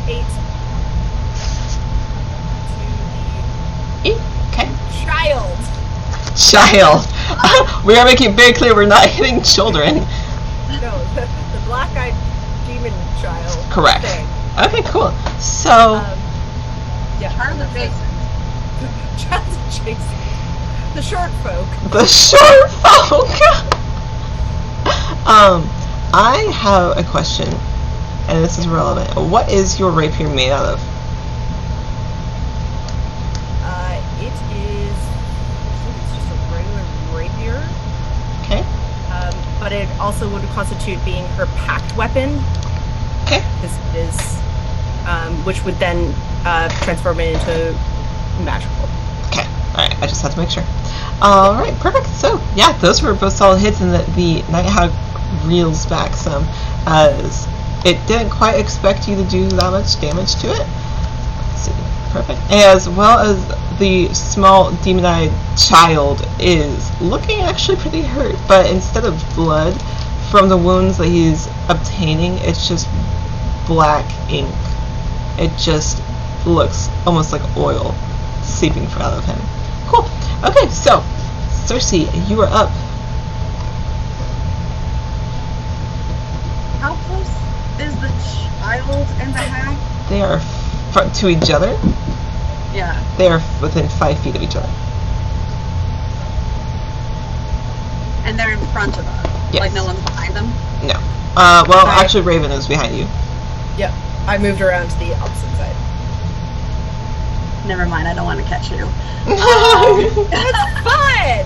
Eight to Okay. the child. Child. We are making it very clear we're not hitting children. No, the black-eyed demon child. Correct. Thing. Okay, cool. So, Yeah. Child adjacent. Child adjacent. The short folk. the short folk. I have a question, and this is relevant. What is your rapier made out of? It is. I think it's just a regular rapier. Okay. But it also would constitute being her packed weapon. Okay. Because it is, which would then transform it into magical. Okay. Alright, I just had to make sure. Alright, perfect. So, yeah, those were both solid hits, and the Night Hag reels back some, as it didn't quite expect you to do that much damage to it. Let's see. Perfect. As well as the small demon-eyed child is looking actually pretty hurt, but instead of blood from the wounds that he's obtaining, it's just black ink. It just looks almost like oil seeping out of him. Cool. Okay, so Cersei, you are up. How close is the child and the hag? They are to each other. Yeah. They are within 5 feet of each other. And they're in front of us. Yes. Like no one's behind them? No. Well, Right. actually, Raven is behind you. Yep. I moved around to the opposite side. Never mind, I don't want to catch you. That's fun!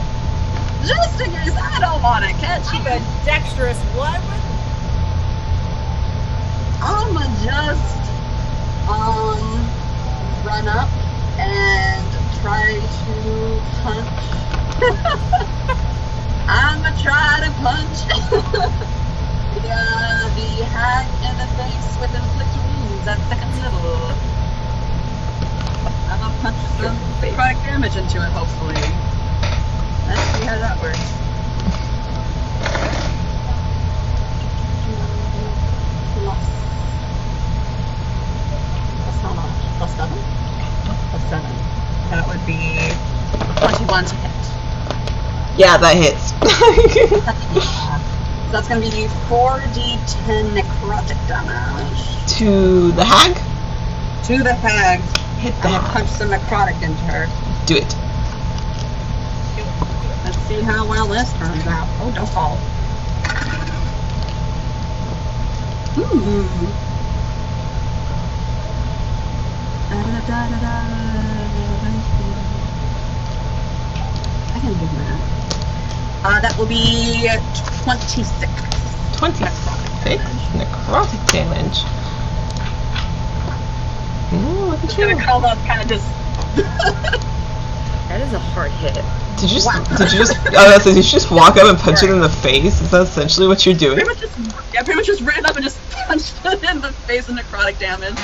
Just in case I don't want to catch I'm you. a dexterous what? I'ma just run up and try to punch. I'ma try to punch the hag in the face with inflict wounds at second level. I'm gonna punch some necrotic damage into it, hopefully. Let's see how that works. Plus how much? Plus 7? Plus 7. That would be 21 to hit. Yeah, that hits. So that's going to be 4d10 necrotic damage. To the hag? To the hag. Hit I'm gonna that. punch some necrotic into her. Do it. Let's see how well this turns out. Oh, don't fall. Ooh. I can do that. That will be 26. 26 necrotic damage. Ooh, look I'm at just gonna you. call those kind of just. That is a hard hit. Did you just? Wow. Did you just? Did you just walk up and punch it in the face? Is that essentially what you're doing? Pretty much just ran up and just punched it in the face of necrotic damage.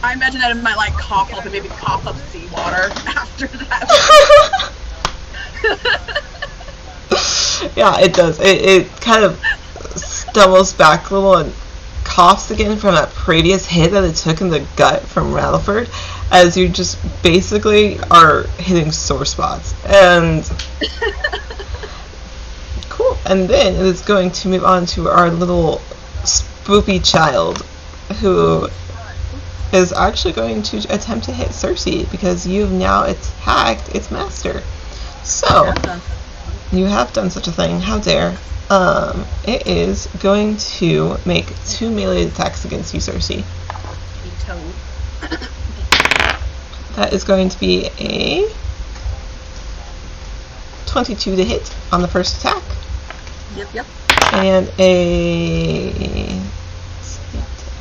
I imagine that it might like cough up and maybe cough up seawater after that. Yeah, it does. It kind of stumbles back a little and coughs again from that previous hit that it took in the gut from Rutherford, as you just basically are hitting sore spots. And cool. And then it is going to move on to our little spoopy child, who is actually going to attempt to hit Cersei because you've now attacked its master. So you have done such a thing. How dare. It is going to make 2 melee attacks against you, Cersei. That is going to be a 22 to hit on the first attack. Yep. And a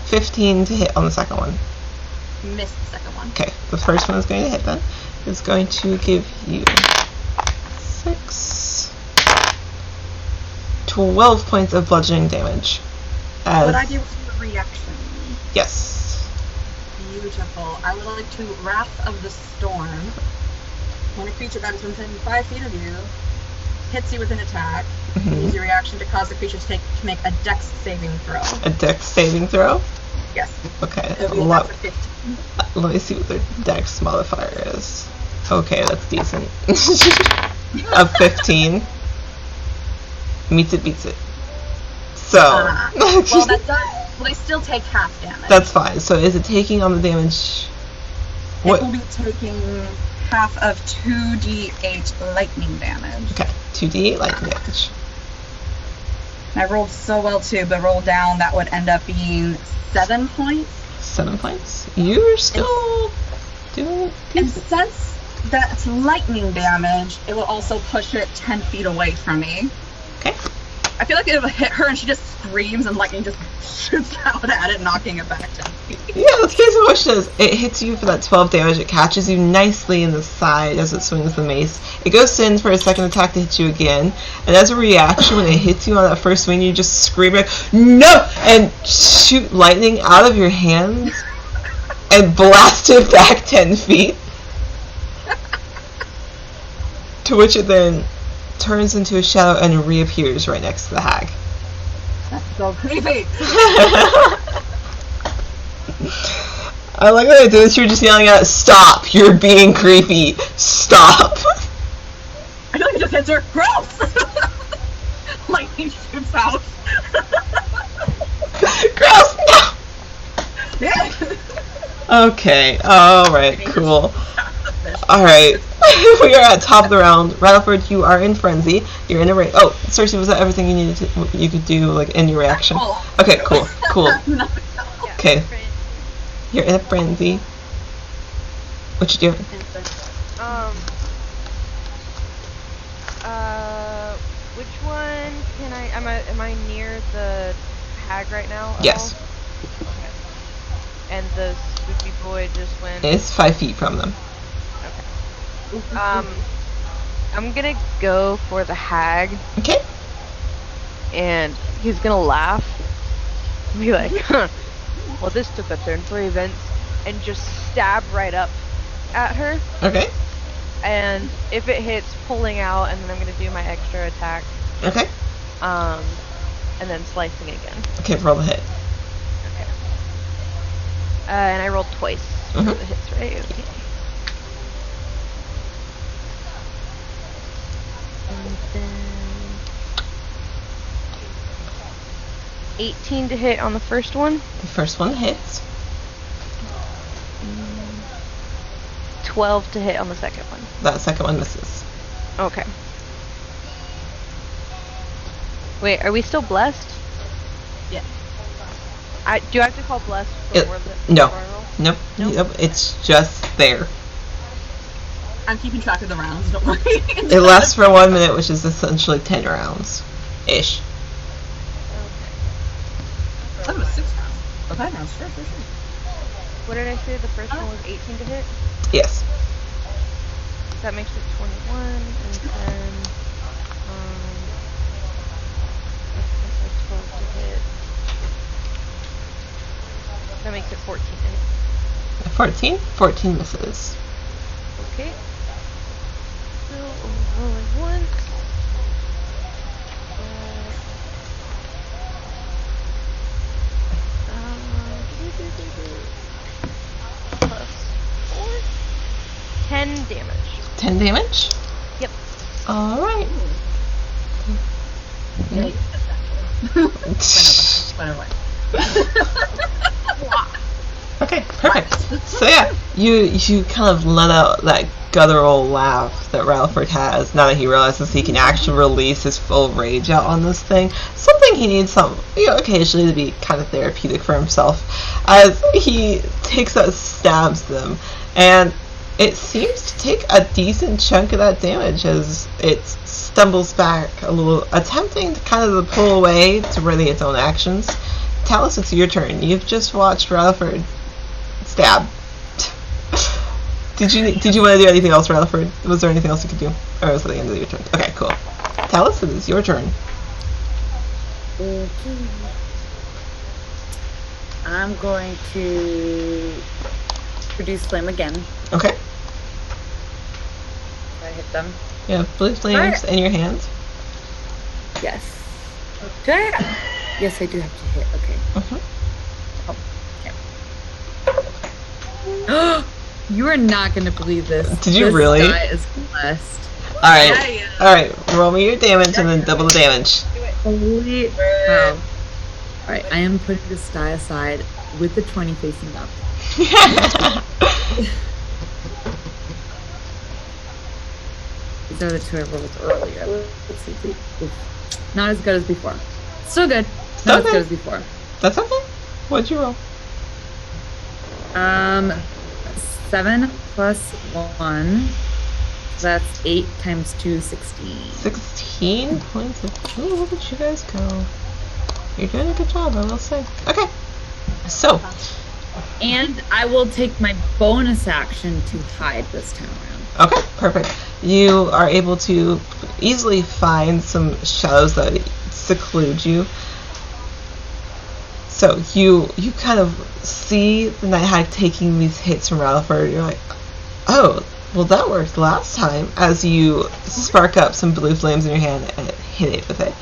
15 to hit on the second one. Missed the second one. Okay, the first one is going to hit then. It's going to give you 12 points of bludgeoning damage. Would I be able to do a reaction? Yes. Beautiful. I would like to Wrath of the Storm. When a creature that is within 5 feet of you hits you with an attack, use your reaction to cause the creature to make a dex saving throw. A dex saving throw? Yes. Okay. It'll be a dex of 15. Let me see what their dex modifier is. Okay, that's decent. A 15. Meets it, beats it. So. Well, that does. Well, they still take half damage. That's fine. So is it taking on the damage? It will be taking half of 2d8 lightning damage. Okay, 2d8 lightning damage. I rolled so well too, but roll down, that would end up being 7 points. 7 points. You're still doing And decent. since that's lightning damage, it will also push it 10 feet away from me. Okay. I feel like it will hit her and she just screams and lightning just shoots out at it, knocking it back 10 feet. Yeah, that's basically what she does. It hits you for that 12 damage. It catches you nicely in the side as it swings the mace. It goes in for a second attack to hit you again. And as a reaction, when it hits you on that first swing, you just scream like, "No!" and shoot lightning out of your hands and blast it back 10 feet. To which it then turns into a shadow and reappears right next to the hag. That's so creepy. I like that I did this. You're just yelling out, "Stop! You're being creepy! Stop!" I feel like it just hits her. Gross! Lightning shoots out. Gross! No! Okay, alright, cool. Alright, we are at top of the round. Rutherford, you are in frenzy. You're in a rage. Oh, Cersei, was that everything you needed to, you could do, like, in your reaction? Okay, cool, cool. Okay. You're in a frenzy. What you doing? Which one can I? Am I near the hag right now? Yes. Okay. And the spooky boy just went. It's 5 feet from them. Okay. I'm gonna go for the hag, Okay. and he's gonna laugh. And be like, "Huh. Well, this took a turn for events," and just stab right up at her. Okay. And if it hits, pulling out, and then I'm gonna do my extra attack. Okay. And then slicing again. Okay, roll the hit. Okay. And I rolled twice for the hits, right? Okay. And then 18 to hit on the first one. The first one hits. 12 to hit on the second one. That second one misses. Okay. Wait, are we still blessed? Yeah. Do I have to call blessed before the No. before I roll? Nope. Nope. Nope. It's just there. I'm keeping track of the rounds, don't worry. It lasts for 1 minute, which is essentially 10 rounds. Ish. I thought it was 6 rounds. Oh, 5 rounds, sure. What did I say? The first one was 18 to hit? Yes. That makes it 21, and then, that's 12 to hit. That makes it 14 to hit. 14? 14 misses. Okay. So, rolling once. Plus 4. 10 damage. 10 damage? Yep. Alright. Yeah, you did that. Whatever. Okay, perfect. So yeah, you kind of let out that guttural laugh that Ralphard has now that he realizes he can actually release his full rage out on this thing. Something he needs occasionally to be kind of therapeutic for himself, as he takes out, stabs them, and it seems to take a decent chunk of that damage as it stumbles back a little, attempting to kind of pull away to ready its own actions. Talus, it's your turn. You've just watched Rutherford stab. Did you want to do anything else, Rutherford? Was there anything else you could do? Or was it the end of your turn? Okay, cool. Talus, it is your turn. Okay. I'm going to produce flame again. Okay. I hit them. You have blue flames in your hands. Yes. Do I? Yes, I do have to hit. Okay. Uh-huh. You are not going to believe this. Did you this really? Die is blessed. Alright. Alright, roll me your damage and then double the damage. Holy cow. Alright, I am putting this die aside with the 20 facing up. These are the two I rolled earlier. Let's see. Oof. Not as good as before. Still good. Not as good as before. That's okay. What'd you roll? 7 plus 1. That's 8 times 2, 16. 16 points of... Ooh, look at you guys go. You're doing a good job, I will say. Okay. So. And I will take my bonus action to hide this time around. Okay, perfect. You are able to easily find some shadows that seclude you. So you kind of see the Night Hag taking these hits from Rutherford. You're like, oh, well that worked last time. As you spark up some blue flames in your hand and hit it with it.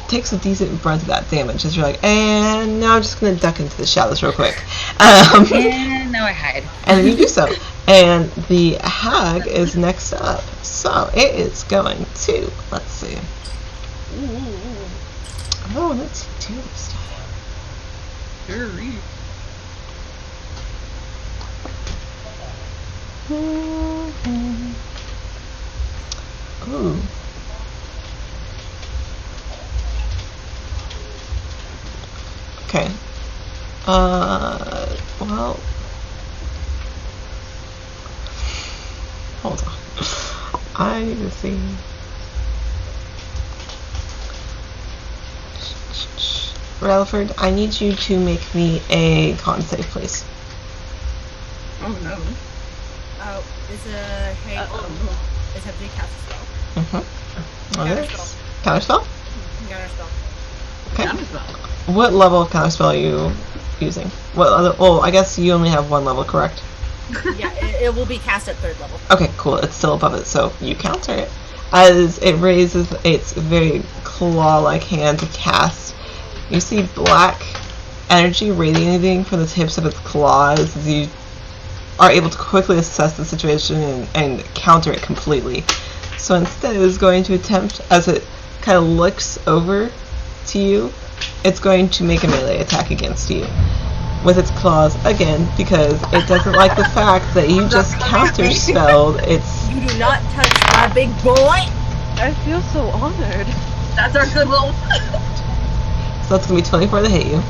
Takes a decent brunt of that damage as you're like, and now I'm just going to duck into the shadows real quick. And now I hide. And then you do so. And the hag is next up. So it is going to, let's see. Oh, let's do this time. Ooh. Okay. Well. Hold on. I need to see. Rutherford, I need you to make me a con save, please. Oh no. Oh, is a hey. Is have to cast a spell. Counterspell. Counterspell? Counterspell. Okay. Counterspell. What level of counterspell are you using? What other? Well, I guess you only have one level, correct? Yeah, it will be cast at 3rd level. Okay, cool. It's still above it, so you counter it as it raises its very claw-like hand to cast. You see black energy radiating from the tips of its claws as you are able to quickly assess the situation and counter it completely. So instead, it is going to attempt, as it kind of looks over to you, it's going to make a melee attack against you. with its claws again because it doesn't like the fact that you just counterspelled its. You do not touch my big boy. I feel so honored. That's our good little. So that's gonna be 24 to hit you.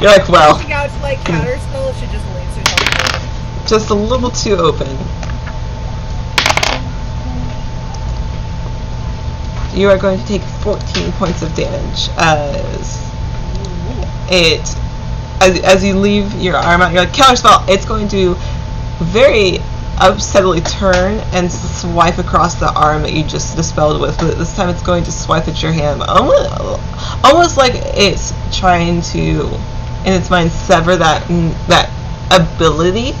You're like, well, Reaching out to like counterspell, she just leaves herself. just a little too open. You are going to take 14 points of damage as you leave your arm out. You're like, counterspell. It's going to very upsettedly turn and swipe across the arm that you just dispelled with, but this time it's going to swipe at your hand, almost like it's trying to, in its mind, sever that ability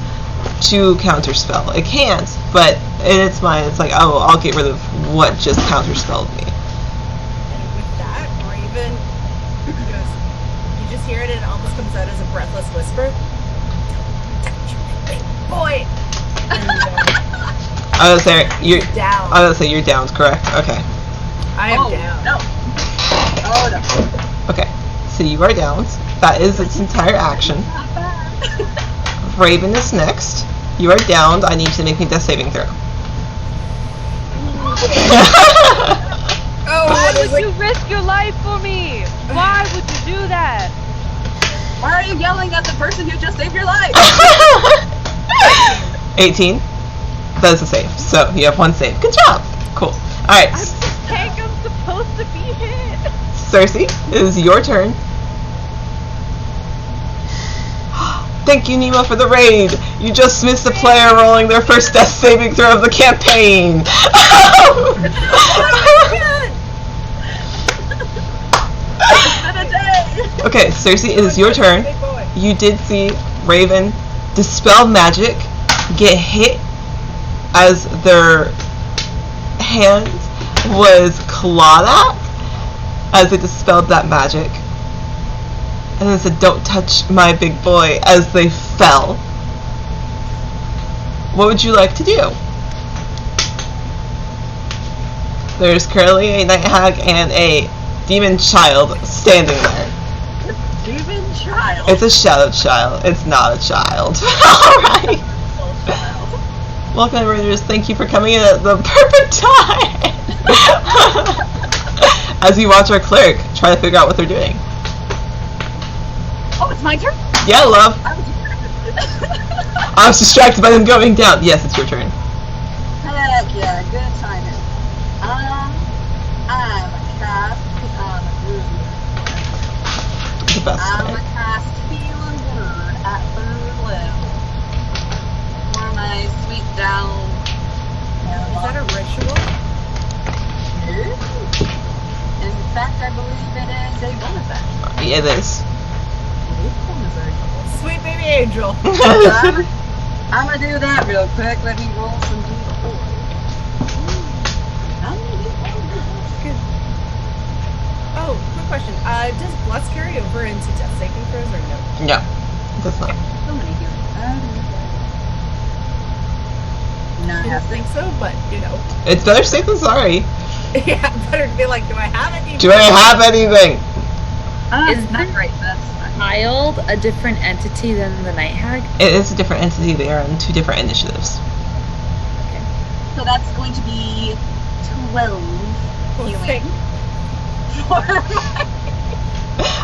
to counterspell. It can't, but in its mind, it's like, oh, I'll get rid of what just counterspelled me. And with that, Raven goes, you just hear it and it almost comes out as a breathless whisper. Big boy! And, I was say you're down. I was say you're down, correct? Okay. I am down. No. Oh no. Okay. So you are down. That is its entire action. Raven is next. You are downed. I need you to make me death saving throw. Oh, Why what is would it? you risk your life for me? Why would you do that? Why are you yelling at the person who just saved your life? 18. That is a save. So you have one save. Good job. Cool. Alright. I'm the tank. I'm supposed to be hit. Cersei, it is your turn. Thank you, Nemo, for the raid. You just missed a player rolling their first death saving throw of the campaign. Okay, Cersei, it is your turn. Big boy. You did see Raven dispel magic, get hit as their hand was clawed at as it dispelled that magic. And then said, "Don't touch my big boy," as they fell. What would you like to do? There's currently a night hag and a demon child standing there. Demon child. It's a shadow child. It's not a child. Alright. Welcome, Raiders. Thank you for coming in at the perfect time. As you watch our cleric try to figure out what they're doing. Oh, it's my turn? Yeah, love. I was distracted. I was distracted by them going down. Yes, it's your turn. Heck yeah, good timing. I'm a cast The best I'm way. a cast healing word at 3rd level. For my sweet down. Is that a ritual? In fact, I believe it is a bonus action. Yeah, it is. It is bonus action. Sweet baby angel. I'm gonna do that real quick. Let me roll some d4. How many d4? Good. Oh, quick question. Does Bless carry over into death saving throws or no? No, that's not. So many here. No, I I don't have think so, but you know. It's better safe than sorry. Yeah, better to be like, do I have any? Do I have anything? Is not the right. That's child a different entity than the night hag? It is a different entity. They are on 2 different initiatives. so that's going to be 12 healing.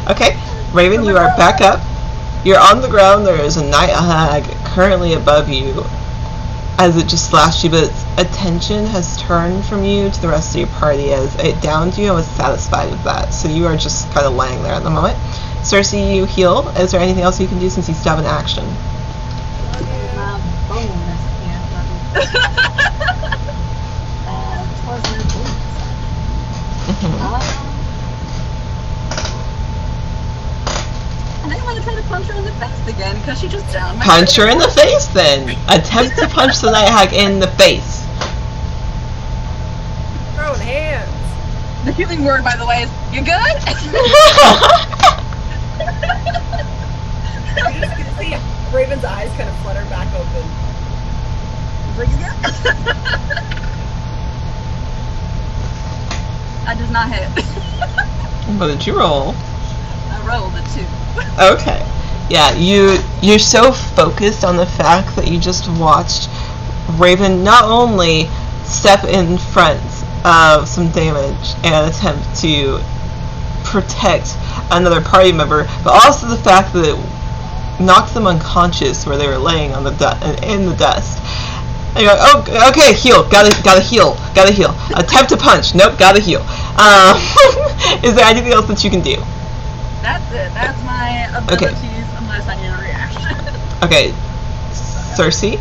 Okay, Raven, you are back up. You're on the ground. There is a night hag currently above you as it just slashed you, but its attention has turned from you to the rest of your party as it downed you and was satisfied with that. So you are just kind of laying there at the moment. Cersei, you heal. Is there anything else you can do since you still have an action? Bonus. Was my bonus. And I want to try to punch her in the face again because she just downed my Punch her in the face then. Attempt to punch the night hag in the face. Throwing hands. The healing word, by the way, is you good? You're just gonna see Raven's eyes kind of flutter back open. Like, you good? I does not hit. What did you roll? I rolled a 2. Okay. Yeah, you're so focused on the fact that you just watched Raven not only step in front of some damage and attempt to protect another party member, but also the fact that it knocked them unconscious where they were laying on the in the dust. And you're like, oh, okay, heal, gotta heal. Attempt to punch, nope, gotta heal. Is there anything else that you can do? That's it. That's my abilities, unless I need a reaction. Okay, Cersei,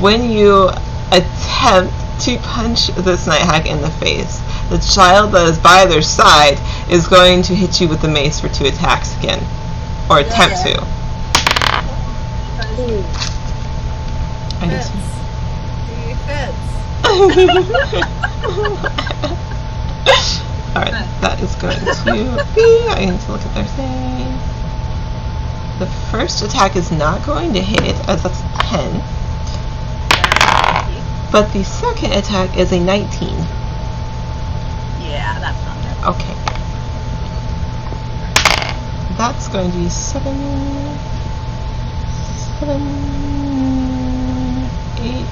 when you attempt to punch this night hag in the face, the child that is by their side is going to hit you with the mace for 2 attacks again, or attempt to. I need to. He fits. Alright, that is going to be. I need to look at their thing. The first attack is not going to hit, as that's 10. But the second attack is a 19. Yeah, that's not good. Okay. That's going to be 7, 8,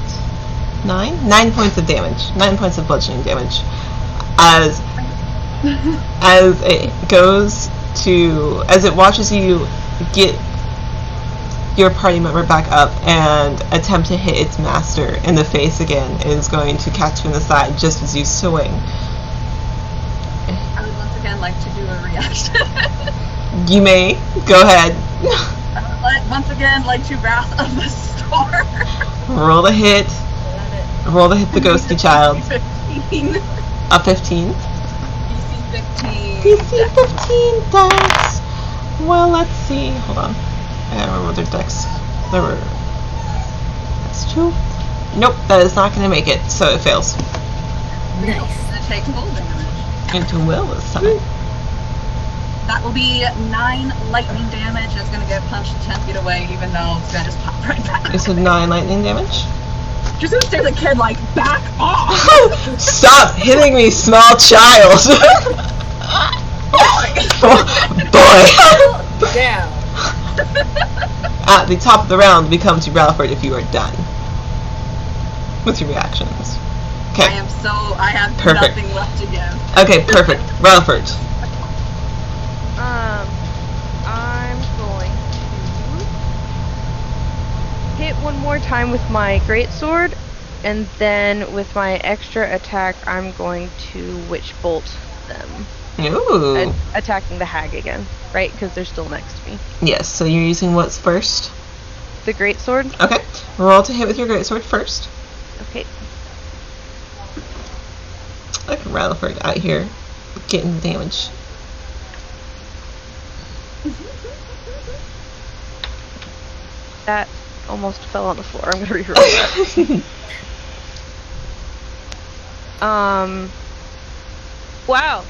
9? 9 points of damage. 9 points of bludgeoning damage. As it goes to, as it watches you get your party member back up and attempt to hit its master in the face again, it is going to catch you in the side just as you swing. I would once again like to do a reaction. You may go ahead. I would once again like to Wrath of the Storm. Roll the hit. Roll to hit the ghosty child. 15. A 15. DC 15. DC 15 dex. Well, let's see. Hold on. I don't remember what their dex. There were. That's 2. Nope, that is not going to make it, so it fails. Nice. It takes full damage. Into will this time. That will be 9 lightning damage. It's going to get punched 10 feet away, even though it's going to just pop right back. You said 9 lightning damage? Just going to stare at the kid like, back off! Stop hitting me, small child! Boy! Down. At the top of the round becomes your Ralphard if you are done with your reactions. Okay. I have Perfect. nothing left to give. Okay, perfect. Ralphard. I'm going to hit one more time with my greatsword, and then with my extra attack, I'm going to witch bolt them. Ooh. Attacking the hag again, right? Because they're still next to me. Yes, so you're using what's first? The greatsword. Okay. Roll to hit with your greatsword first. Okay. Look at Ralphard out here getting the damage. That almost fell on the floor. I'm gonna reroll that. Wow.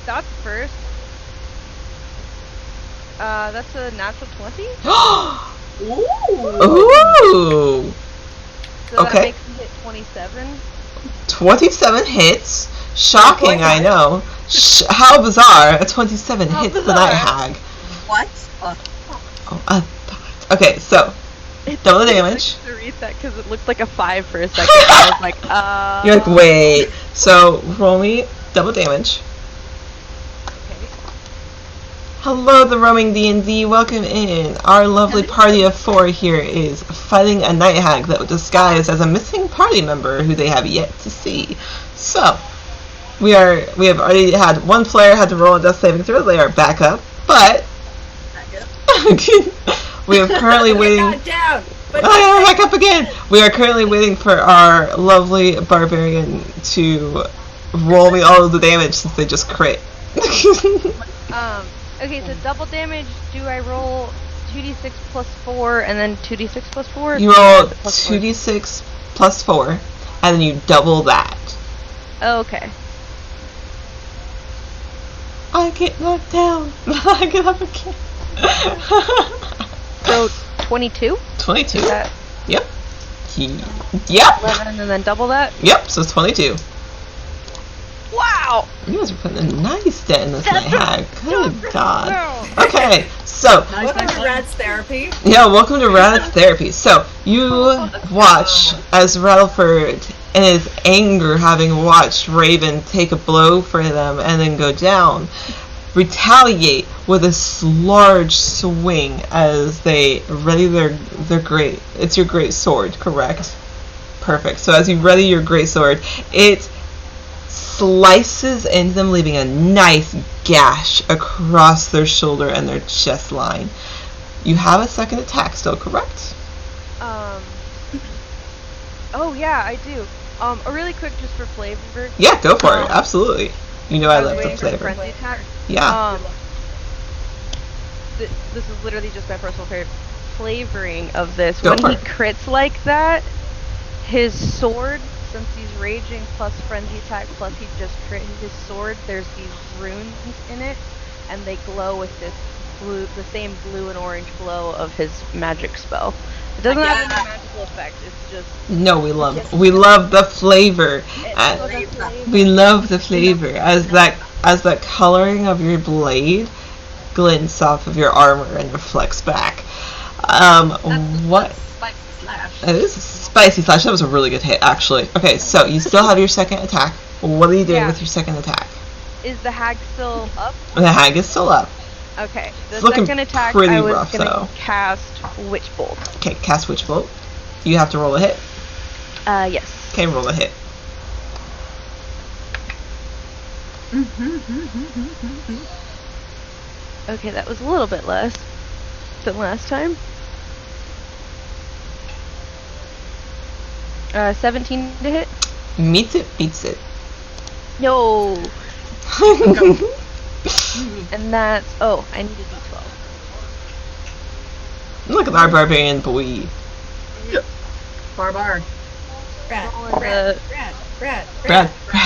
That's first. That's a natural 20. Ooh. So that Okay. makes me hit 27. 27 hits. Shocking, I know. How bizarre. A 27 How hits the bizarre. night hag. What? Oh, okay, so double the damage. To read that because it looked like a 5 for a second. I was like, You're like, wait. So roll me double damage. Okay. Hello, the roaming D&D. Welcome in. Our lovely party of 4 here is fighting a night hag that was disguised as a missing party member who they have yet to see. So we have already had one player had to roll a death saving throw. They are back up, but we are currently waiting. Down. But Back up again. We are currently waiting for our lovely barbarian to roll me all of the damage since they just crit. Okay, so double damage, do I roll 2d6 plus 4 and then 2d6 plus 4? You roll 2d6 plus 4, and then you double that. Okay. I get knocked down. I get up again. So 22? 22. Is that Yep. Yep. 11 and then double that? Yep. So it's 22. Wow! You guys are putting a nice dent in this night hag. Good God. Okay, so Welcome to Rad's therapy. yeah, welcome to Rad's therapy. So you watch as Rattleford, in his anger, having watched Raven take a blow for them and then go down, retaliate with a large swing as they ready their great. It's your great sword, correct? Perfect. So as you ready your great sword, it slices into them, leaving a nice gash across their shoulder and their chest line. You have a second attack still, correct? Oh yeah, I do. A really quick, just for flavor. Yeah, go for it. Absolutely. You know I was love the waiting for the flavor. frenzy attack. Yeah. This is literally just my personal favorite flavoring of this. Go When for he it. crits like that, his sword, since he's raging plus frenzy attack plus he just crit his sword, there's these runes in it, and they glow with this blue, the same blue and orange glow of his magic spell. It doesn't have any magical effect. It's just No, we love the flavor. We love the flavor as that coloring of your blade glints off of your armor and reflects back. What? Spicy slash. It is a spicy slash. That was a really good hit, actually. Okay, so you still have your second attack. What are you doing with your second attack? Is the hag still up? The hag is still up. Okay. The It's looking second attack, pretty I was rough, gonna though. cast Witch Bolt. Okay, cast Witch Bolt. You have to roll a hit. Yes. Okay, roll a hit. Okay, that was a little bit less than last time. 17 to hit. Meets it, beats it. No. And that's I need a d12. Look at our barbarian boy. Barbar. Brad.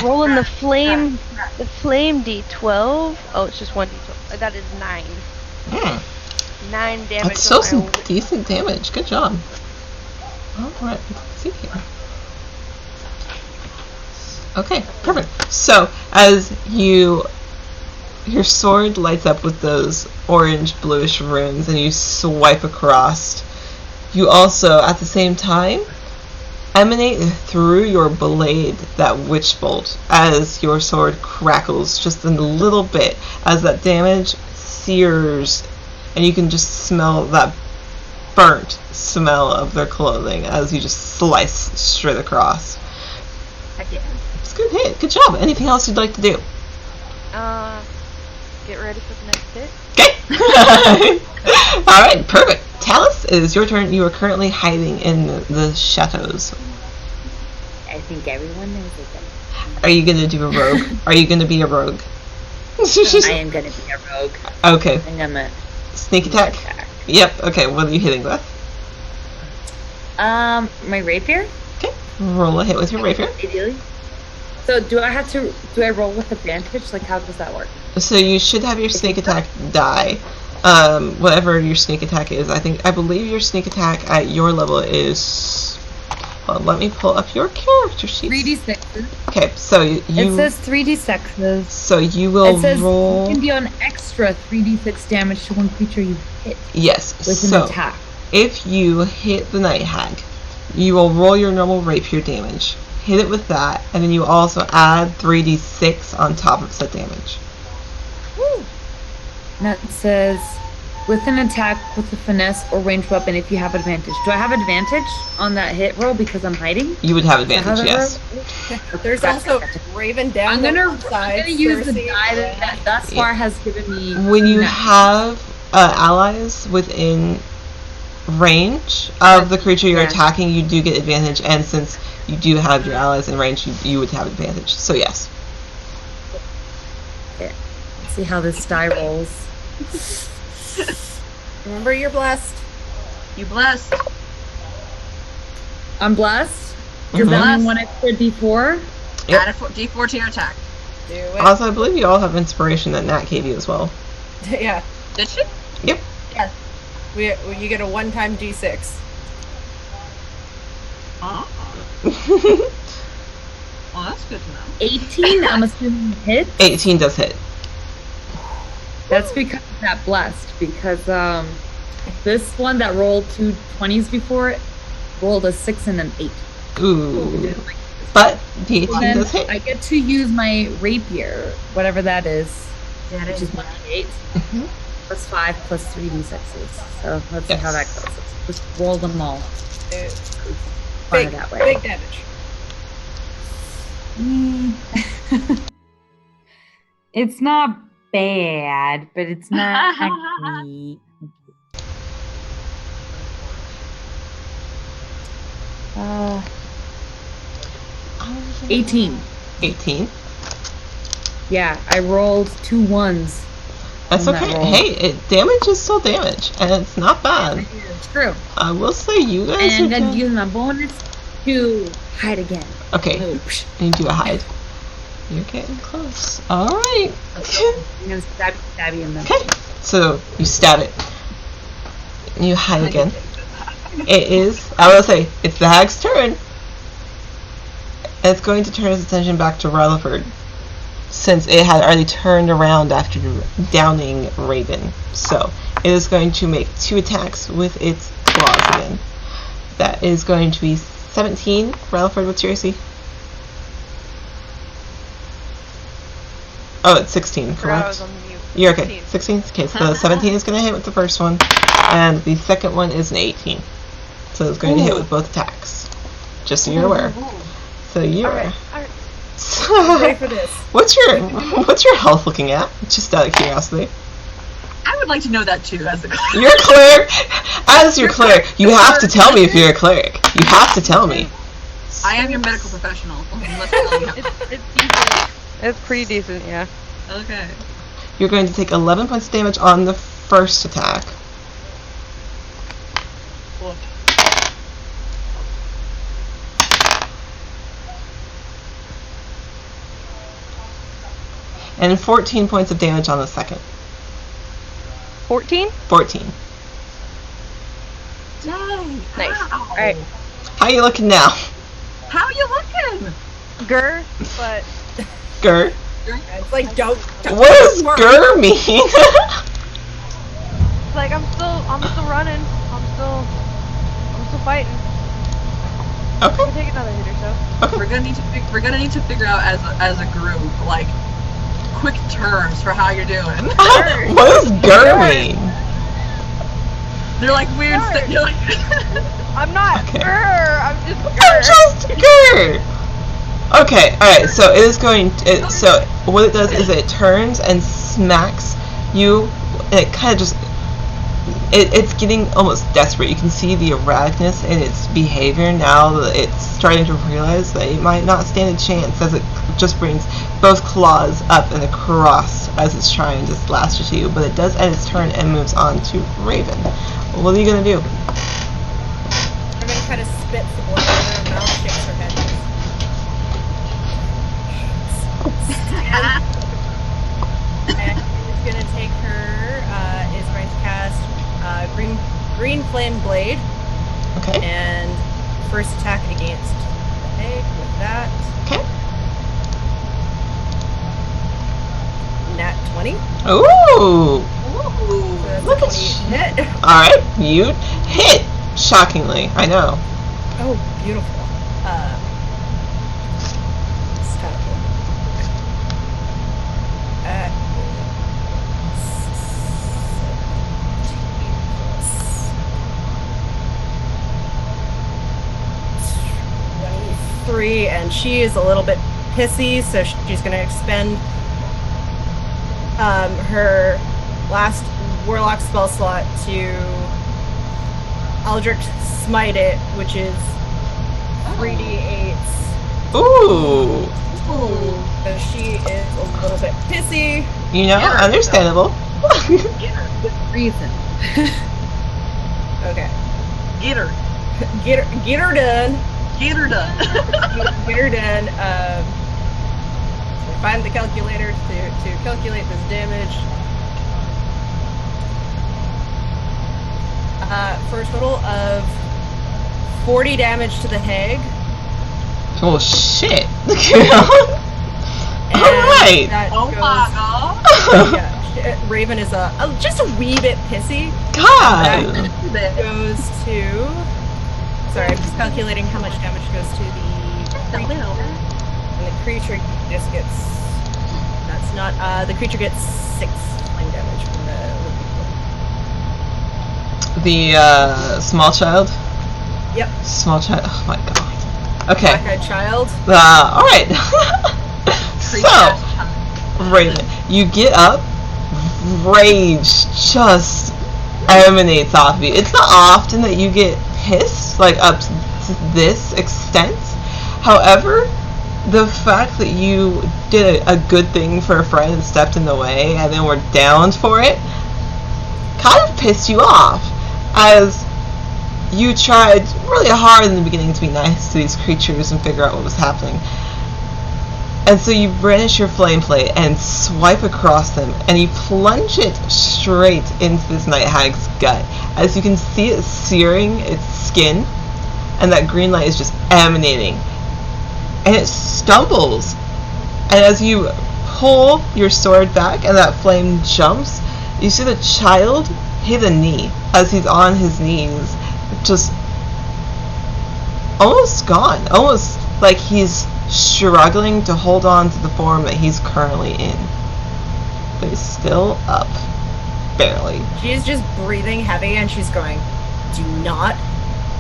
Rolling the flame d12. Oh, it's just one d12. That is 9. 9 damage. That's still on some my wi- decent damage. Good job. Alright, let's see here. Okay, perfect. So, as your sword lights up with those orange bluish runes and you swipe across, you also, at the same time, emanate through your blade that witch bolt as your sword crackles just a little bit as that damage sears, and you can just smell that burnt smell of their clothing as you just slice straight across. Heck yeah. It's a good hit. Good job. Anything else you'd like to do? Get ready for the next hit. Okay. Alright, perfect. Talus, it is your turn. You are currently hiding in the chateaus. I think everyone knows it. Are you going to do a rogue? Are you going to be a rogue? I am gonna be a rogue. Okay. I'm gonna Sneak attack? Yep. Okay, what are you hitting with? My rapier. Okay. Roll a hit with your rapier. Ideally. So do I roll with advantage? Like, how does that work? So you should have your sneak attack die. Whatever your sneak attack is. I believe your sneak attack at your level is... Well, let me pull up your character sheet. 3d6s. Okay, so you... It says 3d6s. So you will It says roll... you can deal an extra 3d6 damage to one creature you hit Yes. with an So attack. if you hit the night hag, you will roll your normal rapier damage. Hit it with that, and then you also add 3d6 on top of said damage. Woo. And that says, with an attack with a finesse or ranged weapon if you have advantage. Do I have advantage on that hit roll because I'm hiding? You would have Is that how advantage, that yes. works? There's also Raven down I'm the gonna side. use the die that thus far has given me. When you no. have allies within range of the creature you're Yeah. attacking, you do get advantage, and since you do have your allies in range, you would have advantage. So yes. Let's see how this die rolls. Remember, you're blessed. You blessed. I'm blessed. Mhm. Does that mean one extra d4? Yep. Add a D4 to your attack. Do it. Also, I believe you all have inspiration that Nat gave you as well. Yeah. Did she? Yep. You get a one-time d6. Oh, that's good to know. 18, I'm assuming hit. 18 does hit. That's because of that blessed. Because this one that rolled 2 20s before it rolled a 6 and an 8. Ooh. But the 18 Then does hit. I get to use my rapier, whatever that is, which is 8 Mhm. plus 5 plus 3d6s. So let's see how that Yes. goes. Let's just roll them all. Big, That way. big damage. It's not bad, but it's not great. 18. 18. Yeah, I rolled 2 1s. That's on that okay. roll. Hey, damage is still damage, and it's not bad. It's true. I will say you guys And are then doing... use my bonus to hide again. Okay, Oops. you do a hide. You're getting close. Alright. I'm gonna stab you in the Okay, so you stab it. You hide again. It is, I will say, it's the hag's turn. It's going to turn its attention back to Rutherford, since it had already turned around after downing Raven. So it is going to make 2 attacks with its claws again. That is going to be 17. Rutherford, what's your AC? Oh, it's 16, Forgot I correct? was on mute. You're okay. 16? Okay, so the 17 is going to hit with the first one, and the second one is an 18. So it's going to hit with both attacks. Just so you're aware. So you're... Alright. Ready for this. What's your health looking at? Just out of curiosity. I would like to know that too, as the cleric. You're a cleric! As your cleric, you have to tell me if you're a cleric. You have to tell me. I am your medical professional. Unless you tell me how- It's decent. It's pretty decent, yeah. Okay. You're going to take 11 points of damage on the first attack. Cool. And 14 points of damage on the second. 14? 14. Dang. Nice. Ow. Alright. How you looking now? How you looking? Grr, but Gur? It's like, don't What does worry. Gur mean? like I'm still running. I'm still fighting. I Okay. can take another hit or so. We're gonna need to figure out as a group like quick terms for how you're doing. What does Gur mean? They're like weird Sure. stuff. You're like, I'm not Okay. grr, I'm just I'm grr. just Gur! Okay, alright, so it is going... so what it does is it turns and smacks you, and it kind of just... It's getting almost desperate. You can see the erraticness in its behavior now that it's starting to realize that it might not stand a chance, as it just brings both claws up and across as it's trying to slash at you. But it does end its turn and moves on to Raven. What are you going to do? Raven kind of spits the blood out of her mouth, shakes her head. And she's gonna take her, is going to cast green flame blade, Okay. and first attack against the egg with that. Okay. Nat 20. Ooh! So that's Look a at 20 hit. Alright, you hit! Shockingly, I know. Oh, beautiful. Stop it. At 23, and she is a little bit pissy, so she's going to expend her last warlock spell slot to Eldritch Smite it, which is 3d8s. Ooh! So she is a little bit pissy. You know, Yeah. understandable. Reason. Okay. get her. Get her done. Get her done. Get her done. Find the calculator to calculate this damage. For a total of 40 damage to the hag. Oh shit. And Alright. that Oh goes- my god. yeah, Raven is just a wee bit pissy. God. Goes to. Sorry, I'm just calculating how much damage goes to the creature. And the creature just gets. That's not. The creature gets 6 flying damage from the. The small child. Yep. Small child. Oh my god. Okay. Black-eyed child. Alright. So, Raven, you get up, rage just emanates off of you. It's not often that you get pissed, like up to this extent. However, the fact that you did a good thing for a friend and stepped in the way and then were downed for it kind of pissed you off, as you tried really hard in the beginning to be nice to these creatures and figure out what was happening. And so you brandish your flame plate and swipe across them, and you plunge it straight into this night hag's gut. As you can see it searing its skin, and that green light is just emanating. And it stumbles. And as you pull your sword back and that flame jumps, you see the child hit a knee as he's on his knees, just almost gone. Almost like he's struggling to hold on to the form that he's currently in. But he's still up. Barely. She is just breathing heavy and she's going, "Do not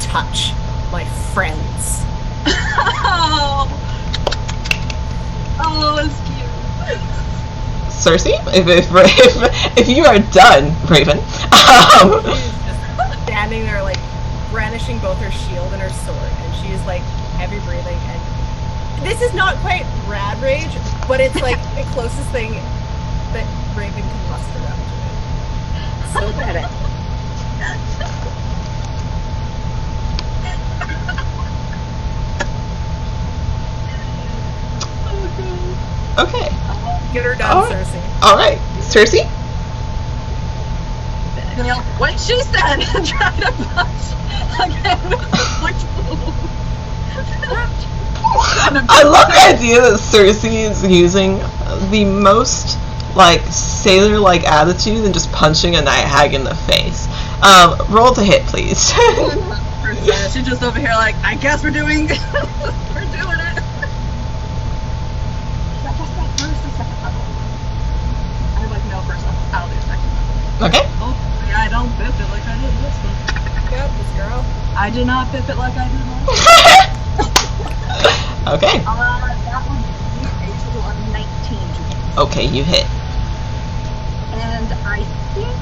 touch my friends." Oh, it's cute. Cersei, if you are done, Raven, She's just standing there, like, brandishing both her shield and her sword, and she's, like, heavy breathing, and this is not quite rad rage, but it's, like, the closest thing that Raven can muster up to it. So bad at okay. Get her done, Alright. Cersei. Alright, Cersei? You know, what she said and try to punch again with the I love the idea that Cersei is using the most, like, sailor-like attitude and just punching a night hag in the face. Roll to hit, please. She's just over here like, I guess we're doing it. I like no first level. I'll do second level. Okay. Oh, yeah, I don't biff it like I did this one. Got this, girl. I did not biff it like I did last one. Okay. That would be a total of 19 to hit. Okay, you hit. And I think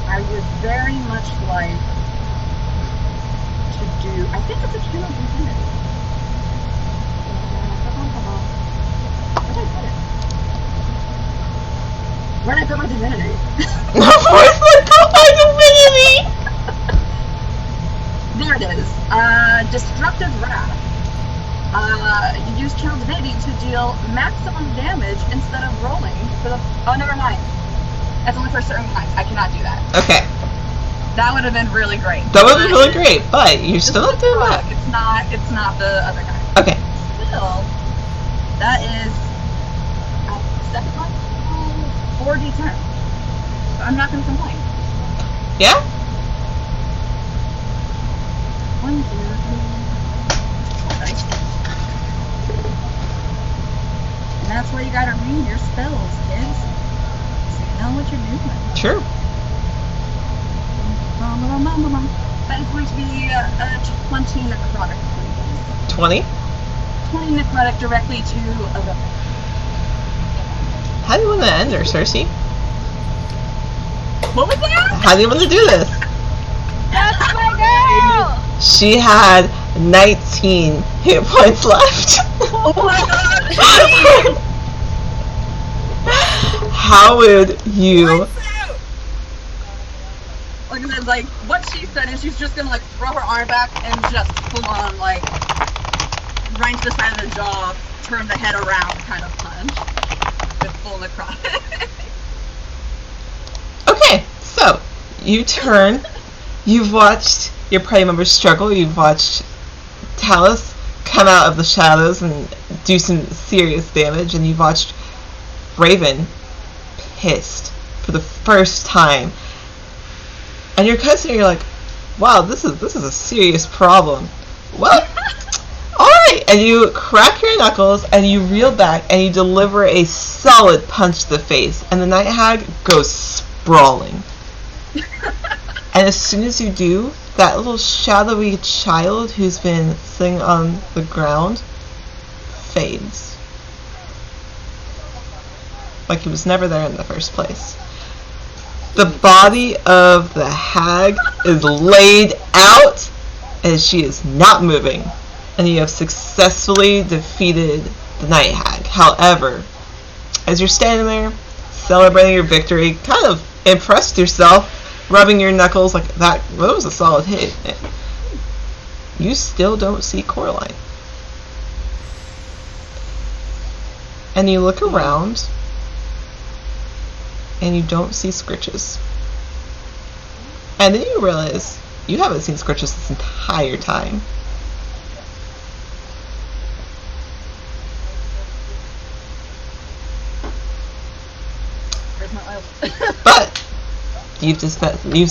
I would very much like to do, I think it's a channel divinity. Where did I put it? Where did I put my divinity? Where's my divinity? There it is. Destructive Wrath. You use channel divinity to deal maximum damage instead of rolling for the, oh, never mind. That's only for certain times. I cannot do that. Okay. That would have been really great. That would be really great, but you're still not doing that. It's not the other guy. Okay. Still, that is at second one, 4d10. So I'm not going to complain. Yeah? 1, 2, 3, 4 dice. And that's where you gotta read your spells, kids. So you know what you're doing. Sure. That is going to be a 20 necrotic, please. 20? 20 necrotic directly to a weapon. How do you want to end her, Cersei? What was that? How do you want to do this? That's my girl! She had 19 hit points left. Oh my god! How would you... Like I said, like, what she said is she's just gonna, like, throw her arm back and just full on, like, right to the side of the jaw, turn the head around kind of punch. With full necrotic. Okay, so, you turn, you've watched your party members struggle, you've watched Talus come out of the shadows and do some serious damage, and you've watched Raven pissed for the first time. And you're kind of sitting, you're like, wow, this is a serious problem. Well, alright! And you crack your knuckles, and you reel back, and you deliver a solid punch to the face, and the night hag goes sprawling. And as soon as you do, that little shadowy child who's been sitting on the ground fades. Like he was never there in the first place. The body of the hag is laid out, and she is not moving. And you have successfully defeated the night hag. However, as you're standing there, celebrating your victory, kind of impressed with yourself, rubbing your knuckles like that was a solid hit, you still don't see Coraline. And you look around, and you don't see Scritches. And then you realize you haven't seen Scritches this entire time. Where's my oil? But you've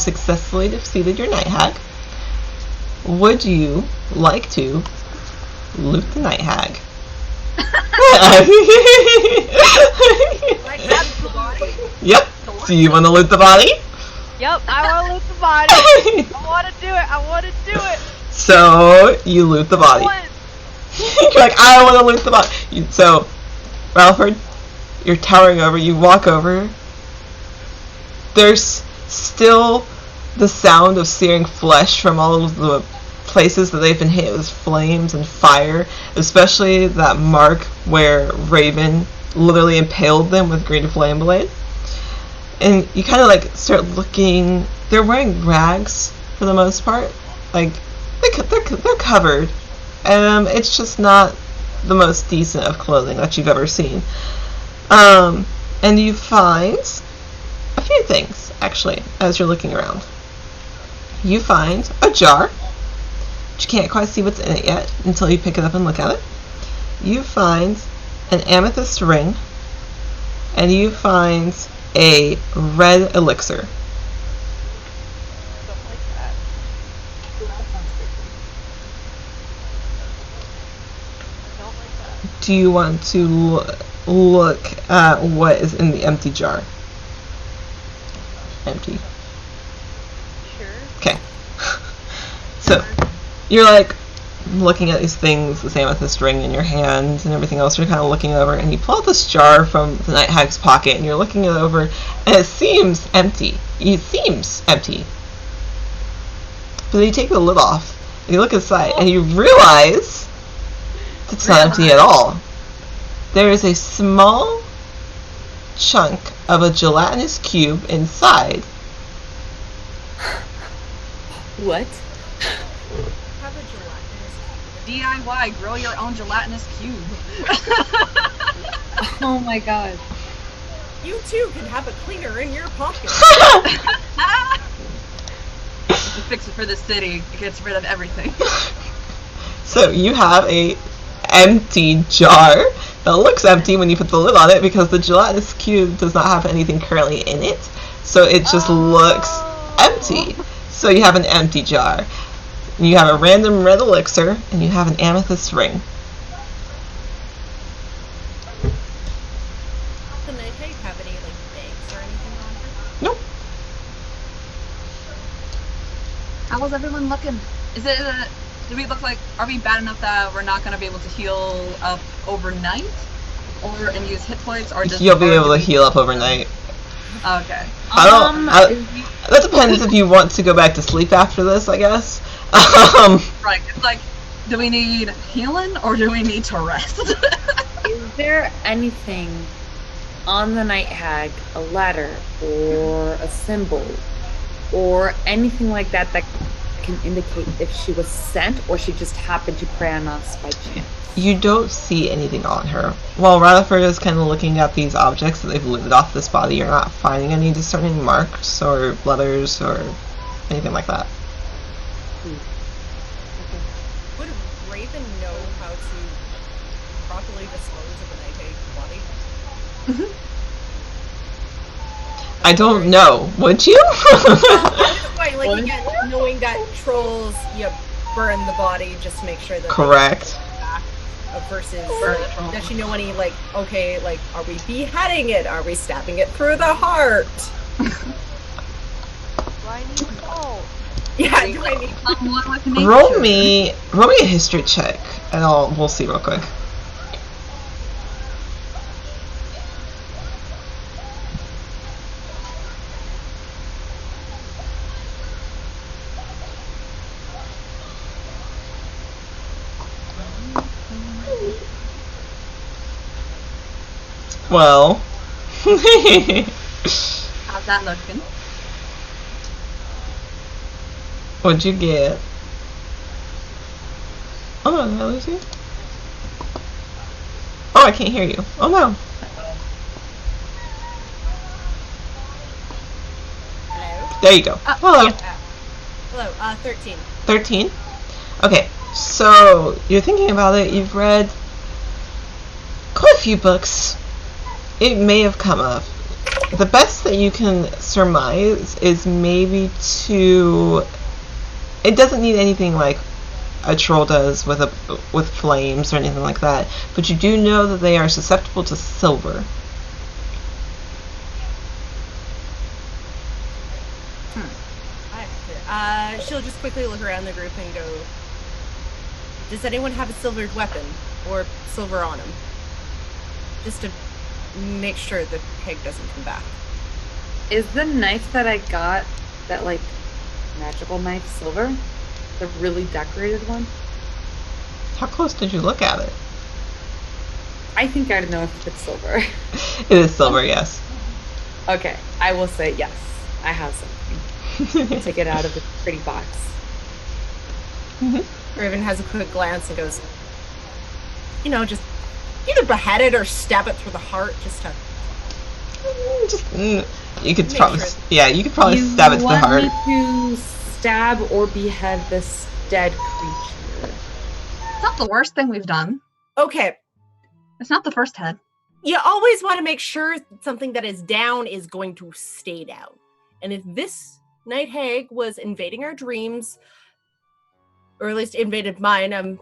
successfully defeated your night hag. Would you like to loot the night hag? Like that's the body. Yep. Do you want to loot the body? Yep, I want to loot the body. I want to do it. I want to do it. So you loot the body. You're like, I want to loot the body. So, Ralford, you're towering over. You walk over. There's still the sound of searing flesh from all of the places that they've been hit with flames and fire, especially that mark where Raven literally impaled them with green flame blade. And you kind of like start looking. They're wearing rags for the most part. Like they're covered. It's just not the most decent of clothing that you've ever seen. And you find a few things actually as you're looking around. You find a jar, but you can't quite see what's in it yet until you pick it up and look at it. You find an amethyst ring, and you find a red elixir. Don't like that. Don't like that. Do you want to look at what is in the empty jar? Empty. Sure. Okay. So, you're like looking at these things, this amethyst ring in your hand and everything else. You're kind of looking over, and you pull out this jar from the night hag's pocket, and you're looking it over, and it seems empty. It seems empty. But then you take the lid off, and you look inside, and you realize it's not empty at all. There is a small chunk of a gelatinous cube inside. What? Have a gelatinous. DIY, grow your own gelatinous cube. Oh my god. You too can have a cleaner in your pocket. To fix it for the city, it gets rid of everything. So you have a empty jar that looks empty when you put the lid on it because the gelatinous cube does not have anything currently in it. So it just looks empty. So you have an empty jar. You have a random red elixir, and you have an amethyst ring. The night hag have any like bangs or anything on her? Nope. How was everyone looking? Is it? Do we look like? Are we bad enough that we're not gonna be able to heal up overnight, or and use hit points, or just? You'll be able to heal up overnight. Okay. That depends if you want to go back to sleep after this, I guess. Right. It's like, do we need healing or do we need to rest? Is there anything on the night hag, a letter or a symbol or anything like that that can indicate if she was sent or she just happened to prey on us by chance? You don't see anything on her. While Rutherford is kind of looking at these objects that they've looted off this body, you're not finding any discerning marks or letters or anything like that. Would Raven know how properly dispose of a night body? I don't know. Would you? Right, like again, knowing that trolls, you burn the body just to make sure that Correct. versus like, does she know any like, okay, like, are we beheading it? Are we stabbing it through the heart? Do I need salt? Yeah, do I need Someone with nature. roll me a history check, and we'll see real quick. Well, How's that looking? what'd you get? Oh no, did I lose you? Oh, I can't hear you. Oh no. Hello? There you go. Hello. Hello, 13. 13? Okay, so you're thinking about it, you've read quite a few books. It may have come up. The best that you can surmise is maybe it doesn't need anything like a troll does with flames or anything like that, but you do know that they are susceptible to silver. She'll just quickly look around the group and go, does anyone have a silvered weapon or silver on him? Just to make sure the pig doesn't come back. Is the knife that I got, that like magical knife, silver? The really decorated one? How close did you look at it? I think I'd know if it's silver. It is silver, yes. Okay, I will say yes. I have something. Take it out of the pretty box. Raven has a quick glance and goes, just either behead it or stab it through the heart just to... You could Make probably, sure. yeah, you could probably stab it to the heart. You want me to stab or behead this dead creature? It's not the worst thing we've done. Okay, It's not the first head. you always want to make sure something that is down is going to stay down. And if this night hag was invading our dreams, or at least invaded mine,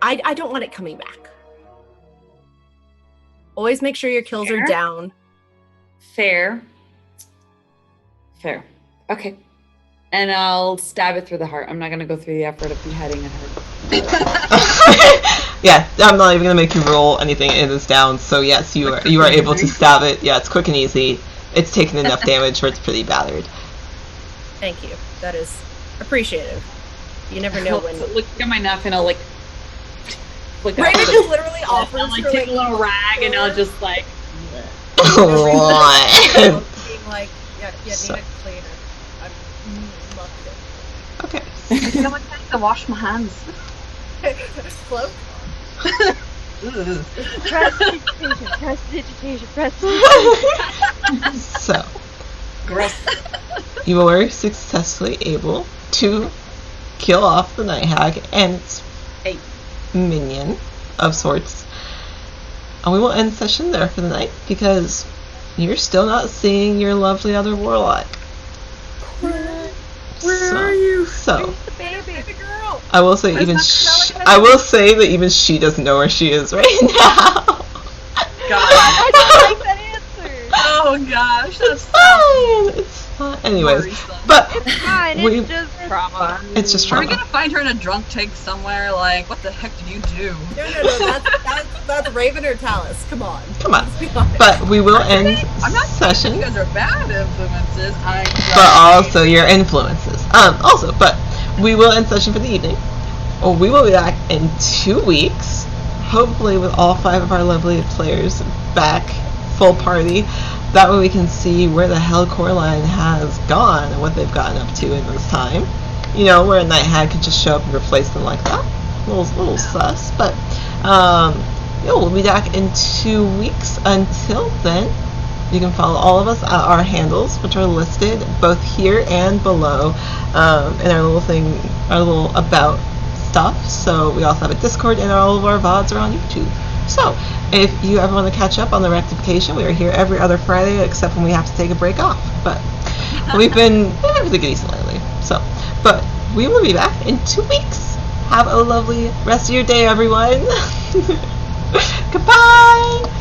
I don't want it coming back. Always make sure your kills are down. Fair. Okay. And I'll stab it through the heart. I'm not going to go through the effort of beheading and hurt. Yeah, I'm not even gonna make you roll anything. It is down, so yes, you are able to stab it. Yeah, it's quick and easy. It's taken enough damage where it's pretty battered. Thank you. That is appreciative. You never know when. Look at my knife and I'll like. Raven just literally offers I'll like her, take a little rag and I'll just like. What? being like, yeah, need So- a cleaner. I loved Okay. I feel like I need to wash my hands. it. Cloak? Ugh. So, Gross. you were successfully able to kill off the night hag and its minion of sorts. And we will end session there for the night because you're still not seeing your lovely other warlock. Where are you? So, Baby girl! I will say Where's even that I will say that even she doesn't know where she is right now. God. I don't like that answer. Oh gosh, that's It's fine. Anyways, worrisome. but It's fine. We- It's just trauma. it's just Are we trauma. gonna find her in a drunk tank somewhere? Like, what the heck did you do? No, that's Raven or Talus. Come on. Come on. Let's be honest. But we will end I'm not saying session. you guys are bad influences. But also your influences. Also, but we will end session for the evening. Or we will be back in 2 weeks, hopefully with all 5 of our lovely players back, full party. That way we can see where the hell Coraline has gone and what they've gotten up to in this time. You know, where a night hag could just show up and replace them like that. A little sus, but yeah, we'll be back in 2 weeks. Until then, you can follow all of us at our handles, which are listed both here and below in our little thing, our little about stuff. So we also have a Discord, and all of our VODs are on YouTube. So if you ever want to catch up on the Rectification, we are here every other Friday, except when we have to take a break off. But we've been really decent lately. So, but we will be back in 2 weeks. Have a lovely rest of your day, everyone. Goodbye.